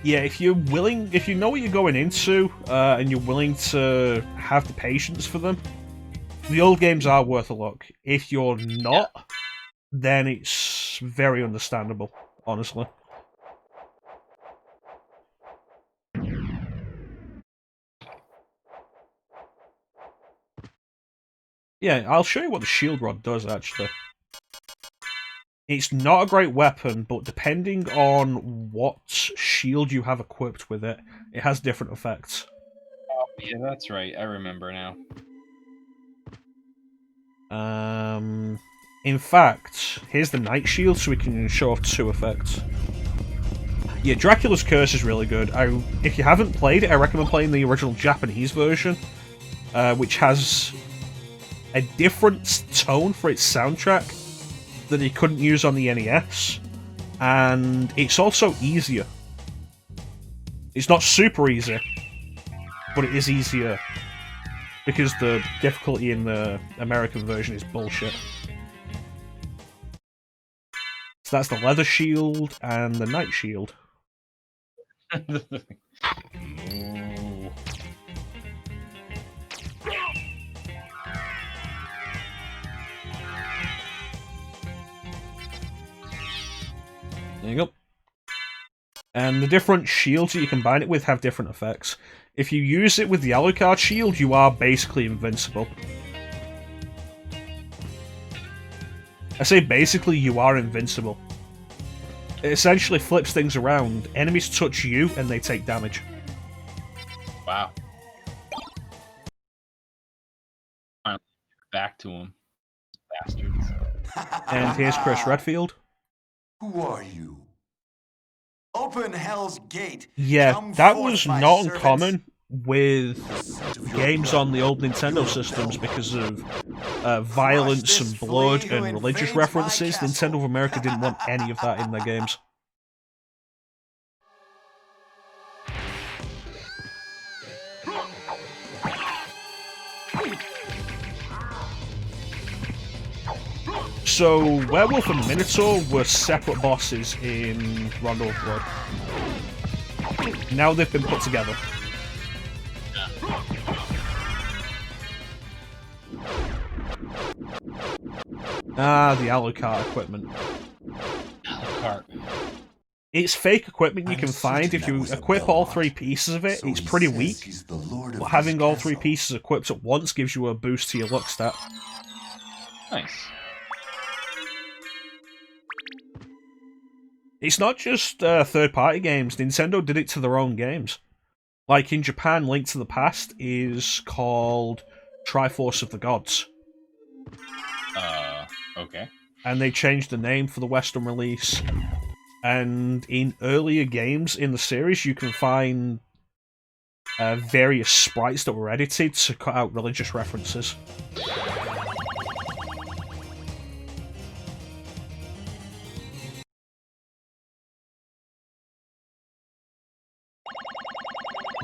[SPEAKER 1] Yeah, if you're willing, if you know what you're going into, and you're willing to have the patience for them, the old games are worth a look. If you're not, then it's very understandable, honestly. Yeah, I'll show you what the shield rod does, actually. It's not a great weapon, but depending on what shield you have equipped with it, it has different effects.
[SPEAKER 2] Oh, yeah, that's right. I remember now.
[SPEAKER 1] In fact, here's the Night Shield, so we can show off 2 effects. Yeah, Dracula's Curse is really good. If you haven't played it, I recommend playing the original Japanese version, which has a different tone for its soundtrack that you couldn't use on the NES, and it's also easier. It's not super easy, but it is easier, because the difficulty in the American version is bullshit. So that's the Leather Shield and the Night Shield.
[SPEAKER 2] Ooh.
[SPEAKER 1] There you go. And the different shields that you combine it with have different effects. If you use it with the Alucard shield, you are basically invincible. I say basically, you are invincible. It essentially flips things around. Enemies touch you and they take damage.
[SPEAKER 2] Wow. Back to him. Bastards.
[SPEAKER 1] And here's Chris Redfield.
[SPEAKER 3] Who are you? Open Hell's Gate.
[SPEAKER 1] Yeah,
[SPEAKER 3] Come
[SPEAKER 1] that
[SPEAKER 3] forth,
[SPEAKER 1] was
[SPEAKER 3] my
[SPEAKER 1] not
[SPEAKER 3] servants.
[SPEAKER 1] uncommon with games on the old Nintendo systems because of violence and blood and religious references. Nintendo of America didn't want any of that in their games. So, Werewolf and Minotaur were separate bosses in Rondo of Blood. Now they've been put together. Ah, the Alucard equipment.
[SPEAKER 2] Alucard.
[SPEAKER 1] It's fake equipment you can find. If you equip all 3 pieces of it, it's pretty weak. But having all 3 pieces equipped at once gives you a boost to your luck stat.
[SPEAKER 2] Nice.
[SPEAKER 1] It's not just third-party games. Nintendo did it to their own games. Like in Japan, Link to the Past is called Triforce of the Gods.
[SPEAKER 2] Okay.
[SPEAKER 1] And they changed the name for the Western release. And in earlier games in the series, you can find various sprites that were edited to cut out religious references.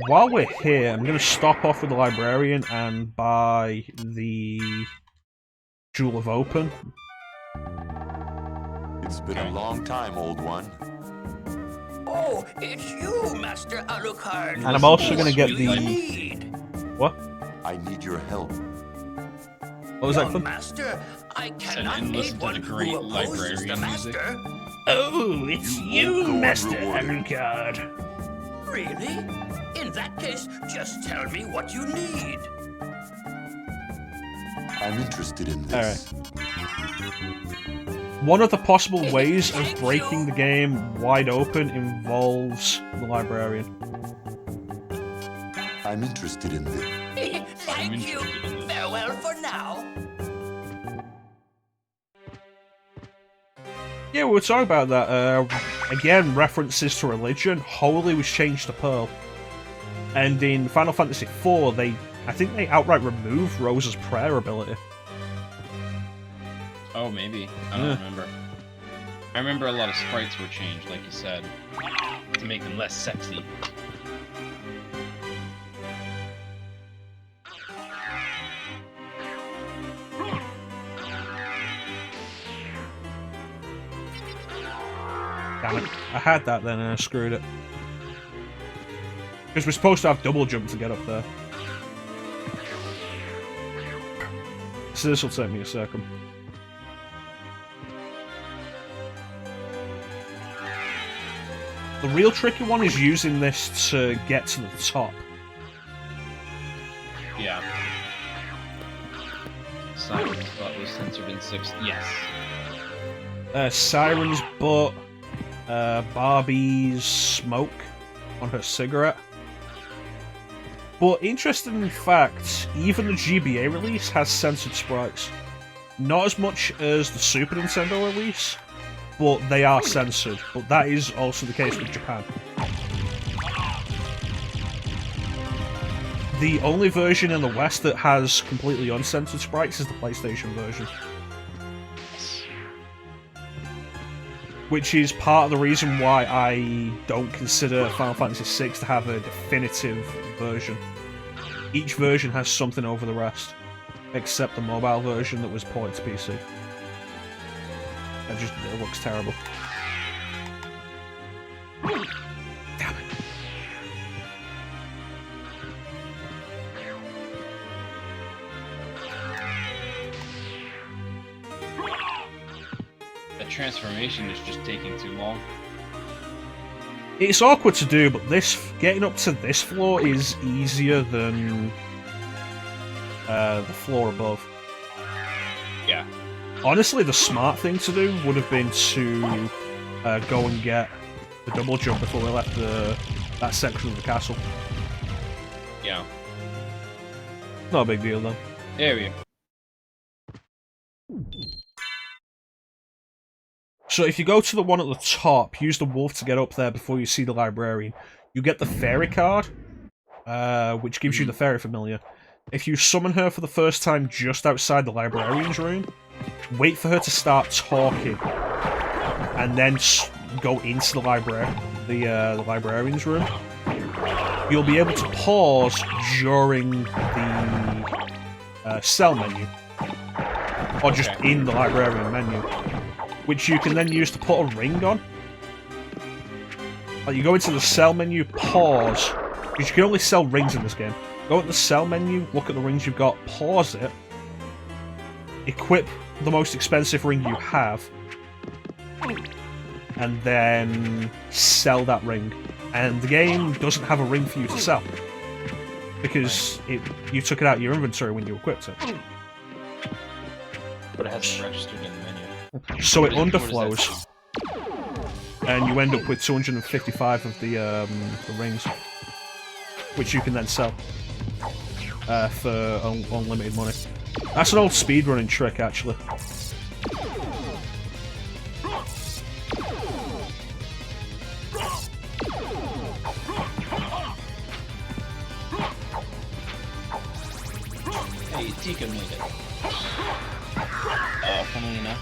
[SPEAKER 1] While we're here, I'm going to stop off with the Librarian and buy the Jewel of Open.
[SPEAKER 6] It's been a long time, old one.
[SPEAKER 4] Oh, it's you, Master Alucard.
[SPEAKER 1] And I'm also going to get
[SPEAKER 4] What do you
[SPEAKER 1] the...
[SPEAKER 4] need?
[SPEAKER 1] What?
[SPEAKER 6] I need your help.
[SPEAKER 1] What was that,
[SPEAKER 4] Young
[SPEAKER 1] Clint?
[SPEAKER 4] Master, I cannot
[SPEAKER 2] and listen
[SPEAKER 4] aid
[SPEAKER 2] to
[SPEAKER 4] one
[SPEAKER 2] the
[SPEAKER 4] who
[SPEAKER 2] great
[SPEAKER 4] opposes the
[SPEAKER 2] librarian music.
[SPEAKER 4] Master.
[SPEAKER 1] Oh, it's
[SPEAKER 6] You won't go
[SPEAKER 1] Master
[SPEAKER 6] unrewarded.
[SPEAKER 1] Alucard.
[SPEAKER 4] Really? In that case, just tell me what you need.
[SPEAKER 6] I'm interested in this.
[SPEAKER 1] One of the possible ways of breaking the game wide open involves the Librarian.
[SPEAKER 6] I'm interested in this.
[SPEAKER 4] Thank you. Farewell for now.
[SPEAKER 1] Yeah, we were talking about that. Again, references to religion. Holy was changed to Pearl. And in Final Fantasy IV, I think they outright removed Rose's prayer ability.
[SPEAKER 2] Oh, maybe. I don't remember. I remember a lot of sprites were changed, like you said, to make them less sexy.
[SPEAKER 1] Damn it. I had that then and I screwed it. Because we're supposed to have double jump to get up there. So this will take me a second. The real tricky one is using this to get to the top.
[SPEAKER 2] Yeah. Siren's butt was censored in 6. Yes.
[SPEAKER 1] Siren's butt, Barbie's smoke on her cigarette. But interesting fact, even the GBA release has censored sprites. Not as much as the Super Nintendo release, but they are censored. But that is also the case with Japan. The only version in the West that has completely uncensored sprites is the PlayStation version. Which is part of the reason why I don't consider Final Fantasy VI to have a definitive version. Each version has something over the rest, except the mobile version that was ported to PC. It looks terrible. Damn it.
[SPEAKER 2] The transformation is just taking too long.
[SPEAKER 1] It's awkward to do, but getting up to this floor is easier than the floor above.
[SPEAKER 2] Yeah.
[SPEAKER 1] Honestly, the smart thing to do would have been to go and get the double jump before we left that section of the castle.
[SPEAKER 2] Yeah.
[SPEAKER 1] Not a big deal, though.
[SPEAKER 2] There we go.
[SPEAKER 1] So if you go to the one at the top, use the wolf to get up there before you see the librarian. You get the fairy card, which gives you the fairy familiar. If you summon her for the first time just outside the librarian's room, wait for her to start talking, and then go into the librarian's room. You'll be able to pause during the cell menu, or just in the librarian menu, which you can then use to put a ring on. Like, you go into the cell menu, pause, because you can only sell rings in this game. Go at the cell menu, look at the rings you've got, pause it, equip the most expensive ring you have, and then sell that ring. And the game doesn't have a ring for you to sell, because you took it out of your inventory when you equipped it.
[SPEAKER 2] But it hasn't registered in the menu.
[SPEAKER 1] So it underflows, and you end up with 255 of the rings, which you can then sell for unlimited money. That's an old speedrunning trick, actually.
[SPEAKER 2] Hey, Tika made it. Funnily enough,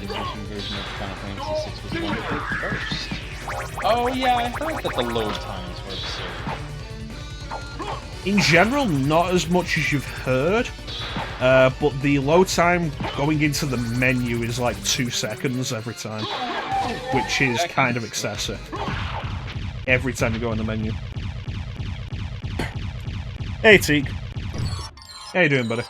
[SPEAKER 2] the PlayStation version of Final Fantasy VI was wonderful first. Oh yeah, I heard that the load times were absurd.
[SPEAKER 1] In general, not as much as you've heard, but the load time going into the menu is like 2 seconds every time, which is kind of excessive. Every time you go in the menu. Hey, Teak. How you doing, buddy?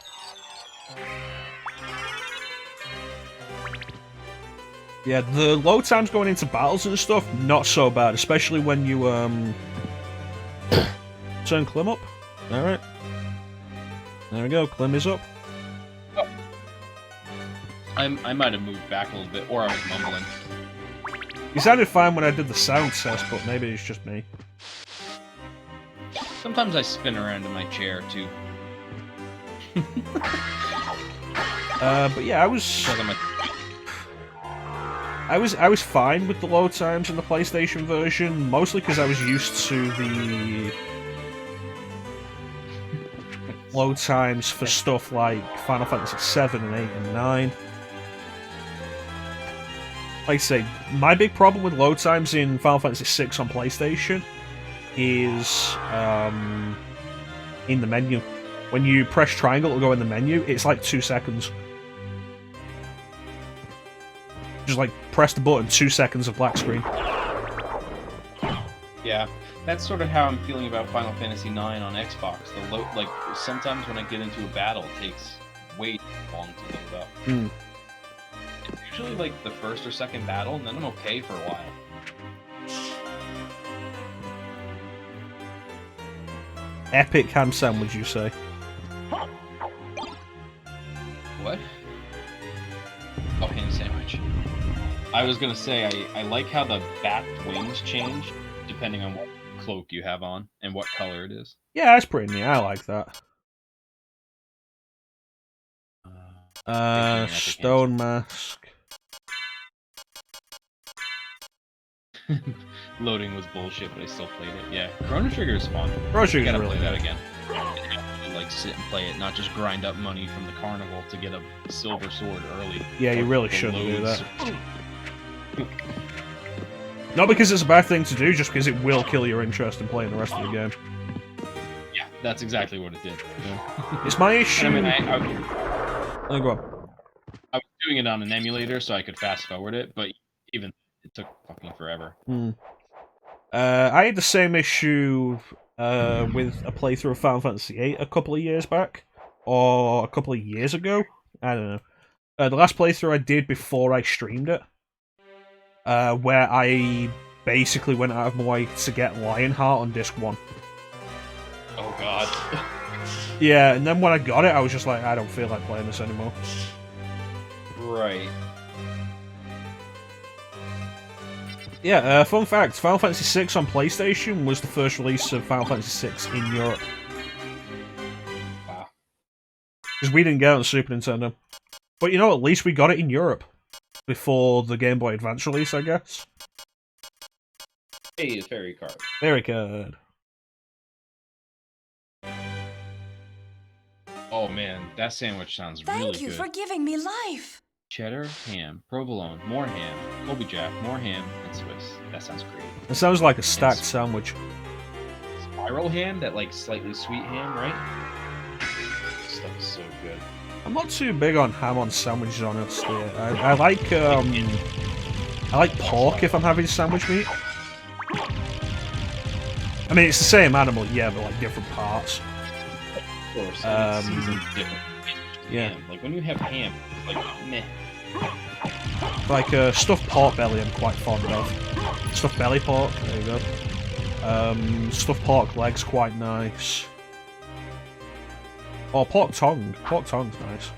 [SPEAKER 1] Yeah, the load times going into battles and stuff, not so bad, especially when you, turn Clim up. Alright. There we go, Clim is up.
[SPEAKER 2] Oh. I might have moved back a little bit, or I was mumbling.
[SPEAKER 1] He sounded fine when I did the sound test, but maybe it's just me.
[SPEAKER 2] Sometimes I spin around in my chair, too.
[SPEAKER 1] But yeah, I was... I was fine with the load times in the PlayStation version, mostly because I was used to the load times for stuff like Final Fantasy VII and 8 and 9. Like I say, my big problem with load times in Final Fantasy VI on PlayStation is in the menu. When you press triangle to go in the menu, it's like 2 seconds. Just like press the button, 2 seconds of black screen.
[SPEAKER 2] Yeah, that's sort of how I'm feeling about Final Fantasy IX on Xbox. Like sometimes when I get into a battle, it takes way too long to load up. It's usually like the first or second battle, and then I'm okay for a while.
[SPEAKER 1] Epic ham sandwich, you say?
[SPEAKER 2] What? Oh, ham sandwich. I was gonna say, I like how the bat wings change depending on what cloak you have on and what color it is.
[SPEAKER 1] Yeah, that's pretty neat. I like that. Stone mask.
[SPEAKER 2] Loading was bullshit, but I still played it. Yeah, Chrono Trigger is fun.
[SPEAKER 1] Chrono Trigger
[SPEAKER 2] gotta
[SPEAKER 1] really
[SPEAKER 2] play that
[SPEAKER 1] good.
[SPEAKER 2] again. Like sit and play it, not just grind up money from the carnival to get a silver sword early.
[SPEAKER 1] Yeah, you really
[SPEAKER 2] The
[SPEAKER 1] shouldn't do
[SPEAKER 2] loads.
[SPEAKER 1] that. Not because it's a bad thing to do, just because it will kill your interest in playing the rest of the game.
[SPEAKER 2] Yeah, that's exactly what it did.
[SPEAKER 1] It's my issue.
[SPEAKER 2] And I
[SPEAKER 1] Oh, go on.
[SPEAKER 2] was doing it on an emulator, so I could fast forward it, but even it took fucking forever.
[SPEAKER 1] I had the same issue with a playthrough of Final Fantasy VIII a couple of years back, or a couple of years ago. I don't know. The last playthrough I did before I streamed it, where I basically went out of my way to get Lionheart on disc 1.
[SPEAKER 2] Oh god.
[SPEAKER 1] Yeah, and then when I got it, I was just like, I don't feel like playing this anymore.
[SPEAKER 2] Right.
[SPEAKER 1] Yeah, fun fact, Final Fantasy VI on PlayStation was the first release of Final Fantasy VI in Europe.
[SPEAKER 2] Wow.
[SPEAKER 1] Because we didn't get it on the Super Nintendo. But you know, at least we got it in Europe. Before the Game Boy Advance release, I guess.
[SPEAKER 2] Hey, fairy card.
[SPEAKER 1] Very good.
[SPEAKER 2] Oh man, that sandwich sounds really good.
[SPEAKER 5] Thank you for giving me life.
[SPEAKER 2] Cheddar, ham, provolone, more ham, Colby Jack, more ham, and Swiss. That sounds great.
[SPEAKER 1] It sounds like a stacked sandwich.
[SPEAKER 2] Spiral ham, that like slightly sweet ham, right? This stuff is so good.
[SPEAKER 1] I'm not too big on ham on sandwiches, honestly. I like pork if I'm having sandwich meat. I mean, it's the same animal, yeah, but like different parts.
[SPEAKER 2] Of course, and it's seasoned different.
[SPEAKER 1] Yeah.
[SPEAKER 2] Ham. Like when you have ham, it's like meh.
[SPEAKER 1] Like stuffed pork belly, I'm quite fond of. Stuffed belly pork, there you go. Stuffed pork legs, quite nice. Oh, pork tongue. Pork tongue's nice.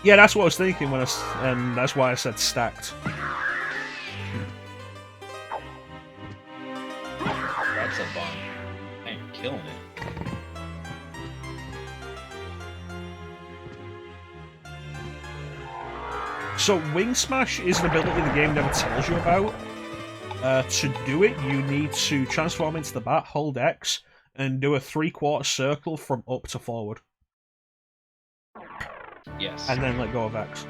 [SPEAKER 1] Yeah, that's what I was thinking when and that's why I said stacked.
[SPEAKER 2] That's a bun. I am killing it.
[SPEAKER 1] So, Wing Smash is an ability the game never tells you about. To do it, you need to transform into the bat, hold X, and do a 3/4 circle from up to forward.
[SPEAKER 2] Yes.
[SPEAKER 1] And then let go of X.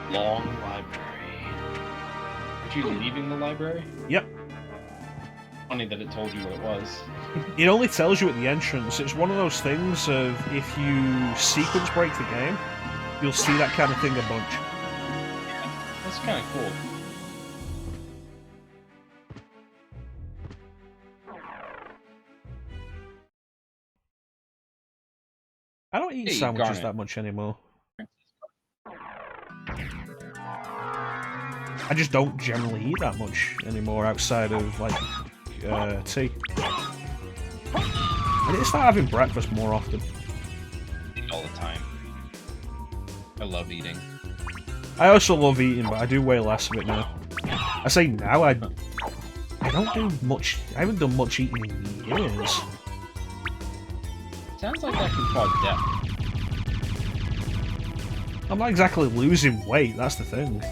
[SPEAKER 2] Long library. Aren't you leaving the library?
[SPEAKER 1] Yep.
[SPEAKER 2] Funny that it told you what it was.
[SPEAKER 1] It only tells you at the entrance. It's one of those things of if you sequence break the game, you'll see that kind of thing a bunch.
[SPEAKER 2] Yeah, that's kind of cool.
[SPEAKER 1] I don't eat
[SPEAKER 2] Hey,
[SPEAKER 1] sandwiches
[SPEAKER 2] Garnet.
[SPEAKER 1] that much anymore. I just don't generally eat that much anymore outside of, like, tea. I need to start having breakfast more often.
[SPEAKER 2] All the time. I love eating.
[SPEAKER 1] I also love eating, but I do way less of it now. I say now, I don't do much. I haven't done much eating in years.
[SPEAKER 2] sounds like that can cause death.
[SPEAKER 1] I'm not exactly losing weight, that's the thing.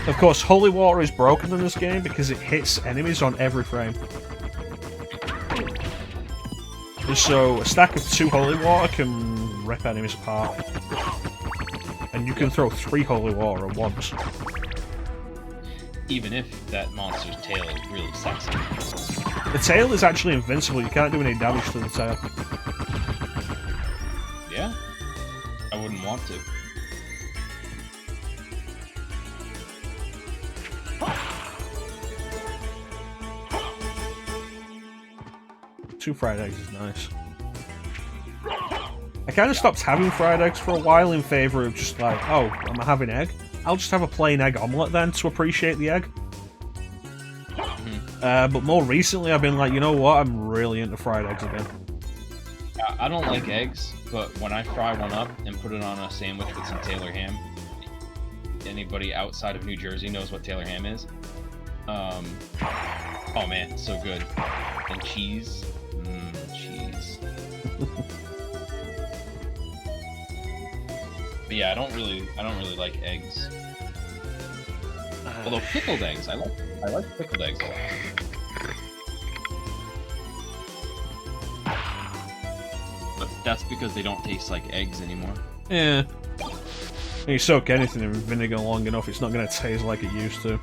[SPEAKER 1] Of course, holy water is broken in this game because it hits enemies on every frame. So, a stack of 2 holy water can rip enemies apart. And you can throw 3 holy water at once.
[SPEAKER 2] Even if that monster's tail is really sexy.
[SPEAKER 1] The tail is actually invincible, you can't do any damage to the tail.
[SPEAKER 2] Yeah? I wouldn't want to.
[SPEAKER 1] 2 fried eggs is nice. I kind of stopped having fried eggs for a while in favour of just like, oh, I'm having egg? I'll just have a plain egg omelette then to appreciate the egg. But more recently I've been like, you know what, I'm really into fried eggs again.
[SPEAKER 2] I don't like eggs, but when I fry one up and put it on a sandwich with some Taylor ham, anybody outside of New Jersey knows what Taylor ham is. Oh man, it's so good. And cheese. Cheese. But yeah, I don't really like eggs. Although pickled eggs, I like pickled eggs a lot. But that's because they don't taste like eggs anymore.
[SPEAKER 1] Yeah. When you soak anything in vinegar long enough, it's not going to taste like it used to.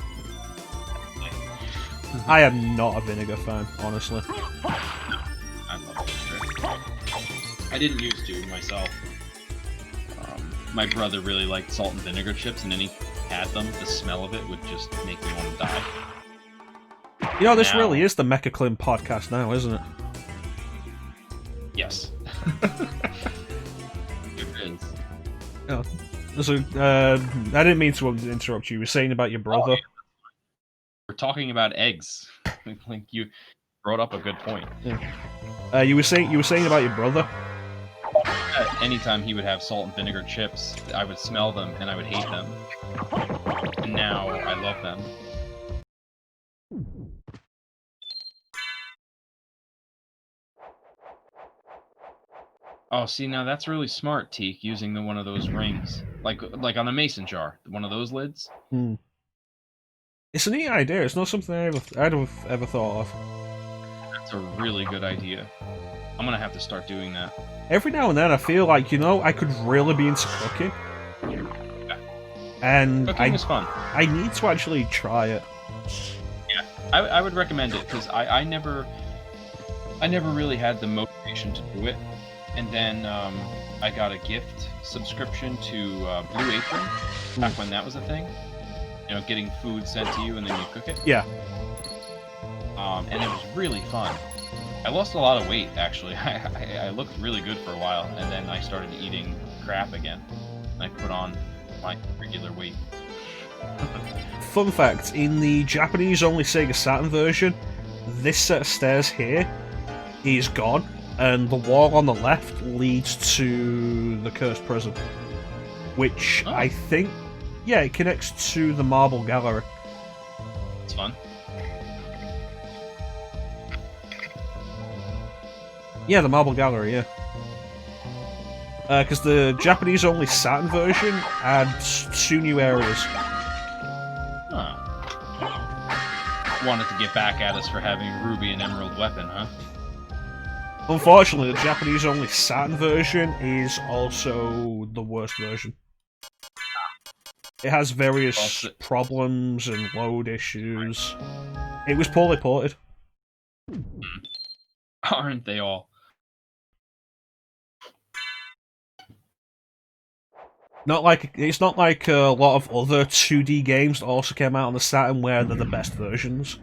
[SPEAKER 1] I am not a vinegar fan, honestly.
[SPEAKER 2] I love vinegar. I didn't used to myself. My brother really liked salt and vinegar chips, and then he had them. The smell of it would just make me want to die.
[SPEAKER 1] You know, this really is the Mecha Clim podcast now, isn't it?
[SPEAKER 2] Yes. It is.
[SPEAKER 1] Oh. So, I didn't mean to interrupt you. You were saying about your brother.
[SPEAKER 2] Oh, yeah. We're talking about eggs. Like you brought up a good point.
[SPEAKER 1] Yeah. You were saying about your brother.
[SPEAKER 2] Anytime he would have salt and vinegar chips, I would smell them and I would hate them. And now I love them. Oh, see, now that's really smart, Teak, using one of those rings, like on a mason jar, one of those lids.
[SPEAKER 1] It's a neat idea. It's not something I'd have ever thought of.
[SPEAKER 2] That's a really good idea. I'm gonna have to start doing that.
[SPEAKER 1] Every now and then I feel like, you know, I could really be into cooking.
[SPEAKER 2] Yeah.
[SPEAKER 1] And
[SPEAKER 2] Cooking is fun.
[SPEAKER 1] I need to actually try it.
[SPEAKER 2] Yeah, I would recommend it, because I never really had the motivation to do it. And then I got a gift subscription to Blue Apron, back when that was a thing. You know, getting food sent to you and then you cook it.
[SPEAKER 1] Yeah.
[SPEAKER 2] And it was really fun. I lost a lot of weight, actually. I looked really good for a while, and then I started eating crap again. And I put on my regular weight.
[SPEAKER 1] Fun fact, in the Japanese-only Sega Saturn version, this set of stairs here is gone, and the wall on the left leads to the Cursed Prison. Which I think... Yeah, it connects to the Marble Gallery.
[SPEAKER 2] It's fun.
[SPEAKER 1] Yeah, the Marble Gallery, yeah. Because the Japanese-only Saturn version adds 2 new areas.
[SPEAKER 2] Huh. Wanted to get back at us for having a ruby and emerald weapon, huh?
[SPEAKER 1] Unfortunately, the Japanese-only Saturn version is also the worst version. It has various problems and load issues. It was poorly ported.
[SPEAKER 2] Aren't they all?
[SPEAKER 1] It's not like a lot of other 2D games that also came out on the Saturn where they're the best versions.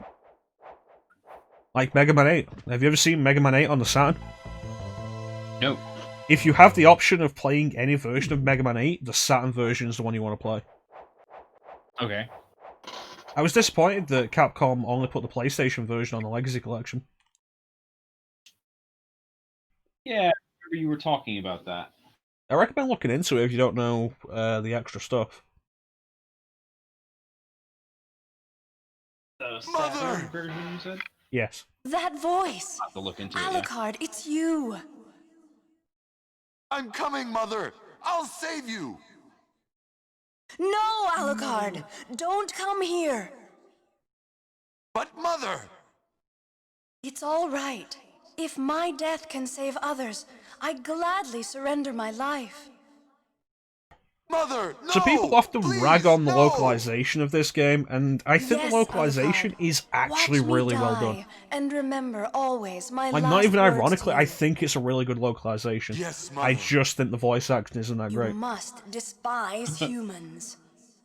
[SPEAKER 1] Like Mega Man 8. Have you ever seen Mega Man 8 on the Saturn?
[SPEAKER 2] No.
[SPEAKER 1] If you have the option of playing any version of Mega Man 8, the Saturn version is the one you want to play.
[SPEAKER 2] Okay.
[SPEAKER 1] I was disappointed that Capcom only put the PlayStation version on the Legacy Collection.
[SPEAKER 2] Yeah, I remember you were talking about that.
[SPEAKER 1] I recommend looking into it if you don't know the extra stuff.
[SPEAKER 2] The
[SPEAKER 6] Mother!
[SPEAKER 2] Saturn version, you said?
[SPEAKER 1] Yes.
[SPEAKER 5] That voice!
[SPEAKER 2] I'll have to look into it, yeah.
[SPEAKER 5] Alucard, it's you!
[SPEAKER 6] I'm coming, Mother! I'll save you!
[SPEAKER 5] No, Alucard! Don't come here!
[SPEAKER 6] But, Mother!
[SPEAKER 5] It's all right. If my death can save others, I gladly surrender my life.
[SPEAKER 6] Mother, no!
[SPEAKER 1] So people often
[SPEAKER 6] Please,
[SPEAKER 1] rag on the
[SPEAKER 6] no!
[SPEAKER 1] localization of this game, and I think
[SPEAKER 5] Yes,
[SPEAKER 1] the localization
[SPEAKER 5] Alucard.
[SPEAKER 1] is actually
[SPEAKER 5] Watch me
[SPEAKER 1] really well
[SPEAKER 5] die,
[SPEAKER 1] done.
[SPEAKER 5] And remember always my
[SPEAKER 1] Like,
[SPEAKER 5] last
[SPEAKER 1] not even
[SPEAKER 5] words
[SPEAKER 1] ironically,
[SPEAKER 5] to you.
[SPEAKER 1] I think it's a really good localization.
[SPEAKER 6] Yes,
[SPEAKER 1] I
[SPEAKER 6] Mother.
[SPEAKER 1] just think the voice acting isn't that
[SPEAKER 5] You
[SPEAKER 1] great.
[SPEAKER 5] must despise humans.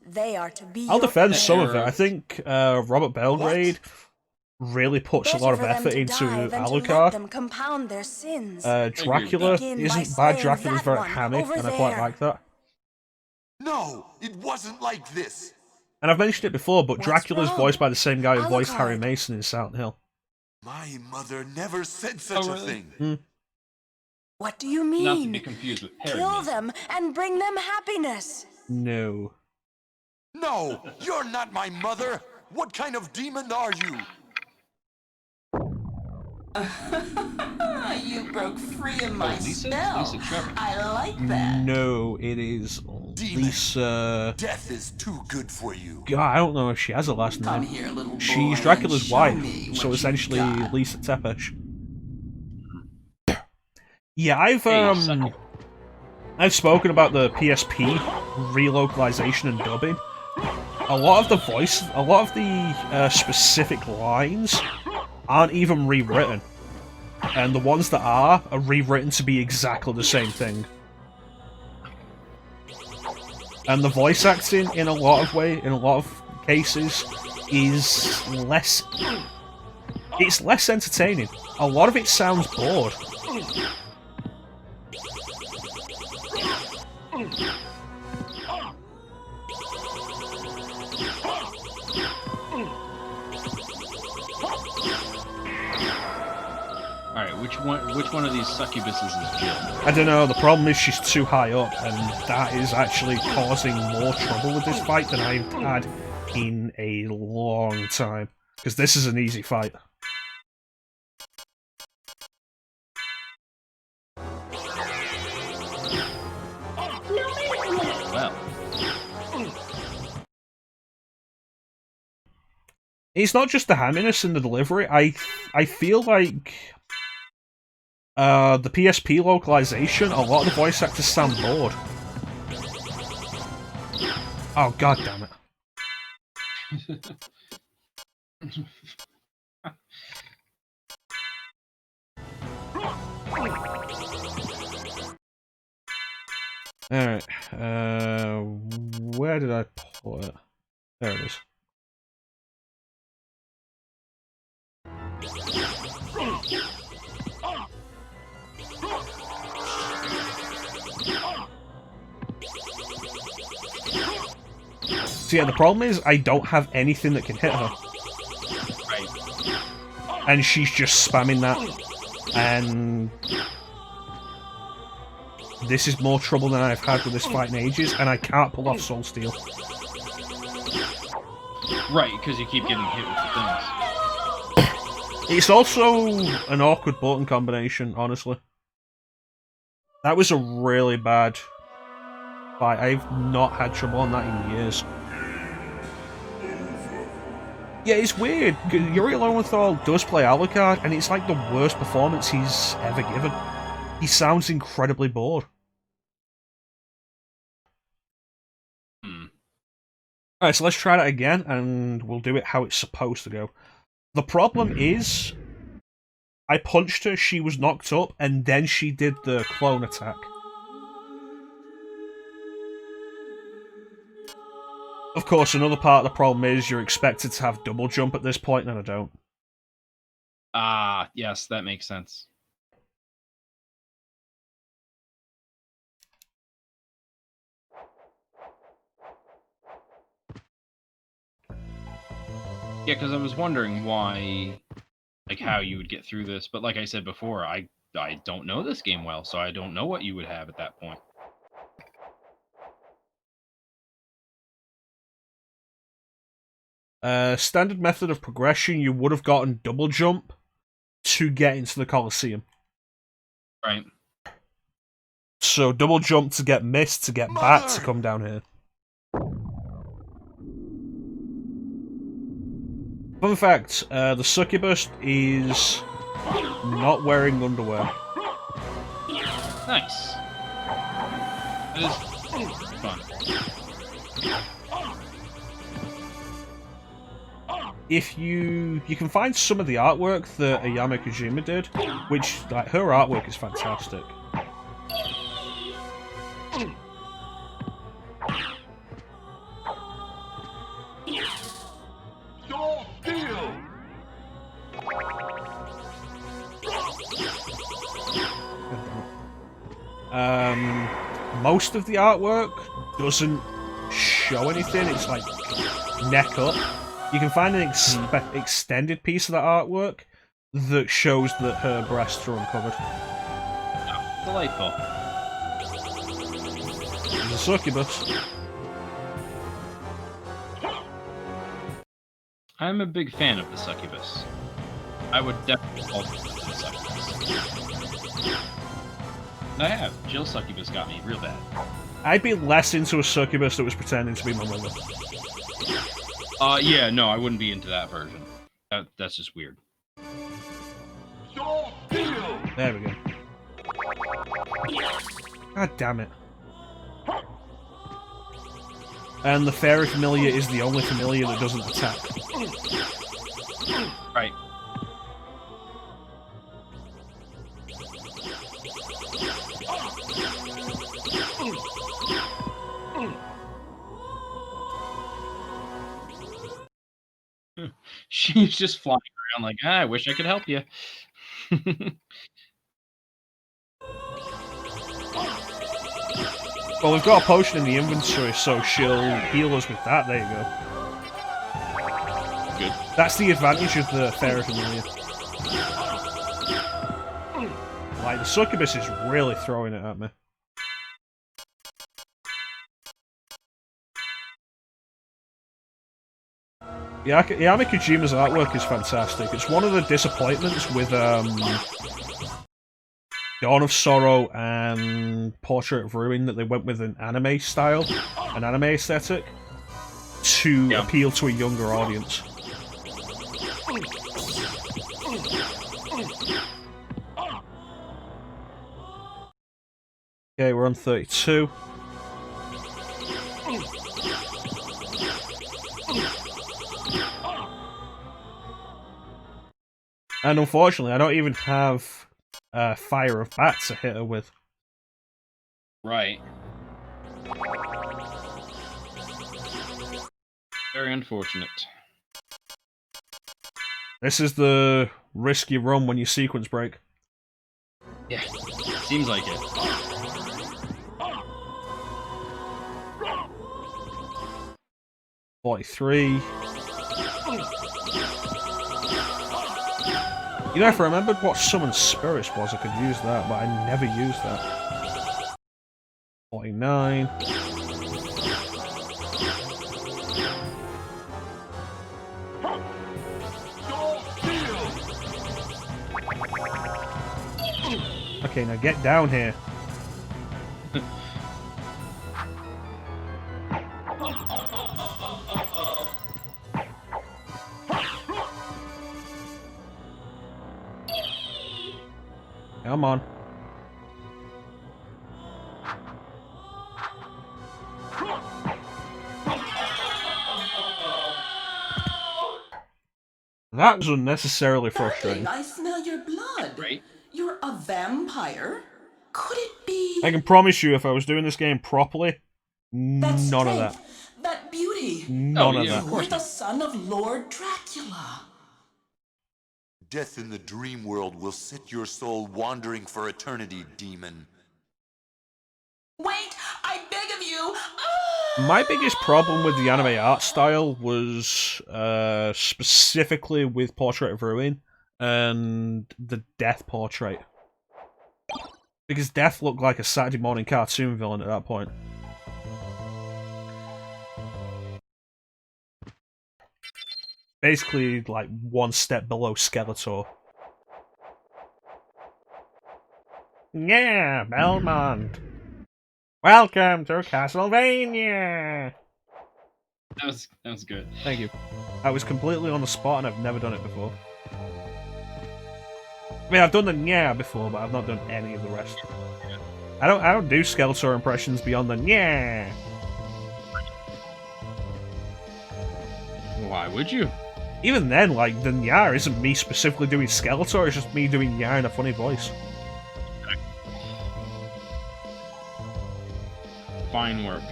[SPEAKER 5] They are to be
[SPEAKER 1] I'll
[SPEAKER 5] your
[SPEAKER 1] defend
[SPEAKER 5] prey.
[SPEAKER 1] some of it. I think Robert Belgrade really puts a lot of
[SPEAKER 5] Better for them
[SPEAKER 1] effort
[SPEAKER 5] to
[SPEAKER 1] into
[SPEAKER 5] die than to let
[SPEAKER 1] Alucard.
[SPEAKER 5] them compound their sins.
[SPEAKER 1] Dracula
[SPEAKER 5] Begin by
[SPEAKER 1] isn't bad.
[SPEAKER 5] slaying
[SPEAKER 1] Dracula's
[SPEAKER 5] that
[SPEAKER 1] very
[SPEAKER 5] one
[SPEAKER 1] hammy,
[SPEAKER 5] over
[SPEAKER 1] and I quite
[SPEAKER 5] there.
[SPEAKER 1] like that.
[SPEAKER 6] No, it wasn't like this.
[SPEAKER 1] And I've mentioned it before, but
[SPEAKER 5] What's
[SPEAKER 1] Dracula's
[SPEAKER 5] wrong?
[SPEAKER 1] voiced by the same guy who voiced Harry
[SPEAKER 5] Alucard.
[SPEAKER 1] Mason in Silent Hill.
[SPEAKER 6] My mother never said such
[SPEAKER 2] Oh,
[SPEAKER 6] a
[SPEAKER 2] really?
[SPEAKER 6] thing.
[SPEAKER 5] What do you
[SPEAKER 2] Not to be
[SPEAKER 5] mean?
[SPEAKER 2] confused with Harry
[SPEAKER 5] Kill
[SPEAKER 2] Mason.
[SPEAKER 5] them and bring them happiness.
[SPEAKER 1] No.
[SPEAKER 6] No, you're not my mother. What kind of demon are you?
[SPEAKER 7] You broke free of my
[SPEAKER 2] Lisa?
[SPEAKER 7] spell.
[SPEAKER 2] Lisa Trevor.
[SPEAKER 7] I like that.
[SPEAKER 1] No, it is
[SPEAKER 6] Demon.
[SPEAKER 1] Lisa.
[SPEAKER 6] Death is too good for you.
[SPEAKER 1] God, I don't know if she has a last
[SPEAKER 7] Come
[SPEAKER 1] name.
[SPEAKER 7] here, little boy.
[SPEAKER 1] She's
[SPEAKER 7] and
[SPEAKER 1] Dracula's
[SPEAKER 7] show
[SPEAKER 1] wife,
[SPEAKER 7] me what
[SPEAKER 1] so
[SPEAKER 7] you
[SPEAKER 1] essentially
[SPEAKER 7] got.
[SPEAKER 1] Lisa Tepesh. Yeah, I've spoken about the PSP relocalization and dubbing. A lot of the specific lines aren't even rewritten, and the ones that are rewritten to be exactly the same thing. And the voice acting in a lot of cases is less. It's less entertaining. A lot of it sounds bored.
[SPEAKER 2] Alright, which one of these succubuses is Jill?
[SPEAKER 1] I don't know, the problem is she's too high up, and that is actually causing more trouble with this fight than I've had in a long time. Because this is an easy fight.
[SPEAKER 2] Well,
[SPEAKER 1] It's not just the hamminess in the delivery, I feel like the PSP localization, a lot of the voice actors sound bored. Oh, god damn it. Alright, where did I put it? There it is. So yeah, the problem is I don't have anything that can hit her.
[SPEAKER 2] right.
[SPEAKER 1] And she's just spamming that. And this is more trouble than I've had with this fight in ages, and I can't pull off Soul Steel.
[SPEAKER 2] Right, because you keep getting hit with the things.
[SPEAKER 1] It's also an awkward button combination, honestly. That was a really bad fight. I've not had trouble on that in years. Yeah, it's weird. Yuri Lowenthal does play Alucard, and it's like the worst performance he's ever given. He sounds incredibly bored. Alright, so let's try that again, and we'll do it how it's supposed to go. The problem is, I punched her, she was knocked up, and then she did the clone attack. Of course, another part of the problem is you're expected to have double jump at this point, and I don't.
[SPEAKER 2] Ah, yes, that makes sense. Yeah, because I was wondering why, like, how you would get through this. But like I said before, I don't know this game well, so I don't know what you would have at that point.
[SPEAKER 1] Standard method of progression, you would have gotten double jump to get into the Colosseum.
[SPEAKER 2] Right.
[SPEAKER 1] So double jump to get Mist, to get Bat to come down here. Fun fact, the succubus is not wearing underwear.
[SPEAKER 2] Nice. That is fun.
[SPEAKER 1] If you can find some of the artwork that Ayame Kojima did, which, like, her artwork is fantastic. Most of the artwork doesn't show anything. It's like neck up. You can find an extended piece of the artwork that shows that her breasts are uncovered.
[SPEAKER 2] Oh, delightful.
[SPEAKER 1] There's a succubus.
[SPEAKER 2] I'm a big fan of the succubus. I would definitely call it the succubus. I have. Jill succubus got me real bad.
[SPEAKER 1] I'd be less into a succubus that was pretending to be my mother.
[SPEAKER 2] Yeah, no, I wouldn't be into that version. That's just weird.
[SPEAKER 1] There we go. God damn it. And the fairy familiar is the only familiar that doesn't attack.
[SPEAKER 2] Right. She's just flying around like, I wish I could help you.
[SPEAKER 1] Well, we've got a potion in the inventory, so she'll heal us with that. There you go.
[SPEAKER 2] Good.
[SPEAKER 1] That's the advantage of the fairy familiar. Like, the succubus is really throwing it at me. Yeah, Ayame Kojima's artwork is fantastic. It's one of the disappointments with Dawn of Sorrow and Portrait of Ruin that they went with an anime style, an anime aesthetic, to appeal to a younger audience. Okay, we're on 32. And unfortunately, I don't even have Fire of Bats to hit her with.
[SPEAKER 2] Right. Very unfortunate.
[SPEAKER 1] This is the risk you run when you sequence break.
[SPEAKER 2] Yeah, seems like it.
[SPEAKER 1] $43. You know, if I remembered what Summon Spirits was, I could use that, but I never used that. 49. Okay, now get down here. Come on. That was unnecessarily frustrating.
[SPEAKER 7] I smell your blood.
[SPEAKER 2] Right.
[SPEAKER 7] You're a vampire? Could it be...
[SPEAKER 1] I can promise you, if I was doing this game properly,
[SPEAKER 7] that
[SPEAKER 1] none of that.
[SPEAKER 7] strength, that beauty?
[SPEAKER 1] None of
[SPEAKER 2] yeah.
[SPEAKER 1] that.
[SPEAKER 7] You're the son of Lord Dracula.
[SPEAKER 6] Death in the dream world will set your soul wandering for eternity, demon.
[SPEAKER 7] Wait, I beg of you.
[SPEAKER 1] My biggest problem with the anime art style was specifically with Portrait of Ruin and the Death portrait. Because Death looked like a Saturday morning cartoon villain at that point. basically like one step below Skeletor. Yeah, Belmont. Welcome to Castlevania.
[SPEAKER 2] That was good.
[SPEAKER 1] Thank you. I was completely on the spot, and I've never done it before. I mean, I've done the yeah before, but I've not done any of the rest. I don't do Skeletor impressions beyond the yeah.
[SPEAKER 2] Why would you?
[SPEAKER 1] Even then, like, the yeah isn't me specifically doing Skeletor, it's just me doing yeah in a funny voice.
[SPEAKER 2] Fine work.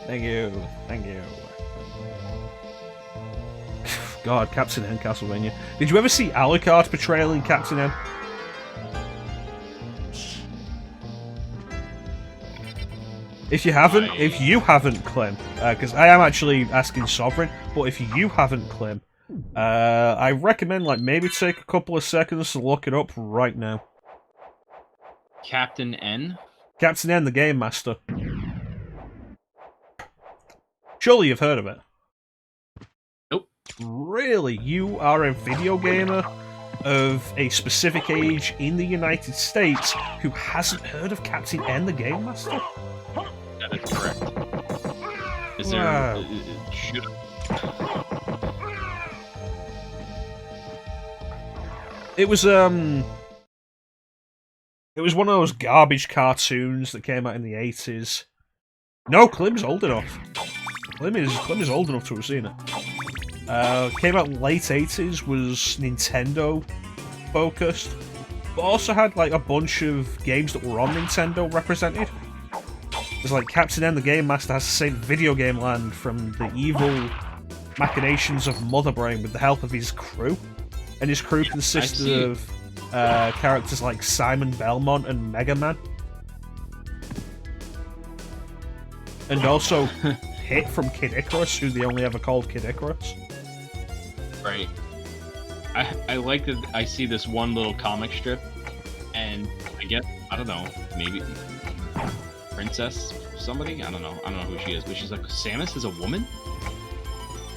[SPEAKER 1] Thank you. Thank you. God, Captain N Castlevania. Did you ever see Alucard's portrayal in Captain N? If you haven't, Clim, because I am actually asking Sovereign, but if you haven't, Clim, I recommend like maybe take a couple of seconds to look it up right now.
[SPEAKER 2] Captain N?
[SPEAKER 1] Captain N, the Game Master. Surely you've heard of it.
[SPEAKER 2] Nope.
[SPEAKER 1] Really? You are a video gamer of a specific age in the United States who hasn't heard of Captain N, the Game Master?
[SPEAKER 2] That is correct. Is
[SPEAKER 1] Wow.
[SPEAKER 2] there... should...
[SPEAKER 1] It was one of those garbage cartoons that came out in the 80s. No, Clim's old enough. Clim is old enough to have seen it. Came out late 80s, was Nintendo focused, but also had like a bunch of games that were on Nintendo represented. It's like Captain N, the Game Master, has to save video game land from the evil machinations of Mother Brain with the help of his crew. And his crew consisted of characters like Simon Belmont and Mega Man. And also Hit from Kid Icarus, who they only ever called Kid Icarus.
[SPEAKER 2] Right. I like that I see this one little comic strip, and I guess, I don't know, maybe Princess somebody? I don't know who she is, but she's like, Samus is a woman?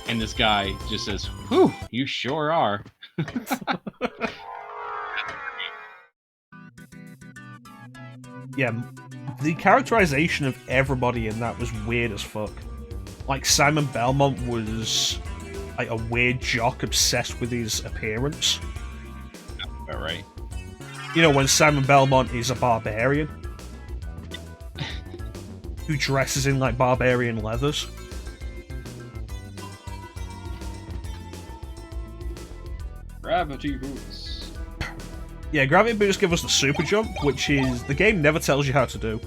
[SPEAKER 2] And this guy just says, whew, you sure are.
[SPEAKER 1] Yeah, the characterization of everybody in that was weird as fuck. Like, Simon Belmont was like a weird jock obsessed with his appearance.
[SPEAKER 2] Alright.
[SPEAKER 1] You know, when Simon Belmont is a barbarian who dresses in like barbarian leathers.
[SPEAKER 2] Gravity boots.
[SPEAKER 1] Yeah, gravity boots give us the super jump, which is the game never tells you how to do.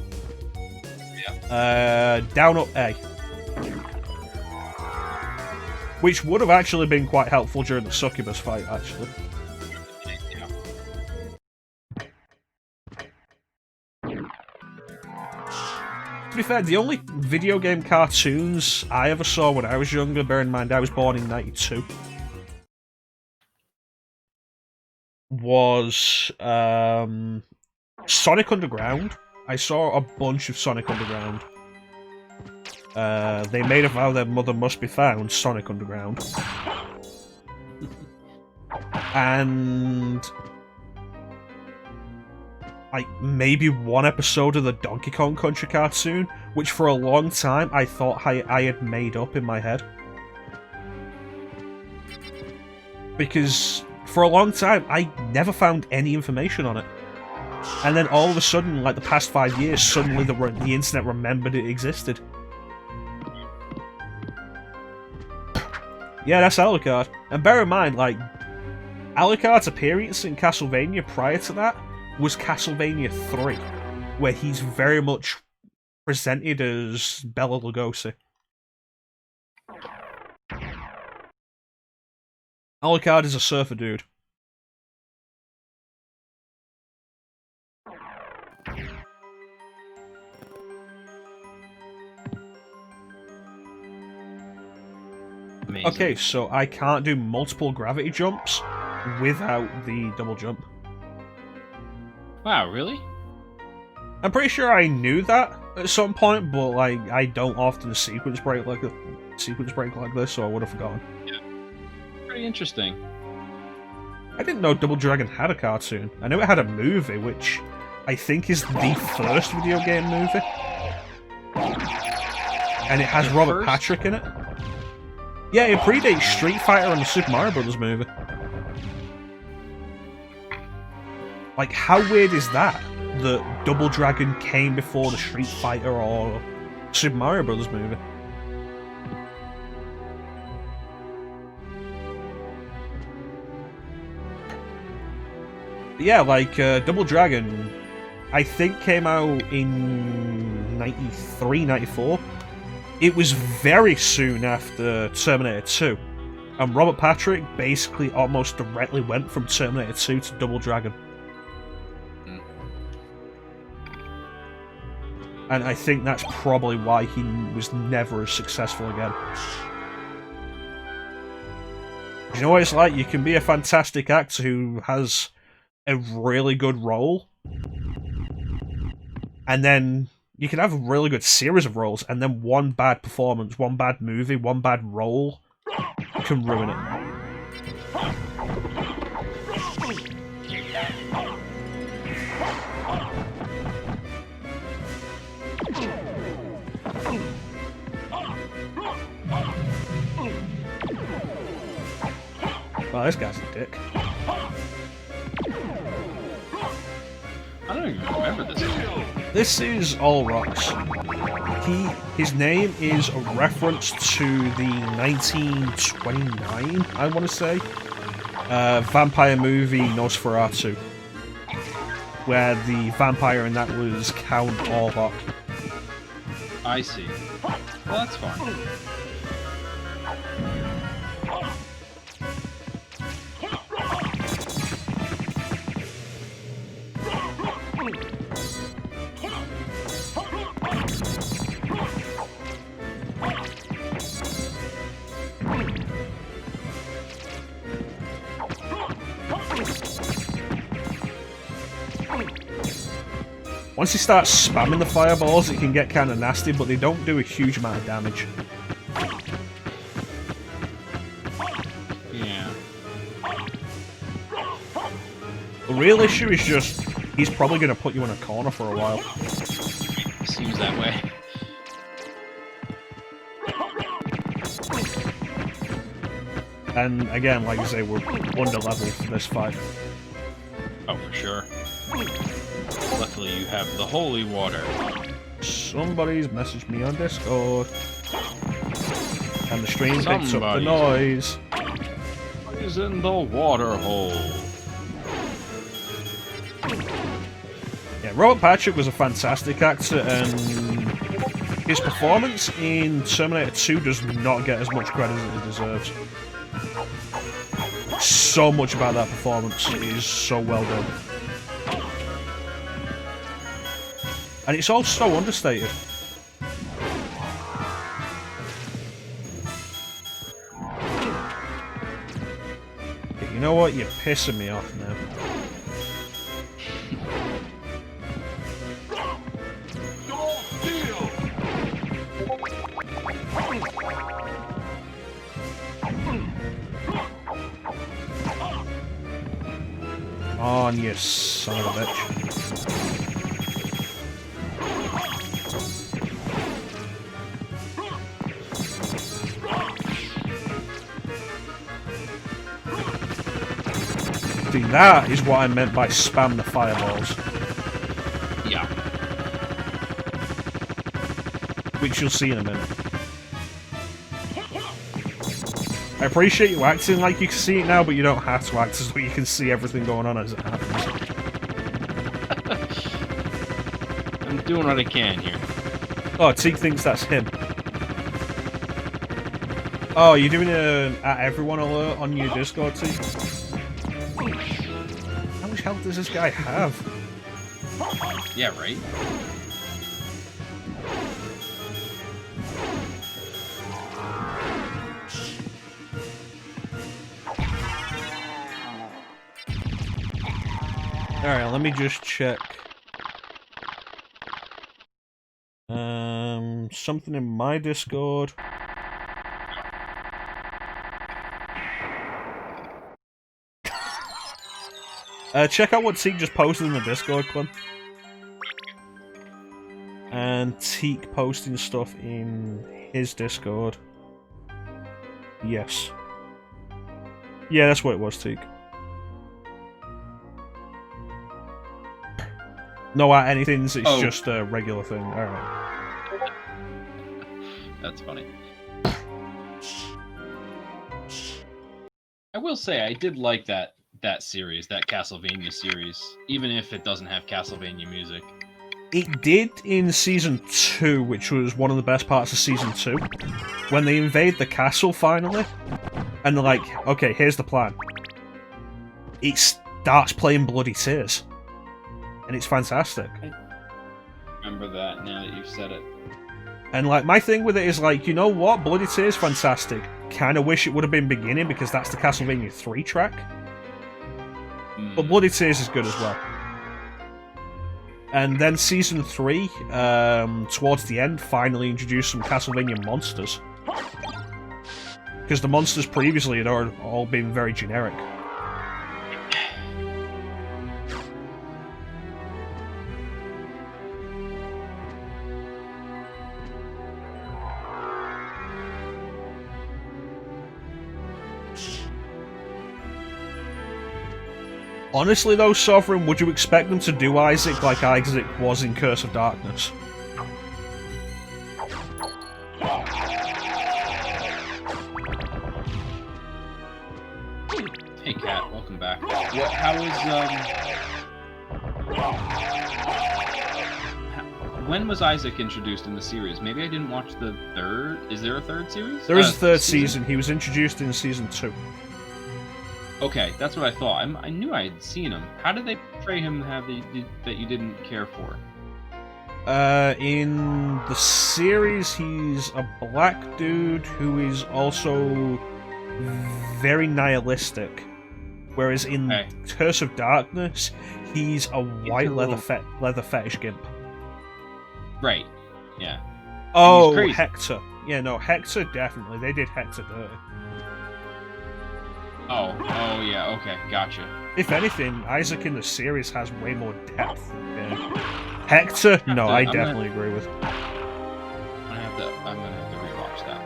[SPEAKER 2] Yeah.
[SPEAKER 1] Down up A. Which would have actually been quite helpful during the succubus fight, actually. To be fair, the only video game cartoons I ever saw when I was younger, bear in mind I was born in 92, was Sonic Underground. I saw a bunch of Sonic Underground. They made a vow their mother must be found, Sonic Underground. And like maybe one episode of the Donkey Kong Country cartoon, which for a long time I thought I had made up in my head. Because for a long time I never found any information on it. And then all of a sudden, like the past 5 years, suddenly the internet remembered it existed. Yeah, that's Alucard. And bear in mind, like, Alucard's appearance in Castlevania prior to that was Castlevania 3, where he's very much presented as Bela Lugosi. Alucard is a surfer dude.
[SPEAKER 2] Amazing.
[SPEAKER 1] Okay, so I can't do multiple gravity jumps without the double jump.
[SPEAKER 2] Wow, really?
[SPEAKER 1] I'm pretty sure I knew that at some point, but like I don't often sequence break like this, so I would have forgotten.
[SPEAKER 2] Pretty pretty interesting.
[SPEAKER 1] I didn't know Double Dragon had a cartoon. I know it had a movie, which I think is the first video game movie. And it has Robert Patrick in it. Yeah, it predates Street Fighter and the Super Mario Bros. Movie. Like, how weird is that? That Double Dragon came before the Street Fighter or Super Mario Bros. Movie. But yeah, like, Double Dragon, I think came out in 93, 94. It was very soon after Terminator 2. And Robert Patrick basically almost directly went from Terminator 2 to Double Dragon. And I think that's probably why he was never as successful again. You know what it's like? You can be a fantastic actor who has a really good role, and then you can have a really good series of roles, and then one bad performance, one bad movie, one bad role can ruin it. Well, this guy's a dick.
[SPEAKER 2] I don't even remember this guy.
[SPEAKER 1] This is All Rocks. His name is a reference to the 1929, I want to say, vampire movie Nosferatu, where the vampire in that was Count Orlok.
[SPEAKER 2] I see. Well, that's fine.
[SPEAKER 1] Once you start spamming the fireballs, it can get kind of nasty, but they don't do a huge amount of damage.
[SPEAKER 2] Yeah.
[SPEAKER 1] The real issue is just, he's probably going to put you in a corner for a while.
[SPEAKER 2] Seems that way.
[SPEAKER 1] And again, like I say, we're under level for this fight.
[SPEAKER 2] Oh, for sure. Luckily, you have the holy water.
[SPEAKER 1] Somebody's messaged me on Discord. And the stream picks up the noise.
[SPEAKER 2] He's in the water hole.
[SPEAKER 1] Yeah, Robert Patrick was a fantastic actor, and his performance in Terminator 2 does not get as much credit as it deserves. So much about that performance is so well done. And it's all so understated. But you know what? You're pissing me off now. On, you son of a bitch. See, that is what I meant by spam the fireballs.
[SPEAKER 2] Yeah.
[SPEAKER 1] Which you'll see in a minute. I appreciate you acting like you can see it now, but you don't have to act as though you can see everything going on as it happens.
[SPEAKER 2] I'm doing what I can here.
[SPEAKER 1] Oh, Teague thinks that's him. Oh, you're doing an at everyone alert on your Discord, Teague? How much health does this guy have?
[SPEAKER 2] Yeah, right?
[SPEAKER 1] Alright, let me just check. Something in my Discord. Check out what Teak just posted in the Discord, Clim. And Teak posting stuff in his Discord. Yes. Yeah, that's what it was, Teak. No anythings, it's just a regular thing. Alright.
[SPEAKER 2] That's funny. I will say, I did like that series, that Castlevania series, even if it doesn't have Castlevania music.
[SPEAKER 1] It did in Season 2, which was one of the best parts of Season 2. When they invade the castle, finally, and they're like, okay, here's the plan. It starts playing Bloody Tears. And it's fantastic.
[SPEAKER 2] I remember that now that you've said it.
[SPEAKER 1] And like my thing with it is like, you know what? Bloody Tears fantastic. Kinda wish it would have been beginning because that's the Castlevania 3 track. But Bloody Tears is good as well. And then Season 3, towards the end, finally introduced some Castlevania monsters. Because the monsters previously had all been very generic. Honestly though, Sovereign, would you expect them to do Isaac like Isaac was in Curse of Darkness?
[SPEAKER 2] Hey Kat, welcome back. How when was Isaac introduced in the series? Maybe I didn't watch the third. Is there a third series?
[SPEAKER 1] There is a third season. He was introduced in Season 2.
[SPEAKER 2] Okay, that's what I thought. I knew I had seen him. How did they portray him that you didn't care for?
[SPEAKER 1] In the series, he's a black dude who is also very nihilistic. Whereas in Curse of Darkness, he's a white leather fetish gimp.
[SPEAKER 2] Right. Yeah.
[SPEAKER 1] Oh, Hector. Yeah, no, Hector definitely. They did Hector dirty.
[SPEAKER 2] Oh, yeah, okay, gotcha.
[SPEAKER 1] If anything, Isaac in the series has way more depth. Hector? No, I definitely agree with.
[SPEAKER 2] I'm gonna have to rewatch that.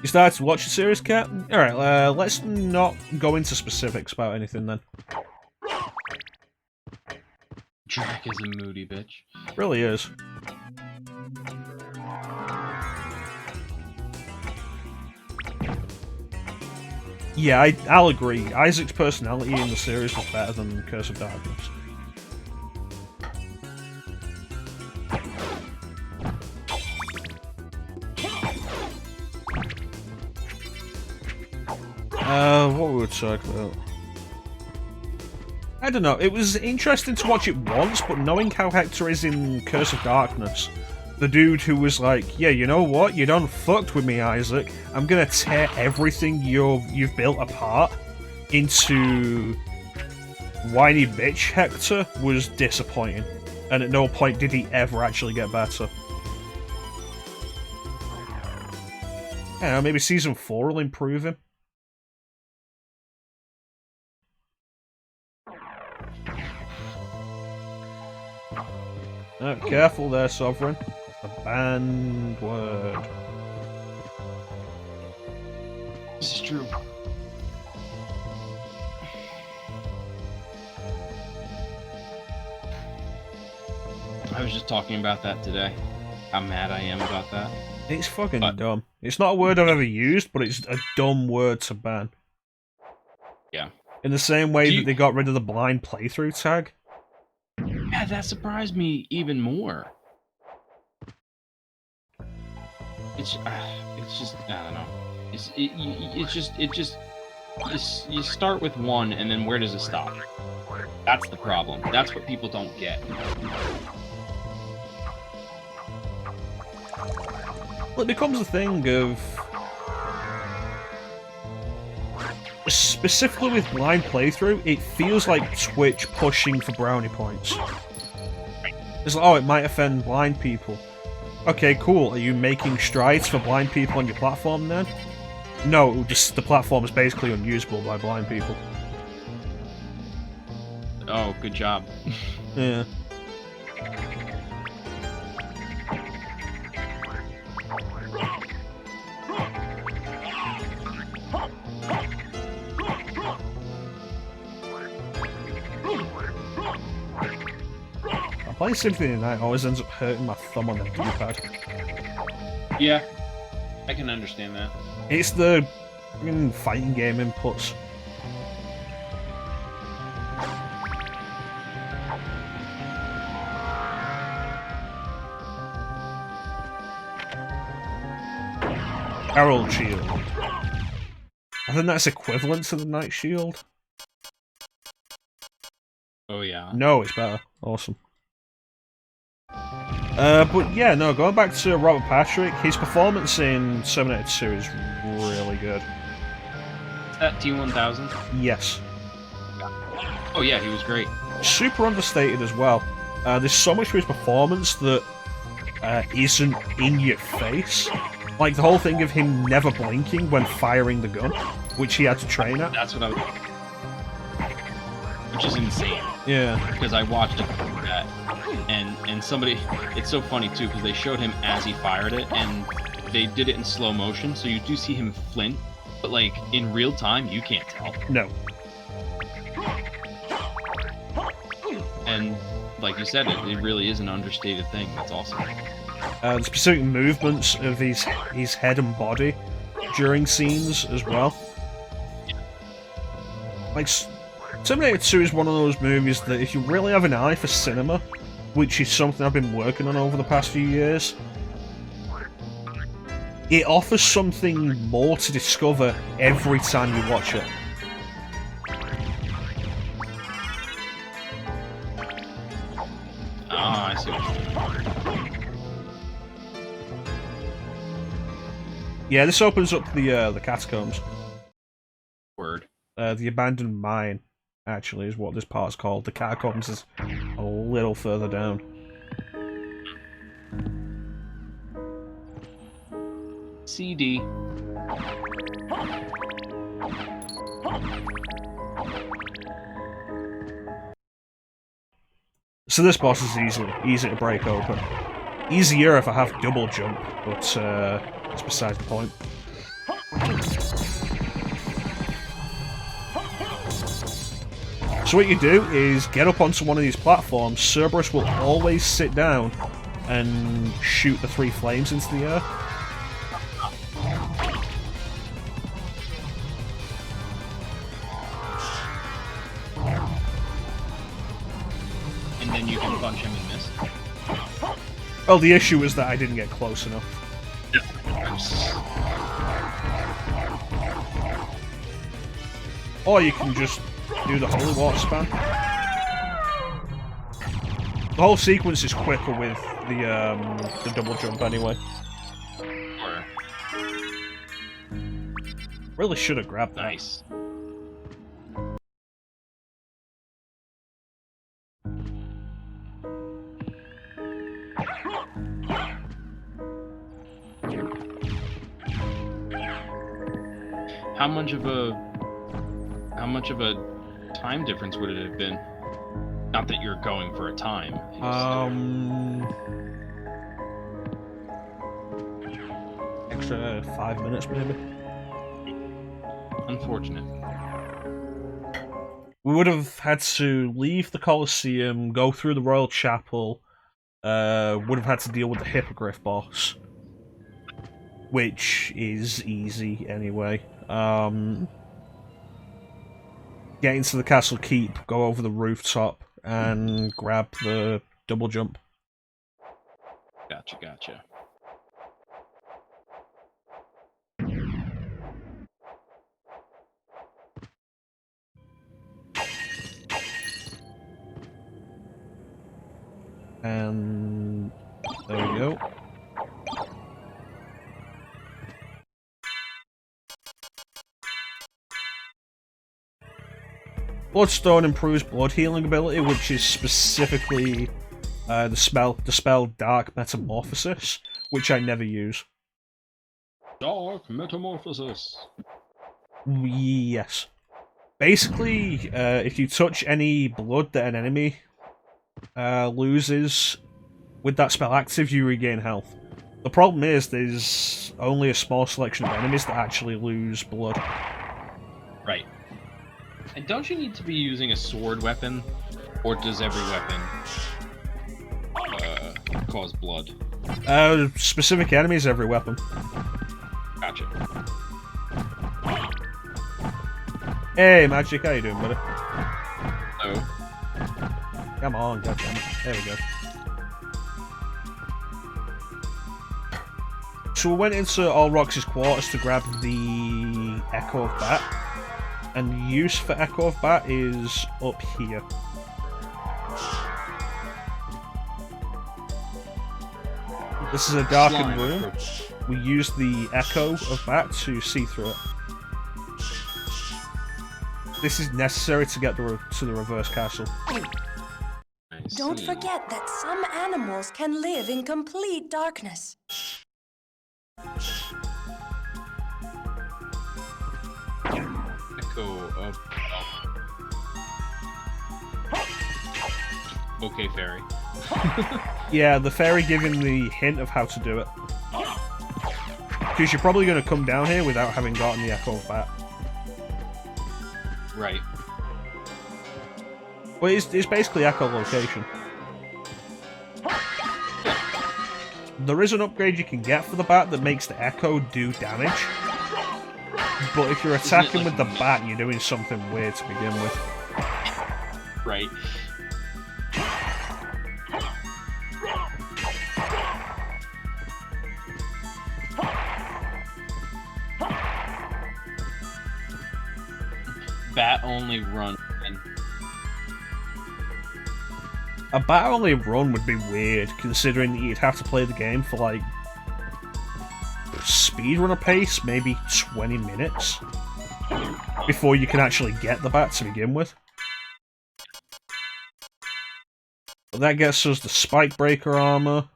[SPEAKER 1] You started to watch the series, Kat? Alright, let's not go into specifics about anything then.
[SPEAKER 2] Drac is a moody bitch.
[SPEAKER 1] Really is. Yeah, I'll agree. Isaac's personality in the series was better than Curse of Darkness. What we were talking about? I don't know, it was interesting to watch it once, but knowing how Hector is in Curse of Darkness, the dude who was like, yeah, you know what, you done fucked with me, Isaac, I'm gonna tear everything you've built apart into whiny bitch Hector, was disappointing. And at no point did he ever actually get better. I don't know, maybe Season 4 will improve him. Oh, careful there, Sovereign. That's a banned word.
[SPEAKER 2] This is true. I was just talking about that today. How mad I am about that.
[SPEAKER 1] It's fucking dumb. It's not a word I've ever used, but it's a dumb word to ban.
[SPEAKER 2] Yeah.
[SPEAKER 1] In the same way that they got rid of the blind playthrough tag.
[SPEAKER 2] Yeah, that surprised me even more. It's just, I don't know. You start with one, and then where does it stop? That's the problem. That's what people don't get.
[SPEAKER 1] Well, it becomes a thing of... Specifically with blind playthrough, it feels like Twitch pushing for brownie points. It's like, oh, it might offend blind people. Okay, cool. Are you making strides for blind people on your platform then? No, just the platform is basically unusable by blind people.
[SPEAKER 2] Oh, good job.
[SPEAKER 1] Yeah. Playing Symphony of the Night always ends up hurting my thumb on the D-pad.
[SPEAKER 2] Yeah, I can understand that.
[SPEAKER 1] It's the fighting game inputs. Herald Shield. I think that's equivalent to the Night Shield.
[SPEAKER 2] Oh yeah.
[SPEAKER 1] No, it's better. Awesome. But yeah, no, going back to Robert Patrick, his performance in Terminator 2 is really good.
[SPEAKER 2] Is that T-1000?
[SPEAKER 1] Yes.
[SPEAKER 2] Oh yeah, he was great.
[SPEAKER 1] Super understated as well. There's so much to his performance that isn't in your face. Like the whole thing of him never blinking when firing the gun, which he had to train at.
[SPEAKER 2] That's what I was... Which is insane.
[SPEAKER 1] Yeah.
[SPEAKER 2] Because I watched it before that, and somebody... It's so funny too, because they showed him as he fired it, and they did it in slow motion, so you do see him flint, but like, in real time, you can't tell.
[SPEAKER 1] No.
[SPEAKER 2] And like you said, it really is an understated thing. That's awesome.
[SPEAKER 1] The specific movements of his head and body during scenes as well. Like, Terminator 2 is one of those movies that if you really have an eye for cinema, which is something I've been working on over the past few years, it offers something more to discover every time you watch it.
[SPEAKER 2] Ah, I see what you mean.
[SPEAKER 1] Yeah, this opens up the catacombs.
[SPEAKER 2] Word.
[SPEAKER 1] The abandoned mine, actually, is what this part's called. The catacombs is a little further down.
[SPEAKER 2] CD.
[SPEAKER 1] So this boss is easy to break open. Easier if I have double jump, but it's besides the point. So what you do is get up onto one of these platforms. Cerberus will always sit down and shoot the 3 flames into the air.
[SPEAKER 2] And then you can punch him and miss.
[SPEAKER 1] Well, the issue is that I didn't get close enough. Or you can just do the holy water spam. The whole sequence is quicker with the double jump anyway. Really should have grabbed that.
[SPEAKER 2] Nice. How much of a time difference would it have been? Not that you're going for a time.
[SPEAKER 1] Extra 5 minutes maybe.
[SPEAKER 2] Unfortunate.
[SPEAKER 1] We would have had to leave the Colosseum, go through the Royal Chapel, would have had to deal with the Hippogriff boss, which is easy anyway. Get into the castle keep, go over the rooftop, and grab the double jump.
[SPEAKER 2] Gotcha.
[SPEAKER 1] And there we go. Bloodstone improves blood healing ability, which is specifically the spell Dark Metamorphosis, which I never use.
[SPEAKER 2] Dark Metamorphosis.
[SPEAKER 1] Yes. Basically, if you touch any blood that an enemy loses with that spell active, you regain health. The problem is there's only a small selection of enemies that actually lose blood.
[SPEAKER 2] Right. And don't you need to be using a sword weapon? Or does every weapon cause blood?
[SPEAKER 1] Specific enemies, every weapon.
[SPEAKER 2] Gotcha.
[SPEAKER 1] Hey, Magic, how you doing, buddy?
[SPEAKER 2] Oh.
[SPEAKER 1] Come on, goddammit. There we go. So we went into Allrox's quarters to grab the Echo of Bat, and the use for Echo of Bat is up here. This is a darkened room. We use the Echo of Bat to see through it. This is necessary to get to the reverse castle.
[SPEAKER 5] Don't forget that some animals can live in complete darkness.
[SPEAKER 2] Echo of... Okay, fairy.
[SPEAKER 1] Yeah, the fairy gave him the hint of how to do it. Because you're probably going to come down here without having gotten the Echo of Bat.
[SPEAKER 2] Right.
[SPEAKER 1] Well, it's basically echolocation. There is an upgrade you can get for the bat that makes the echo do damage. But if you're attacking with the bat, you're doing something weird to begin with.
[SPEAKER 2] Right. Bat only run.
[SPEAKER 1] A bat only run would be weird, considering that you'd have to play the game for like speedrunner pace, maybe 20 minutes, before you can actually get the bat to begin with. But that gets us the Spike Breaker armor.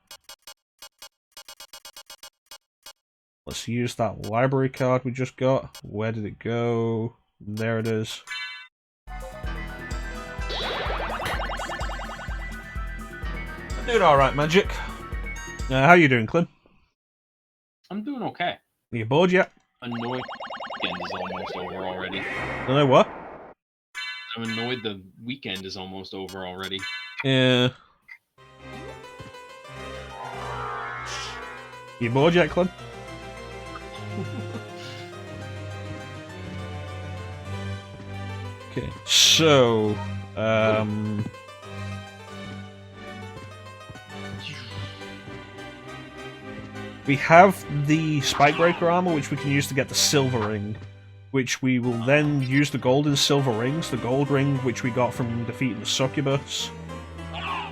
[SPEAKER 1] Let's use that library card we just got. Where did it go? There it is. Doing alright, Magic. How you doing, Clim?
[SPEAKER 2] I'm doing okay.
[SPEAKER 1] Are you bored yet?
[SPEAKER 2] Annoyed. Weekend is almost over already.
[SPEAKER 1] Don't know what?
[SPEAKER 2] I'm annoyed the weekend is almost over already.
[SPEAKER 1] Yeah. You bored yet, Clim? Okay, so we have the Spikebreaker armor, which we can use to get the silver ring, which we will then use the gold and silver rings, the gold ring which we got from defeating the succubus.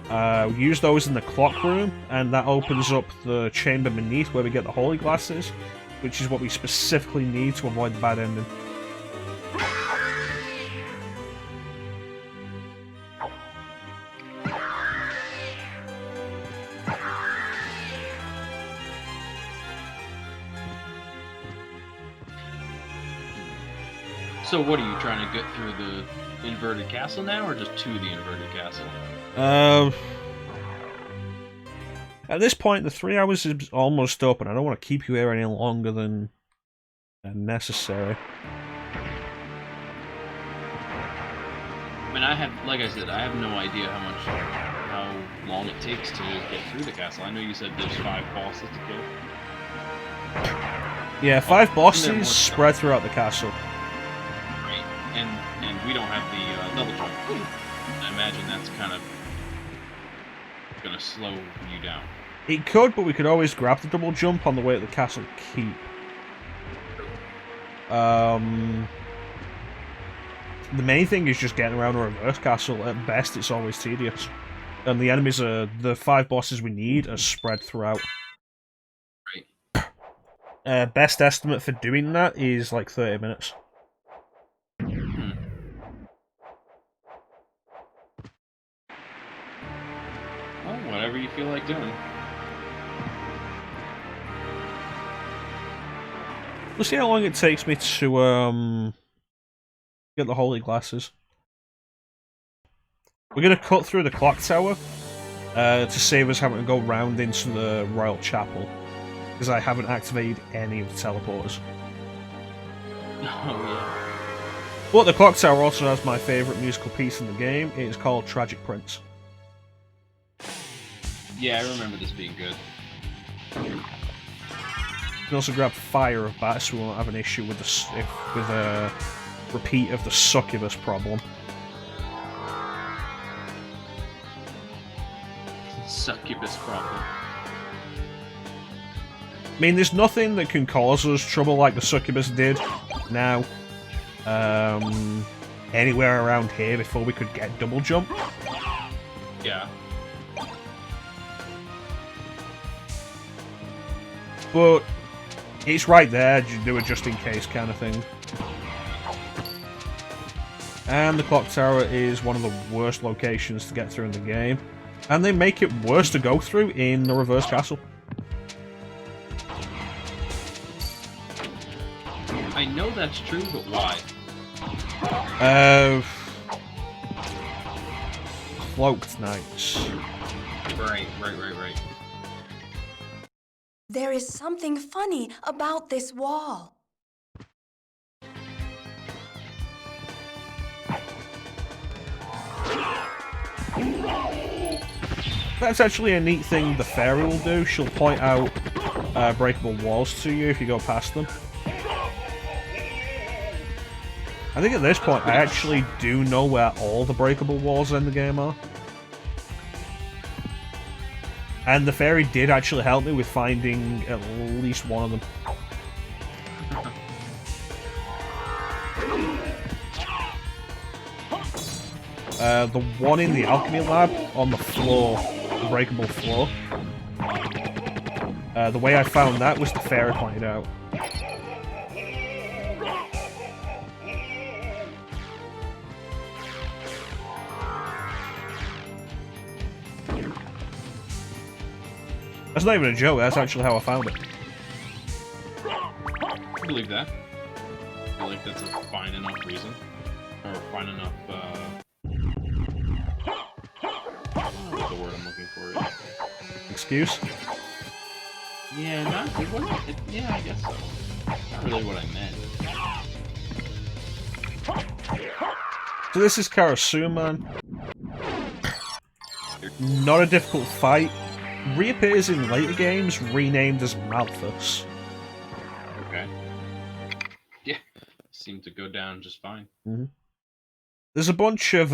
[SPEAKER 1] We use those in the clock room, and that opens up the chamber beneath where we get the holy glasses, which is what we specifically need to avoid the bad ending.
[SPEAKER 2] So what are you trying to get through the inverted castle now, or just to the inverted castle?
[SPEAKER 1] At this point, the 3 hours is almost up, and I don't want to keep you here any longer than necessary.
[SPEAKER 2] I mean, like I said, I have no idea how long it takes to get through the castle. I know you said there's 5 bosses to kill.
[SPEAKER 1] Yeah, 5 bosses spread throughout the castle.
[SPEAKER 2] Right, and we don't have the double jump. I imagine that's kind of gonna slow you down.
[SPEAKER 1] It could, but we could always grab the double jump on the way to the castle keep. The main thing is just getting around a reverse castle. At best, it's always tedious. And the enemies are... the 5 bosses we need are spread throughout.
[SPEAKER 2] Right.
[SPEAKER 1] Best estimate for doing that is like 30 minutes.
[SPEAKER 2] Well, whatever you feel like doing.
[SPEAKER 1] Let's see how long it takes me to get the holy glasses. We're gonna cut through the clock tower to save us having to go round into the royal chapel, because I haven't activated any of the teleporters.
[SPEAKER 2] Oh yeah.
[SPEAKER 1] But the clock tower also has my favourite musical piece in the game. It is called Tragic Prince.
[SPEAKER 2] Yeah, I remember this being good.
[SPEAKER 1] You can also grab Fire of Bat, so we won't have an issue with a repeat of the succubus problem.
[SPEAKER 2] Succubus problem.
[SPEAKER 1] I mean, there's nothing that can cause us trouble like the succubus did now. Anywhere around here before we could get double jump.
[SPEAKER 2] Yeah.
[SPEAKER 1] But it's right there, do it just in case kind of thing. And the clock tower is one of the worst locations to get through in the game. And they make it worse to go through in the reverse castle.
[SPEAKER 2] I know that's true, but why?
[SPEAKER 1] Cloaked knights.
[SPEAKER 2] Right.
[SPEAKER 5] There is something funny about this wall.
[SPEAKER 1] That's actually a neat thing the fairy will do. She'll point out breakable walls to you if you go past them. I think at this point I actually do know where all the breakable walls in the game are. And the fairy did actually help me with finding at least one of them. The one in the alchemy lab on the floor, the breakable floor. The way I found that was the fairy pointed out. That's not even a joke, that's actually how I found it.
[SPEAKER 2] I believe that. I feel like that's a fine enough reason. Or fine enough, I don't know what the word I'm looking for is.
[SPEAKER 1] Excuse?
[SPEAKER 2] Yeah, it wasn't, yeah, I guess so. Not really what I meant.
[SPEAKER 1] So this is Karasuman. Not a difficult fight. Reappears in later games, renamed as Malthus.
[SPEAKER 2] Okay. Yeah, seemed to go down just fine.
[SPEAKER 1] Mm-hmm. There's a bunch of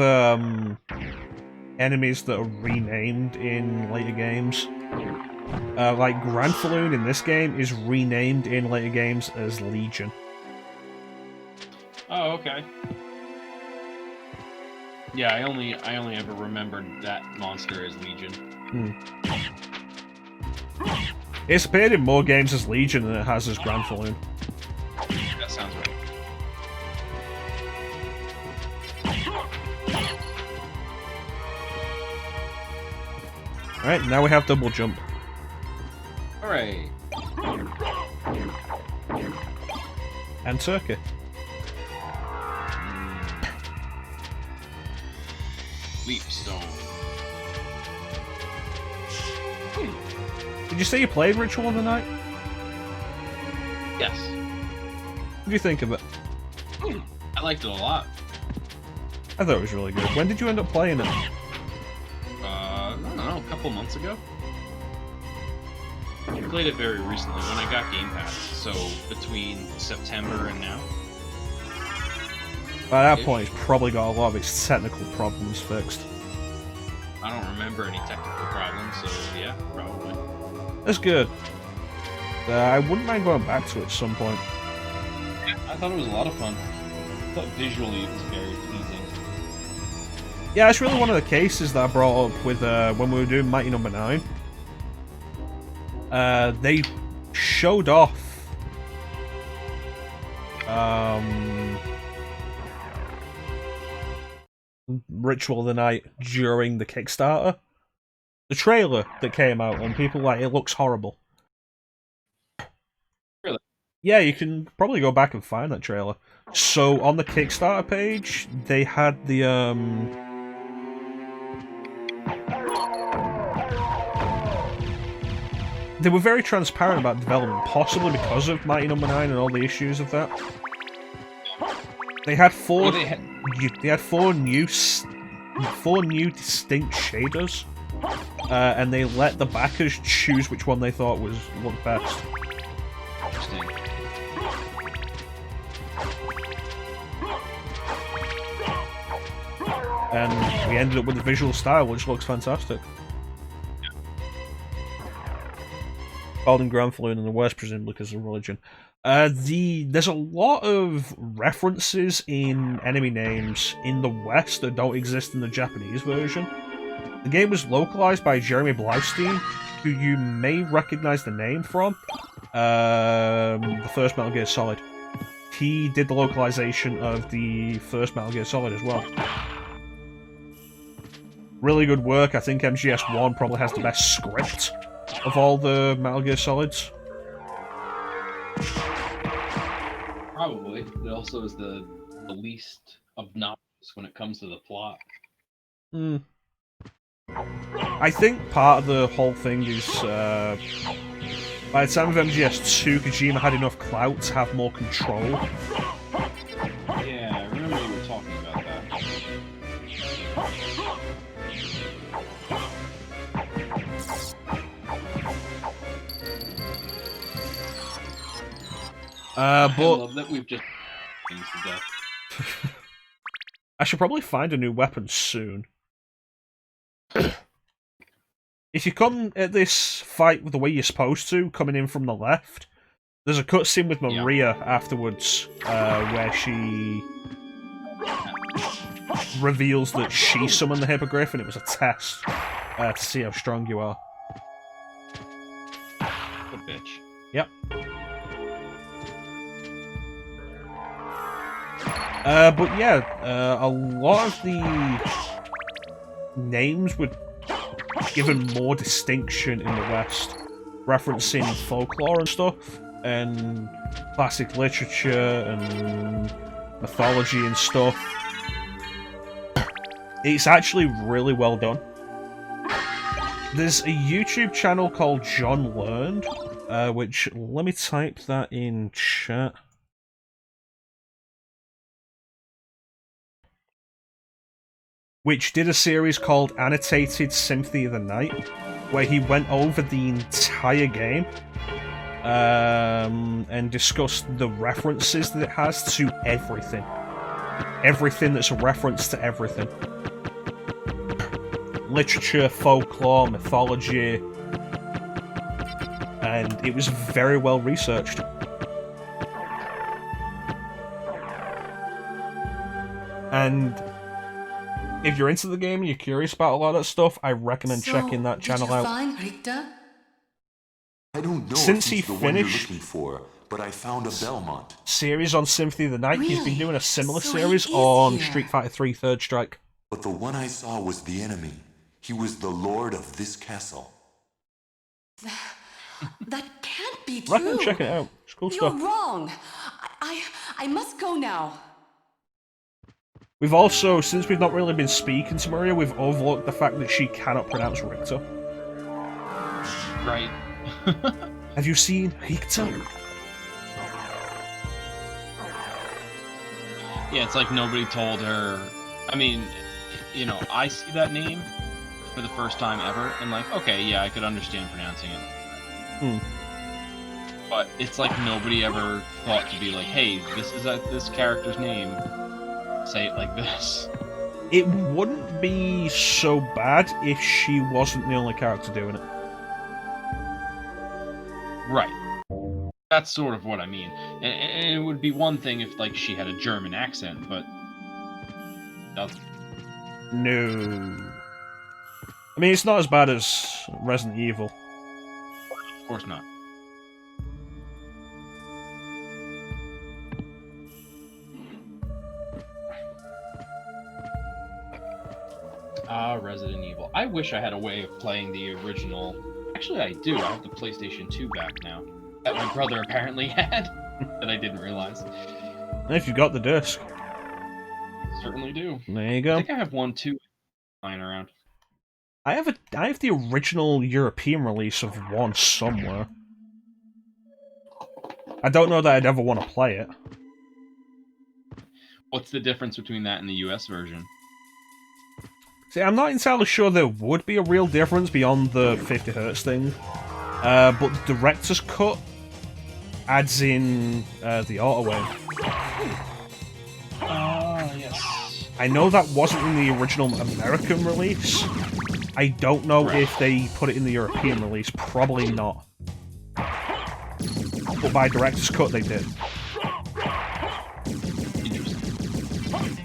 [SPEAKER 1] enemies that are renamed in later games. Like Granfaloon in this game is renamed in later games as Legion.
[SPEAKER 2] Oh, okay. Yeah, I only ever remembered that monster as Legion.
[SPEAKER 1] It's appeared in more games as Legion than it has as Granfaloon.
[SPEAKER 2] That sounds right.
[SPEAKER 1] Alright, now we have double jump.
[SPEAKER 2] Alright.
[SPEAKER 1] And Turkey.
[SPEAKER 2] Leap stone.
[SPEAKER 1] Did you say you played Ritual of the Night?
[SPEAKER 2] Yes.
[SPEAKER 1] What do you think of it?
[SPEAKER 2] I liked it a lot.
[SPEAKER 1] I thought it was really good. When did you end up playing it?
[SPEAKER 2] I don't know, a couple months ago? I played it very recently when I got Game Pass, so between September and now.
[SPEAKER 1] By that point, it's probably got a lot of its technical problems fixed.
[SPEAKER 2] I don't remember any technical problems, so yeah, probably.
[SPEAKER 1] That's good. I wouldn't mind going back to it at some point.
[SPEAKER 2] Yeah, I thought it was a lot of fun. I thought visually it was very pleasing.
[SPEAKER 1] Yeah, it's really one of the cases that I brought up with when we were doing Mighty Number 9. They showed off Ritual of the Night during the Kickstarter. The trailer that came out, and people were like, it looks horrible.
[SPEAKER 2] Really?
[SPEAKER 1] Yeah, you can probably go back and find that trailer. So on the Kickstarter page, they had the they were very transparent about development, possibly because of Mighty Number 9 and all the issues of that. They had four. They had four new distinct shaders, and they let the backers choose which one they thought looked best.
[SPEAKER 2] Interesting.
[SPEAKER 1] And we ended up with the visual style, which looks fantastic. Called in Granfaloon in the West, presumably because of religion. There's a lot of references in enemy names in the West that don't exist in the Japanese version. The game was localized by Jeremy Blaustein, who you may recognize the name from the first Metal Gear Solid. He did the localization of the first Metal Gear Solid as well. Really good work. I think MGS1 probably has the best script of all the Metal Gear Solids.
[SPEAKER 2] Probably. It also is the least obnoxious when it comes to the plot.
[SPEAKER 1] I think part of the whole thing is, by the time of MGS2, Kojima had enough clout to have more control.
[SPEAKER 2] Yeah, I remember you were talking about that. I love that we've just things to death.
[SPEAKER 1] I should probably find a new weapon soon. If you come at this fight the way you're supposed to, coming in from the left, there's a cutscene with Maria afterwards, where she reveals that she summoned the Hippogriff and it was a test to see how strong you are.
[SPEAKER 2] What a bitch.
[SPEAKER 1] Yep. But yeah, a lot of the names were given more distinction in the West, referencing folklore and stuff, and classic literature and mythology and stuff. It's actually really well done. There's a YouTube channel called John Learned, which, let me type that in chat. Which did a series called Annotated Symphony of the Night, where he went over the entire game and discussed the references that it has to everything. Everything that's a reference to everything. Literature, folklore, mythology, and it was very well researched. And if you're into the game and you're curious about a lot of that stuff, I recommend checking that channel out.
[SPEAKER 7] Find Richter?
[SPEAKER 6] I don't know
[SPEAKER 1] Since
[SPEAKER 6] if
[SPEAKER 1] he
[SPEAKER 6] he's the one you're
[SPEAKER 1] finished
[SPEAKER 6] looking for, but I found a Belmont.
[SPEAKER 1] series on Symphony of the Night, he's been
[SPEAKER 7] Really?
[SPEAKER 1] doing a similar
[SPEAKER 7] So he
[SPEAKER 1] series
[SPEAKER 7] is
[SPEAKER 1] on
[SPEAKER 7] here.
[SPEAKER 1] Street Fighter 3 Third Strike.
[SPEAKER 6] But the one I saw was the enemy. He was the lord of this castle.
[SPEAKER 7] That can't be true.
[SPEAKER 1] Recommend checking it out. It's cool
[SPEAKER 7] You're
[SPEAKER 1] stuff.
[SPEAKER 7] wrong. I must go now.
[SPEAKER 1] We've also, since we've not really been speaking to Maria, we've overlooked the fact that she cannot pronounce Richter.
[SPEAKER 2] Right.
[SPEAKER 1] Have you seen Richter?
[SPEAKER 2] Yeah, it's like nobody told her. I mean, you know, I see that name for the first time ever, and like, okay, yeah, I could understand pronouncing it. But it's like nobody ever thought to be like, hey, this is this character's name. Say it like this.
[SPEAKER 1] It wouldn't be so bad if she wasn't the only character doing it.
[SPEAKER 2] Right. That's sort of what I mean. And it would be one thing if, like, she had a German accent, but... doesn't.
[SPEAKER 1] No. I mean, it's not as bad as Resident Evil.
[SPEAKER 2] Of course not. Resident Evil. I wish I had a way of playing the original. Actually, I do. I have the PlayStation 2 back now. That my brother apparently had. that I didn't realize.
[SPEAKER 1] If you got the disc,
[SPEAKER 2] Certainly do.
[SPEAKER 1] there you
[SPEAKER 2] I
[SPEAKER 1] go.
[SPEAKER 2] think I have one too lying around.
[SPEAKER 1] I have the original European release of one somewhere. I don't know that I'd ever want to play it.
[SPEAKER 2] What's the difference between that and the US version?
[SPEAKER 1] See, I'm not entirely sure there would be a real difference beyond the 50Hz thing. But the director's cut adds in the auto aim.
[SPEAKER 2] Yes.
[SPEAKER 1] I know that wasn't in the original American release. I don't know if they put it in the European release. Probably not. But by director's cut, they did.
[SPEAKER 2] Interesting.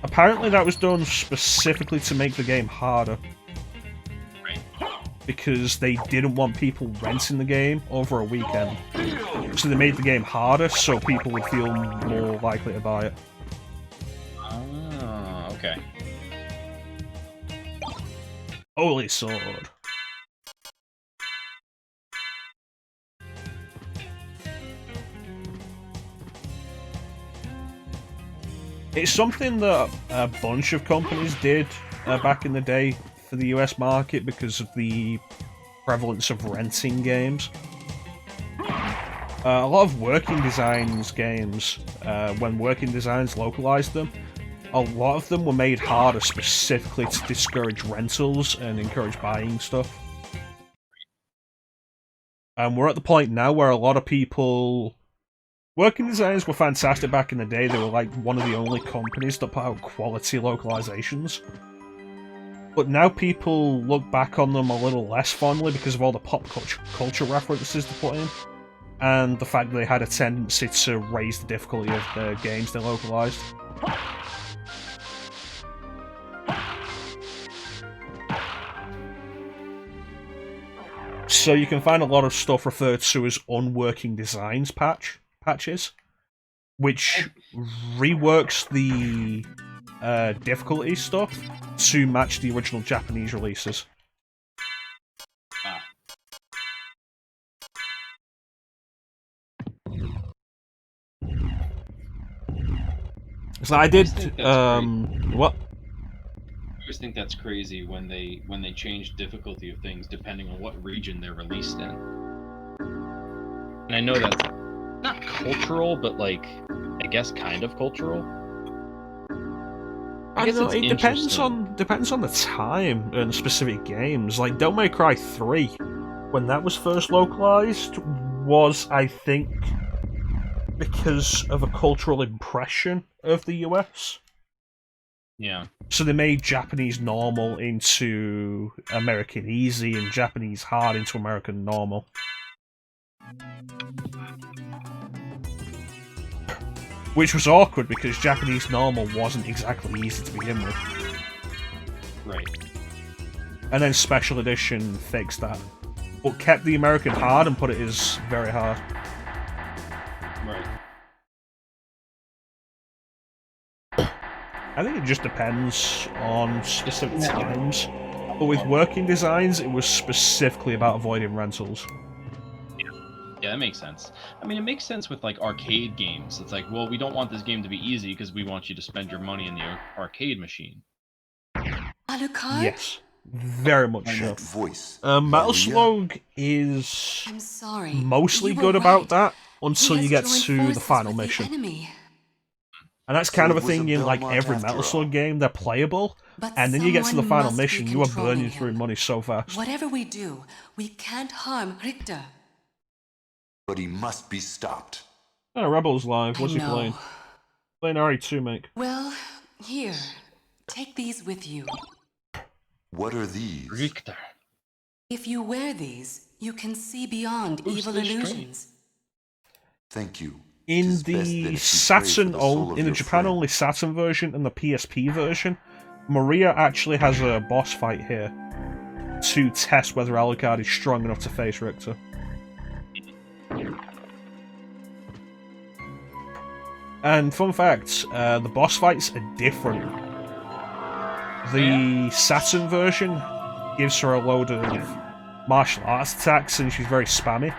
[SPEAKER 1] Apparently that was done specifically to make the game harder.
[SPEAKER 2] Right.
[SPEAKER 1] Because they didn't want people renting the game over a weekend. So they made the game harder so people would feel more likely to buy it.
[SPEAKER 2] Ah, okay.
[SPEAKER 1] Holy sword. It's something that a bunch of companies did back in the day for the US market because of the prevalence of renting games. A lot of working designs games, when working designs localized them, a lot of them were made harder specifically to discourage rentals and encourage buying stuff. And we're at the point now where a lot of people... Working designs were fantastic back in the day. They were like one of the only companies that put out quality localizations. But now people look back on them a little less fondly because of all the pop culture references they put in. And the fact that they had a tendency to raise the difficulty of the games they localized. So you can find a lot of stuff referred to as unworking designs patches, which reworks the difficulty stuff to match the original Japanese releases.
[SPEAKER 2] Ah.
[SPEAKER 1] So I did. What?
[SPEAKER 2] I always think that's crazy when they change difficulty of things depending on what region they're released in. And I know that's not cultural, but like I guess kind of cultural.
[SPEAKER 1] I don't know.
[SPEAKER 2] it's
[SPEAKER 1] It
[SPEAKER 2] interesting.
[SPEAKER 1] depends on the time and specific games. Like Devil May Cry 3, when that was first localized, was I think because of a cultural impression of the US.
[SPEAKER 2] Yeah.
[SPEAKER 1] So they made Japanese normal into American easy and Japanese hard into American normal. Which was awkward because Japanese normal wasn't exactly easy to begin with.
[SPEAKER 2] Right.
[SPEAKER 1] And then Special Edition fixed that. But kept the American hard and put it as very hard.
[SPEAKER 2] Right.
[SPEAKER 1] I think it just depends on specific times. But with working designs, it was specifically about avoiding rentals.
[SPEAKER 2] Yeah, that makes sense. I mean, it makes sense with like arcade games. It's like, well, we don't want this game to be easy because we want you to spend your money in the arcade machine.
[SPEAKER 7] Alucard?
[SPEAKER 1] Yes, very much
[SPEAKER 6] And
[SPEAKER 1] so.
[SPEAKER 6] that voice.
[SPEAKER 1] Metal
[SPEAKER 6] Maria?
[SPEAKER 1] Slug is
[SPEAKER 7] I'm sorry.
[SPEAKER 1] mostly
[SPEAKER 7] You were
[SPEAKER 1] good about
[SPEAKER 7] right.
[SPEAKER 1] that
[SPEAKER 7] He
[SPEAKER 1] until
[SPEAKER 7] has
[SPEAKER 1] you get
[SPEAKER 7] joined
[SPEAKER 1] to the
[SPEAKER 7] forces
[SPEAKER 1] final
[SPEAKER 7] with the
[SPEAKER 1] mission.
[SPEAKER 7] enemy.
[SPEAKER 1] And that's
[SPEAKER 6] So
[SPEAKER 1] kind of a
[SPEAKER 6] it was
[SPEAKER 1] thing
[SPEAKER 6] a
[SPEAKER 1] in like
[SPEAKER 6] Belmont
[SPEAKER 1] every
[SPEAKER 6] after
[SPEAKER 1] Metal
[SPEAKER 6] all.
[SPEAKER 1] Slug game. They're playable,
[SPEAKER 7] But
[SPEAKER 1] and then you get to the
[SPEAKER 7] someone
[SPEAKER 1] final
[SPEAKER 7] must be
[SPEAKER 1] mission, you are burning
[SPEAKER 7] controlling
[SPEAKER 1] through
[SPEAKER 7] him.
[SPEAKER 1] money so fast.
[SPEAKER 7] Whatever we do, we can't harm Richter.
[SPEAKER 6] But he must be stopped.
[SPEAKER 1] Oh, Rebels Live,
[SPEAKER 7] I
[SPEAKER 1] what's he
[SPEAKER 7] know.
[SPEAKER 1] playing? Playing RE2, mate.
[SPEAKER 7] Well, here. Take these with you.
[SPEAKER 6] What are these?
[SPEAKER 2] Richter.
[SPEAKER 7] If you wear these, you can see beyond
[SPEAKER 2] Who's
[SPEAKER 7] evil
[SPEAKER 2] this
[SPEAKER 7] illusions.
[SPEAKER 6] Thank you.
[SPEAKER 1] In
[SPEAKER 6] 'Tis best that
[SPEAKER 1] the
[SPEAKER 6] if you pray for
[SPEAKER 1] Saturn,
[SPEAKER 6] the soul of
[SPEAKER 1] in the
[SPEAKER 6] your
[SPEAKER 1] Japan
[SPEAKER 6] friend.
[SPEAKER 1] only Saturn version and the PSP version, Maria actually has a boss fight here to test whether Alucard is strong enough to face Richter. And fun fact, the boss fights are different. The Saturn version gives her a load of martial arts attacks and she's very spammy.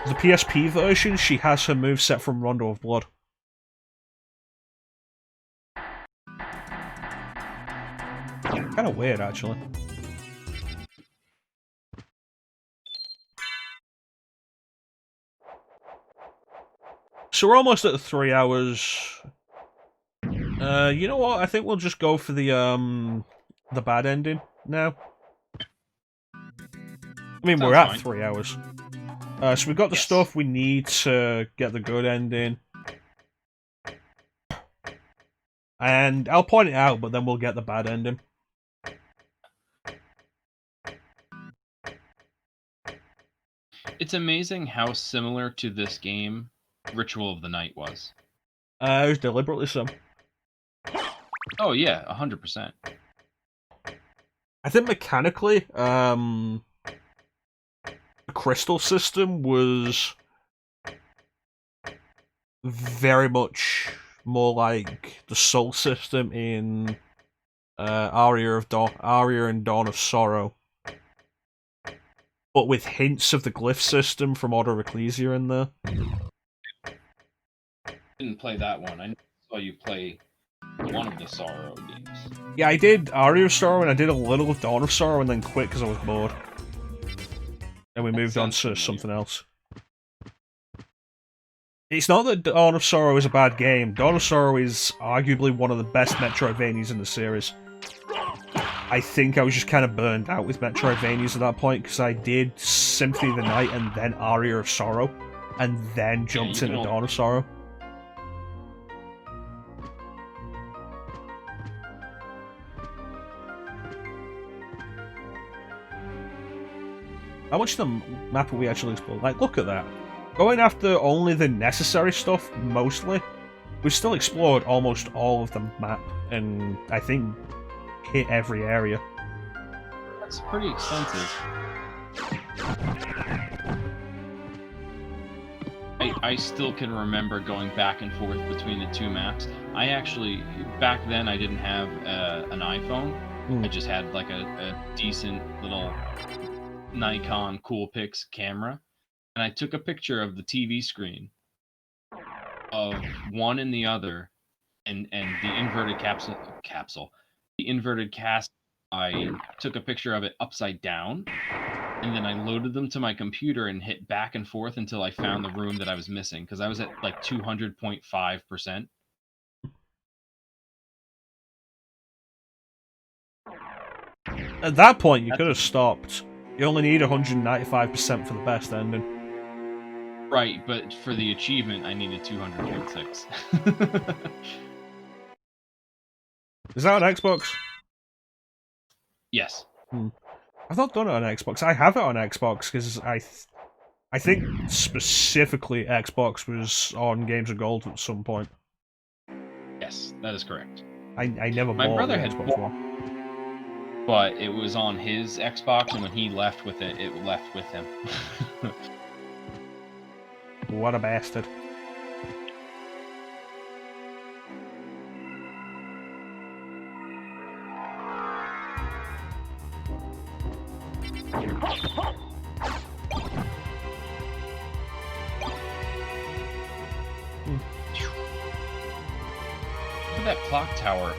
[SPEAKER 1] the PSP version, she has her moveset from Rondo of Blood. Kind of weird, actually. So we're almost at the 3 hours. You know what? I think we'll just go for the bad ending now. I mean, we're at
[SPEAKER 2] Sounds
[SPEAKER 1] 3 hours. So we've got the stuff we need to get the good ending. And I'll point it out, but then we'll get the bad ending.
[SPEAKER 2] It's amazing how similar to this game Ritual of the Night was.
[SPEAKER 1] It was deliberately so.
[SPEAKER 2] Oh yeah, 100%.
[SPEAKER 1] I think mechanically, the crystal system was very much more like the soul system in Aria and Dawn of Sorrow, but with hints of the glyph system from Order of Ecclesia in there.
[SPEAKER 2] Didn't play that one. I saw you play one of the Sorrow games.
[SPEAKER 1] Yeah, I did Aria of Sorrow and I did a little of Dawn of Sorrow and then quit because I was bored. And we moved on to something else. It's not that Dawn of Sorrow is a bad game. Dawn of Sorrow is arguably one of the best Metroidvanias in the series. I think I was just kind of burned out with Metroidvanias at that point because I did Symphony of the Night and then Aria of Sorrow, and then jumped into Dawn of Sorrow. How much of the map have we actually explored? Like, look at that. Going after only the necessary stuff, mostly. We've still explored almost all of the map, and I think hit every area.
[SPEAKER 2] That's pretty extensive. I still can remember going back and forth between the two maps. I actually, back then I didn't have an iPhone. I just had like a decent little Nikon Coolpix camera. And I took a picture of the TV screen of one and the other, and the inverted capsule. The inverted cast, I took a picture of it upside down, and then I loaded them to my computer and hit back and forth until I found the room that I was missing, because I was at like 200.5%.
[SPEAKER 1] At that point, you could have stopped. You only need 195% for the best ending.
[SPEAKER 2] Right, but for the achievement, I needed 200.6.
[SPEAKER 1] Is that on Xbox?
[SPEAKER 2] Yes.
[SPEAKER 1] I've not done it on Xbox. I have it on Xbox because I think specifically Xbox was on Games of Gold at some point.
[SPEAKER 2] Yes, that is correct.
[SPEAKER 1] I never
[SPEAKER 2] My
[SPEAKER 1] bought
[SPEAKER 2] brother
[SPEAKER 1] the
[SPEAKER 2] had
[SPEAKER 1] Xbox One.
[SPEAKER 2] But it was on his Xbox, and when he left with it, it left with him.
[SPEAKER 1] What a bastard.
[SPEAKER 2] Look at that clock tower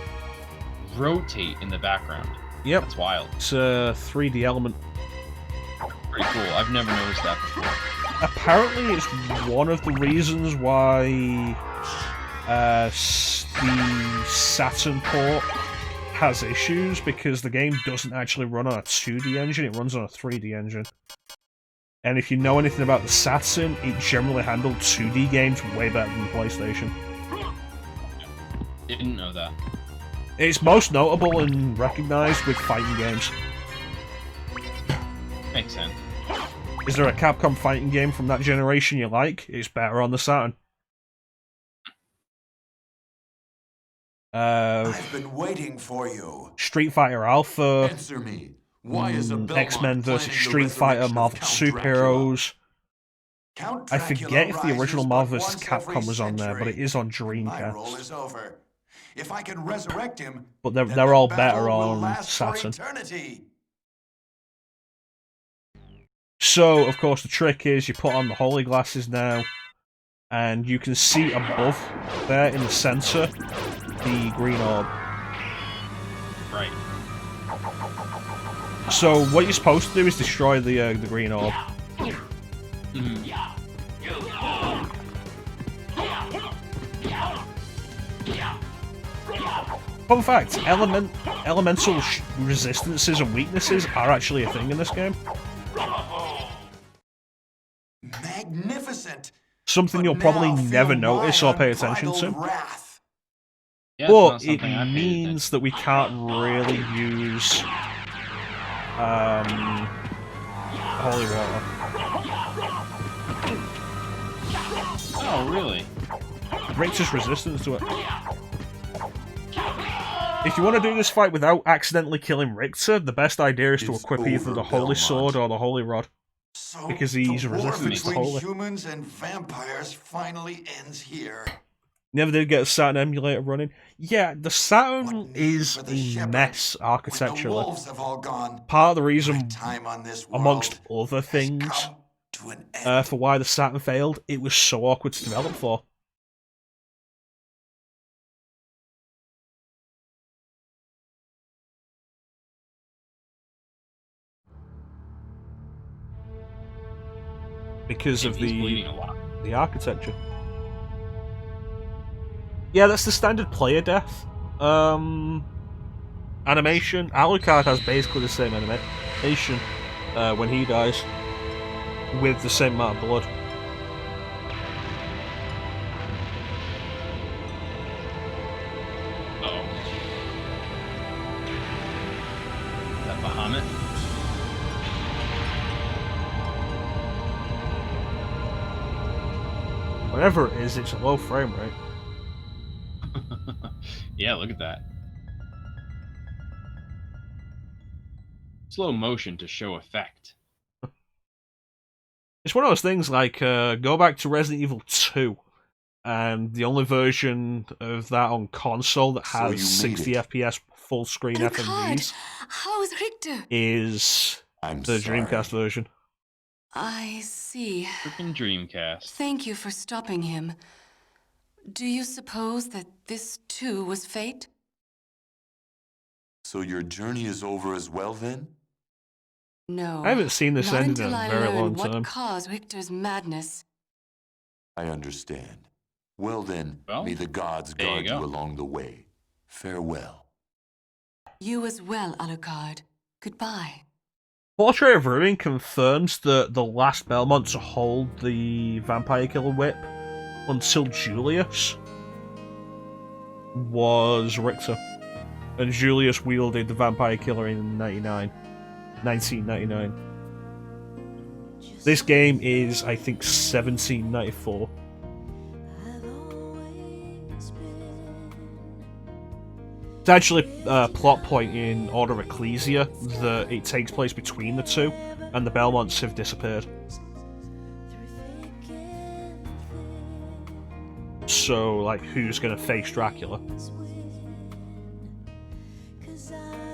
[SPEAKER 2] rotate in the background.
[SPEAKER 1] Yep.
[SPEAKER 2] That's wild.
[SPEAKER 1] It's a 3D element.
[SPEAKER 2] Pretty cool. I've never noticed that before.
[SPEAKER 1] Apparently it's one of the reasons why the Saturn port has issues, because the game doesn't actually run on a 2D engine, it runs on a 3D engine. And if you know anything about the Saturn, it generally handled 2D games way better than the PlayStation.
[SPEAKER 2] Didn't know that.
[SPEAKER 1] It's most notable and recognised with fighting games.
[SPEAKER 2] Makes sense.
[SPEAKER 1] Is there a Capcom fighting game from that generation you like? It's better on the Saturn.
[SPEAKER 3] I've been waiting for you.
[SPEAKER 1] Street Fighter Alpha.
[SPEAKER 6] Answer me. Why is a Belmont
[SPEAKER 1] X-Men vs.
[SPEAKER 6] planning the
[SPEAKER 1] Street Fighter,
[SPEAKER 6] resurrection of
[SPEAKER 1] Marvel
[SPEAKER 6] Count
[SPEAKER 1] Superheroes.
[SPEAKER 3] Count
[SPEAKER 1] I
[SPEAKER 3] Dracula
[SPEAKER 1] forget if the
[SPEAKER 3] rises
[SPEAKER 1] original
[SPEAKER 3] but
[SPEAKER 1] Marvel vs.
[SPEAKER 3] once every
[SPEAKER 1] Capcom was on there, but it
[SPEAKER 3] century.
[SPEAKER 1] is on
[SPEAKER 3] My role
[SPEAKER 1] Dreamcast.
[SPEAKER 3] is over. If I can resurrect him,
[SPEAKER 1] But
[SPEAKER 3] then
[SPEAKER 1] they're
[SPEAKER 3] the
[SPEAKER 1] all
[SPEAKER 3] battle
[SPEAKER 1] better
[SPEAKER 3] will
[SPEAKER 1] on
[SPEAKER 3] last for
[SPEAKER 1] Saturn.
[SPEAKER 3] eternity.
[SPEAKER 1] So, of course, the trick is you put on the holy glasses now, and you can see above there in the center the green orb.
[SPEAKER 2] Right.
[SPEAKER 1] So, what you're supposed to do is destroy the green orb. Fun fact, elemental resistances and weaknesses are actually a thing in this game.
[SPEAKER 3] Magnificent.
[SPEAKER 1] Something
[SPEAKER 3] But
[SPEAKER 1] you'll probably
[SPEAKER 3] now feel
[SPEAKER 1] never notice
[SPEAKER 3] my
[SPEAKER 1] or pay attention to.
[SPEAKER 3] unbridled wrath.
[SPEAKER 2] Yeah,
[SPEAKER 1] But
[SPEAKER 2] it's not
[SPEAKER 1] it
[SPEAKER 2] something I paid
[SPEAKER 1] means that we can't really use holy water.
[SPEAKER 2] Oh, really?
[SPEAKER 1] Richter's resistance to it. If you want to do this fight without accidentally killing Richter, the best idea is to
[SPEAKER 6] It's
[SPEAKER 1] equip either
[SPEAKER 6] over,
[SPEAKER 1] the Holy
[SPEAKER 6] Belmont.
[SPEAKER 1] Sword or the Holy Rod.
[SPEAKER 3] So
[SPEAKER 1] Because he's
[SPEAKER 3] the war
[SPEAKER 1] resistant to
[SPEAKER 3] between
[SPEAKER 1] holy.
[SPEAKER 3] humans and vampires finally ends here.
[SPEAKER 1] Never did get a Saturn emulator running. Yeah, the Saturn
[SPEAKER 3] What need
[SPEAKER 1] is
[SPEAKER 3] for the
[SPEAKER 1] a
[SPEAKER 3] shepherd
[SPEAKER 1] mess
[SPEAKER 3] when the
[SPEAKER 1] architecturally.
[SPEAKER 3] wolves have all gone?
[SPEAKER 1] Part of the
[SPEAKER 3] My
[SPEAKER 1] reason,
[SPEAKER 3] time on this world
[SPEAKER 1] amongst other
[SPEAKER 3] has
[SPEAKER 1] things,
[SPEAKER 3] come to an end.
[SPEAKER 1] for why the Saturn failed, it was so awkward to develop for. Because of
[SPEAKER 2] He's bleeding a lot.
[SPEAKER 1] the architecture. Yeah, that's the standard player death. Animation. Alucard has basically the same animation when he dies, with the same amount of blood.
[SPEAKER 2] Uh-oh. Is that Bahamut?
[SPEAKER 1] Whatever it is, it's a low frame rate.
[SPEAKER 2] Yeah, look at that. Slow motion to show effect.
[SPEAKER 1] It's one of those things like, go back to Resident Evil 2, and the only version of that on console that
[SPEAKER 6] So
[SPEAKER 1] has
[SPEAKER 6] you
[SPEAKER 1] 60
[SPEAKER 6] made it.
[SPEAKER 1] FPS full screen
[SPEAKER 5] Alucard,
[SPEAKER 1] FMVs
[SPEAKER 5] how is Richter?
[SPEAKER 1] is
[SPEAKER 6] I'm
[SPEAKER 1] the
[SPEAKER 6] sorry.
[SPEAKER 1] Dreamcast version.
[SPEAKER 5] I see.
[SPEAKER 2] Freaking Dreamcast.
[SPEAKER 5] Thank you for stopping him. Do you suppose that this too was fate?
[SPEAKER 6] So your journey is over as well then?
[SPEAKER 5] No.
[SPEAKER 1] I haven't seen this
[SPEAKER 5] not
[SPEAKER 1] ending in
[SPEAKER 5] until
[SPEAKER 1] a
[SPEAKER 5] I
[SPEAKER 1] very
[SPEAKER 5] learn
[SPEAKER 1] long
[SPEAKER 5] what
[SPEAKER 1] time.
[SPEAKER 5] caused Richter's madness.
[SPEAKER 6] I understand. Well then,
[SPEAKER 2] Well,
[SPEAKER 6] may the gods
[SPEAKER 2] there you
[SPEAKER 6] guard you
[SPEAKER 2] go.
[SPEAKER 6] along the way. Farewell.
[SPEAKER 5] You as well, Alucard. Goodbye.
[SPEAKER 1] Portrait of Ruin confirms that the last Belmont to hold the Vampire Killer Whip until Julius was Richter. And Julius wielded the Vampire Killer in 1999. This game is, I think, 1794. It's actually a plot point in Order of Ecclesia that it takes place between the two, and the Belmonts have disappeared. So, like, who's gonna face Dracula?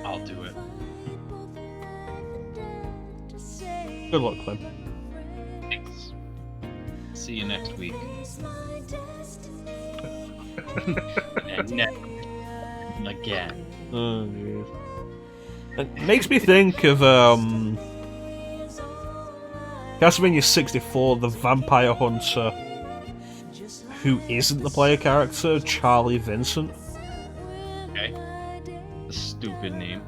[SPEAKER 2] I'll do it.
[SPEAKER 1] Good luck, Clim.
[SPEAKER 2] Thanks. See you next week. And next again.
[SPEAKER 1] Oh, jeez. It makes me think of Castlevania 64, the vampire hunter who isn't the player character, Charlie Vincent.
[SPEAKER 2] Okay. A stupid name.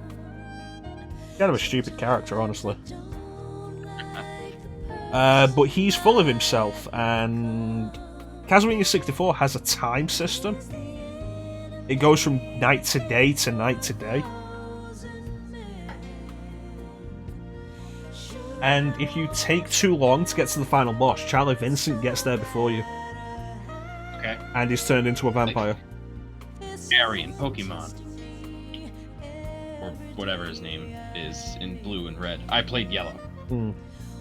[SPEAKER 1] Kind of a stupid character, honestly. But he's full of himself, and Castlevania 64 has a time system. It goes from night to day to night to day. And if you take too long to get to the final boss, Charlie Vincent gets there before you.
[SPEAKER 2] Okay.
[SPEAKER 1] And he's turned into a vampire.
[SPEAKER 2] Gary in Pokemon. Or whatever his name is in blue and red. I played yellow.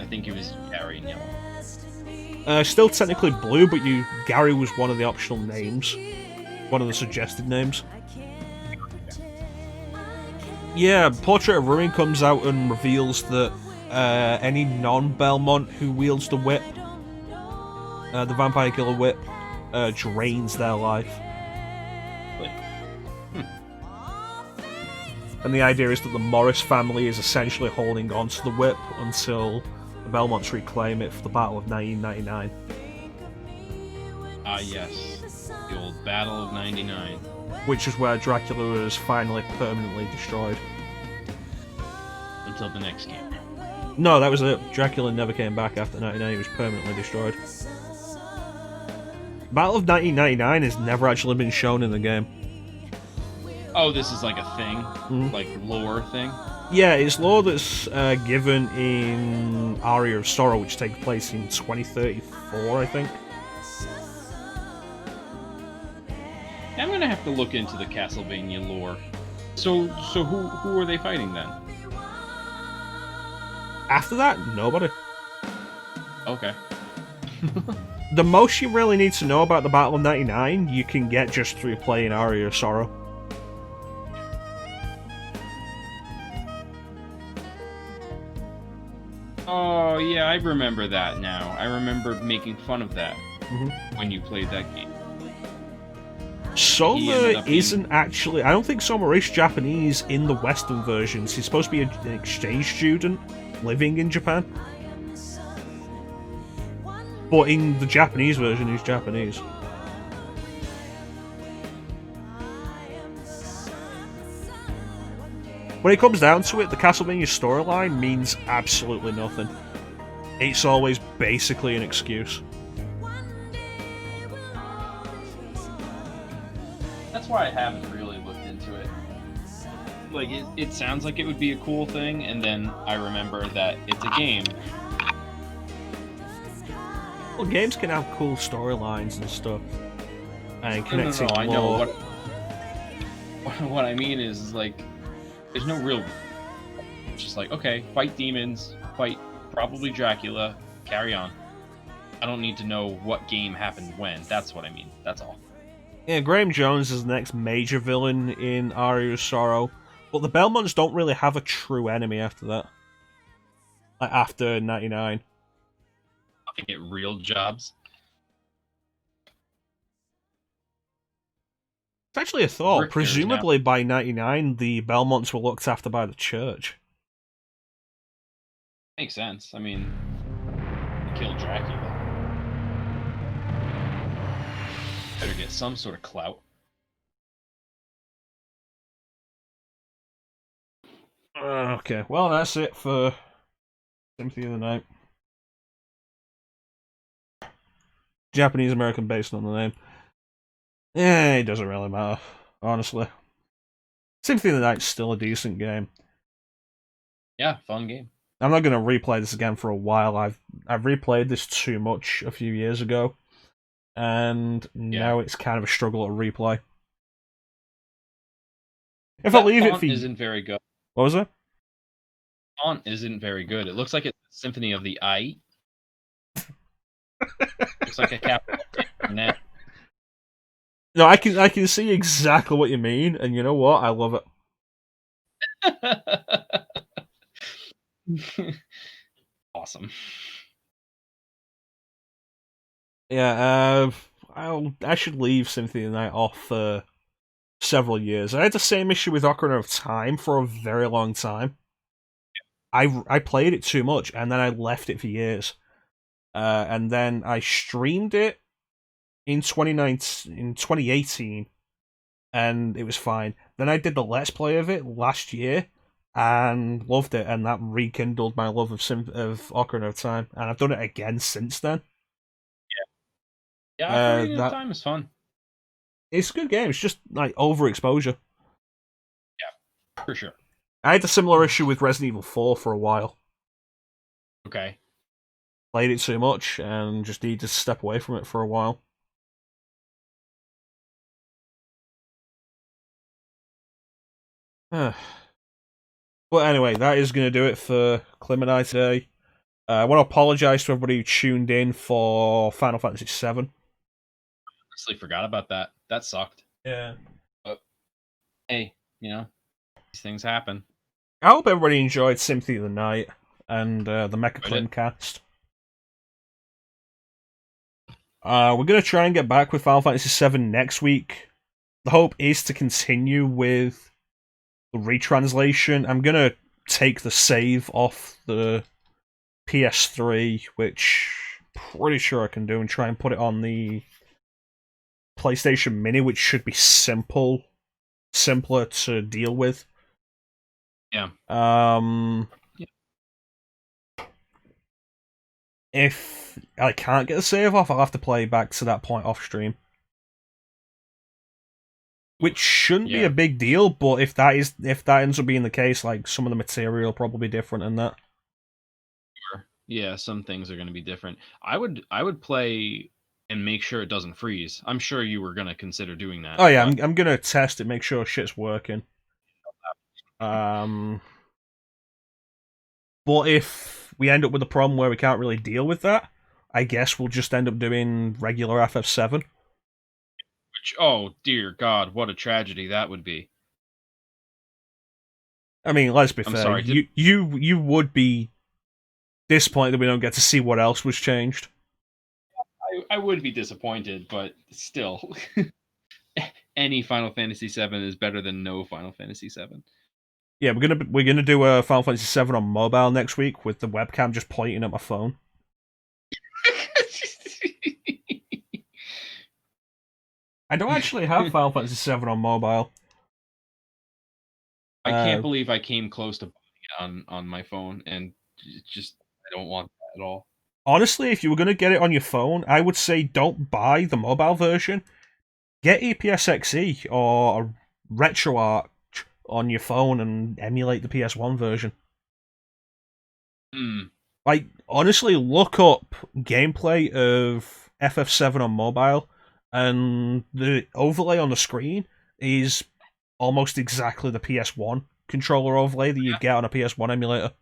[SPEAKER 2] I think it was Gary in yellow.
[SPEAKER 1] Still technically blue, but Gary was one of the optional names. One of the suggested names. Yeah, Portrait of Ruin comes out and reveals that any non-Belmont who wields the whip, the Vampire Killer Whip, drains their life. And the idea is that the Morris family is essentially holding on to the whip until the Belmonts reclaim it for the Battle of 1999.
[SPEAKER 2] Ah, yes. The old Battle of 99.
[SPEAKER 1] Which is where Dracula was finally permanently destroyed.
[SPEAKER 2] Until the next game.
[SPEAKER 1] No, that was it. Dracula never came back after 99, he was permanently destroyed. Battle of 1999 has never actually been shown in the game.
[SPEAKER 2] Oh, this is like a thing? Like lore thing?
[SPEAKER 1] Yeah, it's lore that's given in Aria of Sorrow, which takes place in 2034, I think.
[SPEAKER 2] I'm gonna have to look into the Castlevania lore. So who are they fighting then?
[SPEAKER 1] After that, nobody.
[SPEAKER 2] Okay.
[SPEAKER 1] The most you really need to know about the Battle of 99, you can get just through playing Aria of Sorrow.
[SPEAKER 2] Oh, yeah, I remember that now. I remember making fun of that when you played that game.
[SPEAKER 1] Soma isn't actually... I don't think Soma is Japanese in the Western versions. He's supposed to be an exchange student living in Japan. But in the Japanese version, he's Japanese. When it comes down to it, the Castlevania storyline means absolutely nothing. It's always basically an excuse.
[SPEAKER 2] That's why I haven't really looked into it. Like, it sounds like it would be a cool thing, and then I remember that it's a game.
[SPEAKER 1] Well, games can have cool storylines and stuff. And connecting
[SPEAKER 2] No, I know.
[SPEAKER 1] lore.
[SPEAKER 2] What I mean is, like, there's no real... It's just like, okay, fight demons, fight probably Dracula, carry on. I don't need to know what game happened when. That's what I mean. That's all.
[SPEAKER 1] Yeah, Graham Jones is the next major villain in Aria of Sorrow, but the Belmonts don't really have a true enemy after that. Like, after 99.
[SPEAKER 2] I get real jobs.
[SPEAKER 1] It's actually a thought.
[SPEAKER 2] Rick
[SPEAKER 1] Presumably by 99, the Belmonts were looked after by the church.
[SPEAKER 2] Makes sense. I mean, they killed Dracula. Better get some sort of clout.
[SPEAKER 1] Okay, well, that's it for Symphony of the Night. Japanese-American based on the name. Yeah, it doesn't really matter, honestly. Symphony of the Night's still a decent game.
[SPEAKER 2] Yeah, fun game.
[SPEAKER 1] I'm not going to replay this again for a while. I've replayed this too much a few years ago, and now it's kind of a struggle to replay. If I leave it for
[SPEAKER 2] isn't very good.
[SPEAKER 1] What was it?
[SPEAKER 2] Font isn't very good. It looks like it's Symphony of the I. Looks like a capital.
[SPEAKER 1] No, I can see exactly what you mean, and you know what? I love
[SPEAKER 2] it. Awesome.
[SPEAKER 1] Yeah, I should leave Symphony of the Night off for several years. I had the same issue with Ocarina of Time for a very long time. I played it too much, and then I left it for years. And then I streamed it in 2018, and it was fine. Then I did the Let's Play of it last year, and loved it, and that rekindled my love of Ocarina of Time, and I've done it again since then.
[SPEAKER 2] Yeah, Ocarina of Time is fun.
[SPEAKER 1] It's a good game. It's just like overexposure.
[SPEAKER 2] Yeah, for sure.
[SPEAKER 1] I had a similar issue with Resident Evil 4 for a while.
[SPEAKER 2] Okay.
[SPEAKER 1] Played it too much and just needed to step away from it for a while. But anyway, that is going to do it for Clim and I today. I want to apologise to everybody who tuned in for Final Fantasy VII.
[SPEAKER 2] Honestly, forgot about that. That sucked.
[SPEAKER 1] Yeah.
[SPEAKER 2] But hey, you know, these things happen.
[SPEAKER 1] I hope everybody enjoyed Symphony of the Night. and the Mecha
[SPEAKER 2] Right
[SPEAKER 1] Clim
[SPEAKER 2] it.
[SPEAKER 1] cast. We're gonna try and get back with Final Fantasy VII next week. The hope is to continue with the retranslation. I'm gonna take the save off the PS3, which I'm pretty sure I can do, and try and put it on the PlayStation Mini, which should be simpler to deal with.
[SPEAKER 2] Yeah.
[SPEAKER 1] If I can't get the save off, I'll have to play back to that point off stream. Which shouldn't be
[SPEAKER 2] Yeah.
[SPEAKER 1] a big deal, but if that ends up being the case, like some of the material will probably be different in that.
[SPEAKER 2] Yeah, some things are going to be different. I would play and make sure it doesn't freeze. I'm sure you were going to consider doing that.
[SPEAKER 1] Oh yeah,
[SPEAKER 2] but-
[SPEAKER 1] I'm gonna test it, make sure shit's working. But if we end up with a problem where we can't really deal with that, I guess we'll just end up doing regular FF7.
[SPEAKER 2] Which, oh dear God, what a tragedy that would be.
[SPEAKER 1] I mean, let's be
[SPEAKER 2] I'm
[SPEAKER 1] fair.
[SPEAKER 2] sorry,
[SPEAKER 1] You would be disappointed that we don't get to see what else was changed.
[SPEAKER 2] I would be disappointed, but still, any Final Fantasy VII is better than no Final Fantasy VII.
[SPEAKER 1] Yeah, we're gonna do a Final Fantasy VII on mobile next week with the webcam just pointing at my phone. I don't actually have Final Fantasy VII on mobile.
[SPEAKER 2] I can't believe I came close to buying it on my phone, and just I don't want that at all.
[SPEAKER 1] Honestly, if you were gonna get it on your phone, I would say don't buy the mobile version. Get EPSXE or a RetroArch on your phone and emulate the PS1 version. Like, honestly, look up gameplay of FF7 on mobile, and the overlay on the screen is almost exactly the PS1 controller overlay that you'd get on a PS1 emulator.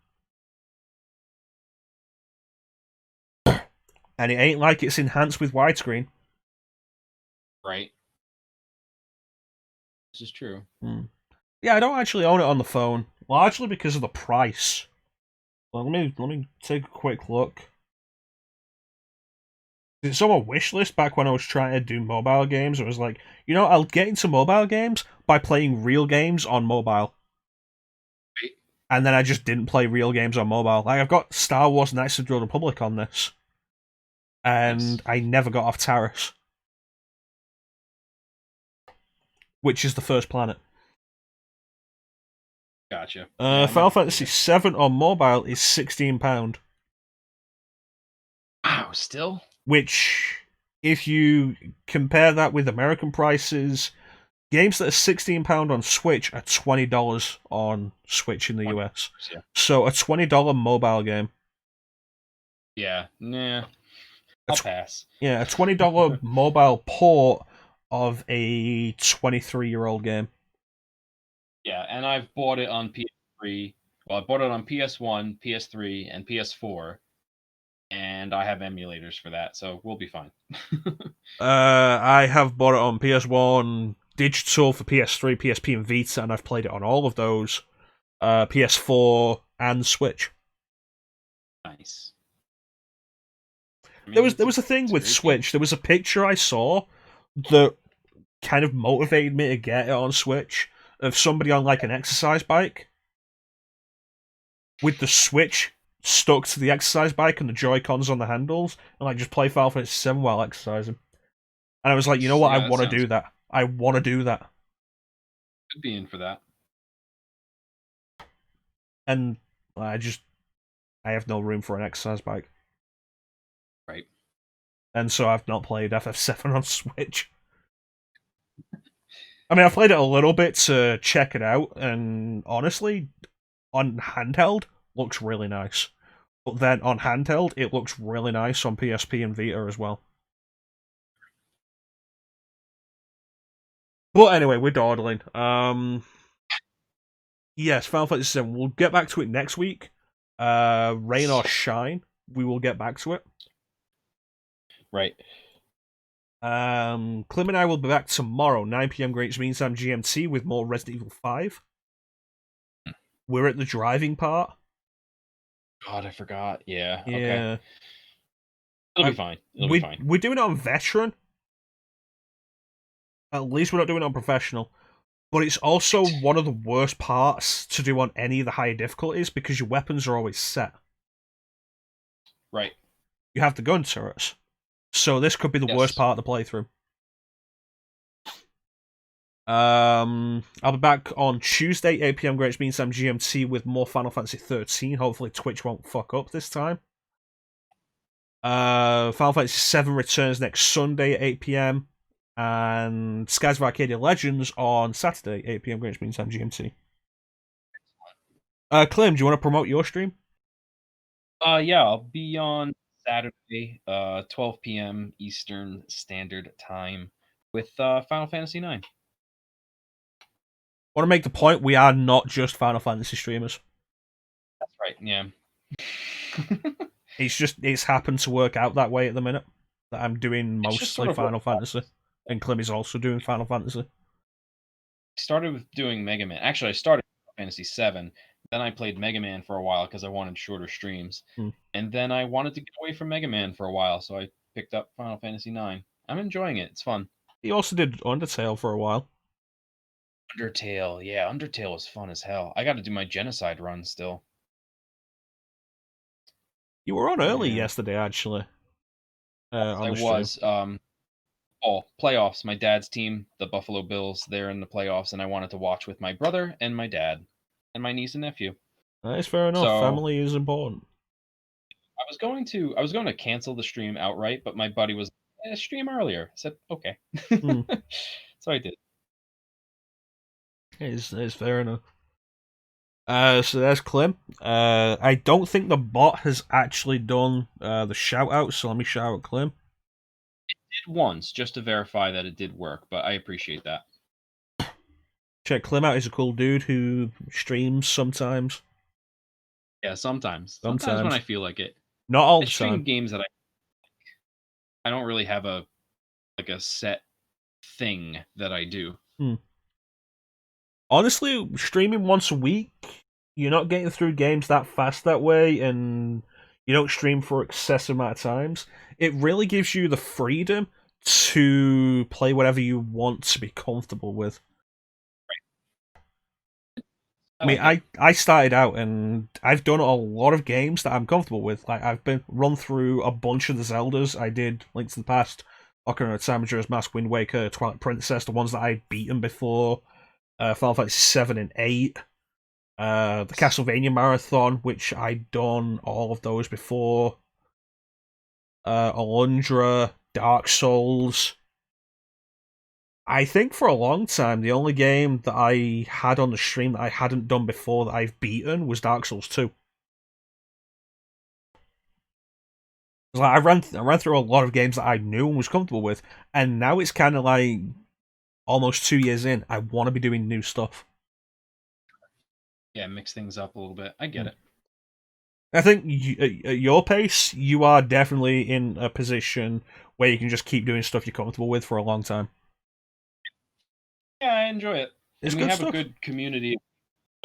[SPEAKER 1] And it ain't like it's enhanced with widescreen.
[SPEAKER 2] Right. This is true.
[SPEAKER 1] Yeah, I don't actually own it on the phone, largely because of the price. Well, let me take a quick look. It's on my wish list back when I was trying to do mobile games. I was like, I'll get into mobile games by playing real games on mobile.
[SPEAKER 2] Right.
[SPEAKER 1] And then I just didn't play real games on mobile. Like, I've got Star Wars Knights of the Old Republic on this. And
[SPEAKER 2] Nice.
[SPEAKER 1] I never got off Taris. Which is the first planet.
[SPEAKER 2] Gotcha.
[SPEAKER 1] Final Fantasy VII on mobile is £16.
[SPEAKER 2] Wow, still?
[SPEAKER 1] Which, if you compare that with American prices, games that are £16 on Switch are $20 on Switch in the US.
[SPEAKER 2] Yeah.
[SPEAKER 1] So a $20 mobile game.
[SPEAKER 2] Yeah. Nah. I'll pass.
[SPEAKER 1] Yeah, a $20 mobile port of a 23-year-old game.
[SPEAKER 2] Yeah, and I've bought it on PS3. Well, I bought it on PS1, PS3, and PS4. And I have emulators for that, so we'll be fine.
[SPEAKER 1] I have bought it on PS1, digital for PS3, PSP, and Vita, and I've played it on all of those. PS4 and Switch.
[SPEAKER 2] Nice.
[SPEAKER 1] There was a thing with Switch. There was a picture I saw that kind of motivated me to get it on Switch of somebody on like an exercise bike with the Switch stuck to the exercise bike and the Joy-Cons on the handles, and like just play Final Fantasy VII while exercising. And I was like, you know what?
[SPEAKER 2] Yeah,
[SPEAKER 1] I want to do that. I want to do that.
[SPEAKER 2] Could be in for that.
[SPEAKER 1] And I have no room for an exercise bike.
[SPEAKER 2] Right.
[SPEAKER 1] And so I've not played FF7 on Switch. I mean, I played it a little bit to check it out, and honestly, on handheld, looks really nice. But then on handheld, it looks really nice on PSP and Vita as well. But anyway, we're dawdling. Yes, Final Fantasy VII. We'll get back to it next week. Rain or shine, we will get back to it.
[SPEAKER 2] Right.
[SPEAKER 1] Clim and I will be back tomorrow, 9 PM Greenwich Mean Time GMT, with more Resident Evil 5. We're at the driving part.
[SPEAKER 2] God, I forgot. Yeah. Okay.
[SPEAKER 1] Yeah.
[SPEAKER 2] It'll be fine. It'll be
[SPEAKER 1] we,
[SPEAKER 2] fine.
[SPEAKER 1] we're doing it on veteran. At least we're not doing it on professional. But it's also one of the worst parts to do on any of the higher difficulties because your weapons are always set.
[SPEAKER 2] Right.
[SPEAKER 1] You have the gun turrets. So this could be the worst
[SPEAKER 2] Yes.
[SPEAKER 1] part of the playthrough. I'll be back on Tuesday, 8 PM Greenwich Mean Time GMT with more Final Fantasy 13. Hopefully Twitch won't fuck up this time. Final Fantasy VII returns next Sunday at 8 PM. And Skies of Arcadia Legends on Saturday, 8 PM Greenwich Mean Time GMT. Clem, do you want to promote your stream?
[SPEAKER 2] Yeah, I'll be on Saturday, 12 p.m. Eastern Standard Time with Final Fantasy IX.
[SPEAKER 1] I want to make the point we are not just Final Fantasy streamers.
[SPEAKER 2] That's right. Yeah.
[SPEAKER 1] It's happened to work out that way at the minute. That I'm doing mostly
[SPEAKER 2] sort of
[SPEAKER 1] Final Fantasy, and Clem is also doing Final Fantasy.
[SPEAKER 2] Started with doing Mega Man. Actually, I started with Final Fantasy VII. Then I played Mega Man for a while because I wanted shorter streams. And then I wanted to get away from Mega Man for a while, so I picked up Final Fantasy IX. I'm enjoying it. It's fun.
[SPEAKER 1] He also did Undertale for a while.
[SPEAKER 2] Undertale. Yeah, Undertale was fun as hell. I got to do my Genocide run still.
[SPEAKER 1] You were on early yesterday, actually.
[SPEAKER 2] I was. Playoffs. My dad's team, the Buffalo Bills, they're in the playoffs, and I wanted to watch with my brother and my dad and my niece and nephew.
[SPEAKER 1] That's fair enough.
[SPEAKER 2] So,
[SPEAKER 1] Family is important.
[SPEAKER 2] I was going to cancel the stream outright, but my buddy was stream earlier. I said okay. So I did.
[SPEAKER 1] It's fair enough. So there's Clem. I don't think the bot has actually done the shout out, so let me shout out Clem.
[SPEAKER 2] It did once, just to verify that it did work, but I appreciate that.
[SPEAKER 1] Check Clem out, he's a cool dude who streams sometimes.
[SPEAKER 2] Yeah, sometimes when I feel like it.
[SPEAKER 1] Not all
[SPEAKER 2] I
[SPEAKER 1] the
[SPEAKER 2] stream
[SPEAKER 1] time.
[SPEAKER 2] games that I don't really have a set thing that I do.
[SPEAKER 1] Honestly, streaming once a week, you're not getting through games that fast that way, and you don't stream for excessive amount of times. It really gives you the freedom to play whatever you want to be comfortable with. I mean, I started out and I've done a lot of games that I'm comfortable with. Like I've been run through a bunch of the Zeldas. I did Link to the Past, Ocarina of Time, Majora's Mask, Wind Waker, Twilight Princess, the ones that I'd beaten before. Final Fantasy 7 and 8. The Castlevania Marathon, which I'd done all of those before. Alundra, Dark Souls. I think for a long time, the only game that I had on the stream that I hadn't done before that I've beaten was Dark Souls 2. Like I ran through a lot of games that I knew and was comfortable with, and now it's kind of like almost 2 years in, I want to be doing new stuff.
[SPEAKER 2] Yeah, mix things up a little bit. I get it.
[SPEAKER 1] I think at your pace, you are definitely in a position where you can just keep doing stuff you're comfortable with for a long time.
[SPEAKER 2] Yeah, I enjoy it.
[SPEAKER 1] It's
[SPEAKER 2] and
[SPEAKER 1] good
[SPEAKER 2] we have
[SPEAKER 1] stuff.
[SPEAKER 2] a good community,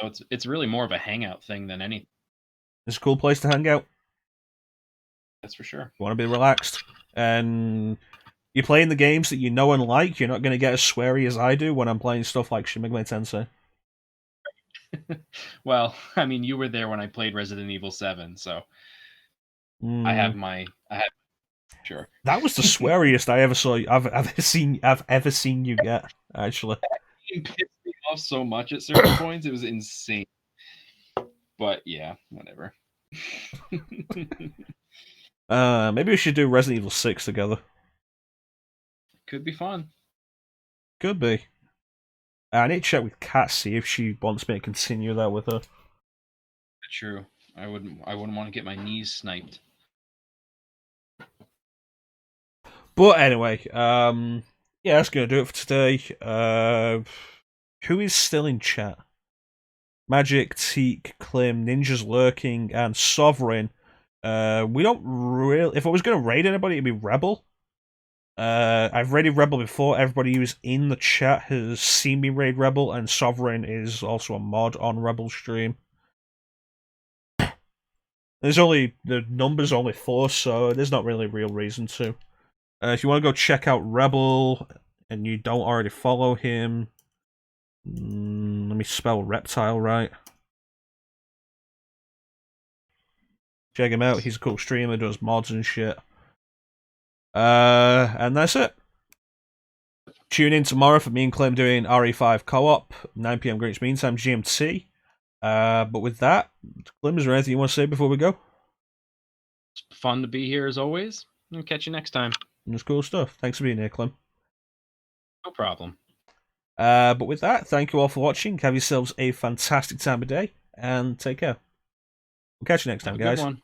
[SPEAKER 2] so it's really more of a hangout thing than anything.
[SPEAKER 1] It's a cool place to hang out.
[SPEAKER 2] That's for sure.
[SPEAKER 1] You want to be relaxed, and you're playing the games that you know and like. You're not going to get as sweary as I do when I'm playing stuff like Shin Megami Tensei.
[SPEAKER 2] Well, I mean, you were there when I played Resident Evil 7, so I have sure.
[SPEAKER 1] That was the sweariest I ever saw. I've ever seen you get. Actually,
[SPEAKER 2] it pissed me off so much at certain points. It was insane. But yeah, whatever.
[SPEAKER 1] Maybe we should do Resident Evil 6 together.
[SPEAKER 2] Could be fun.
[SPEAKER 1] Could be. I need to check with Kat, see if she wants me to continue that with her.
[SPEAKER 2] True. I wouldn't want to get my knees sniped.
[SPEAKER 1] But anyway, yeah, that's gonna do it for today. Who is still in chat? Magic, Teak, Clim, Ninja's Lurking, and Sovereign. We don't really. If I was gonna raid anybody, it'd be Rebel. I've raided Rebel before. Everybody who's in the chat has seen me raid Rebel, and Sovereign is also a mod on Rebel stream. The number's only 4, so there's not really a real reason to. If you want to go check out Rebel and you don't already follow him, let me spell reptile right. Check him out. He's a cool streamer, does mods and shit. And that's it. Tune in tomorrow for me and Clim doing RE5 co-op, 9 PM Greenwich Mean Time GMT. But with that, Clim, is there anything you want to say before we go?
[SPEAKER 2] It's fun to be here as always. I'll catch you next time.
[SPEAKER 1] That's cool stuff. Thanks for being here, Clim.
[SPEAKER 2] No problem.
[SPEAKER 1] But with that, thank you all for watching. Have yourselves a fantastic time of day, and take care. We'll catch you next time,
[SPEAKER 2] Have a good
[SPEAKER 1] guys.
[SPEAKER 2] one.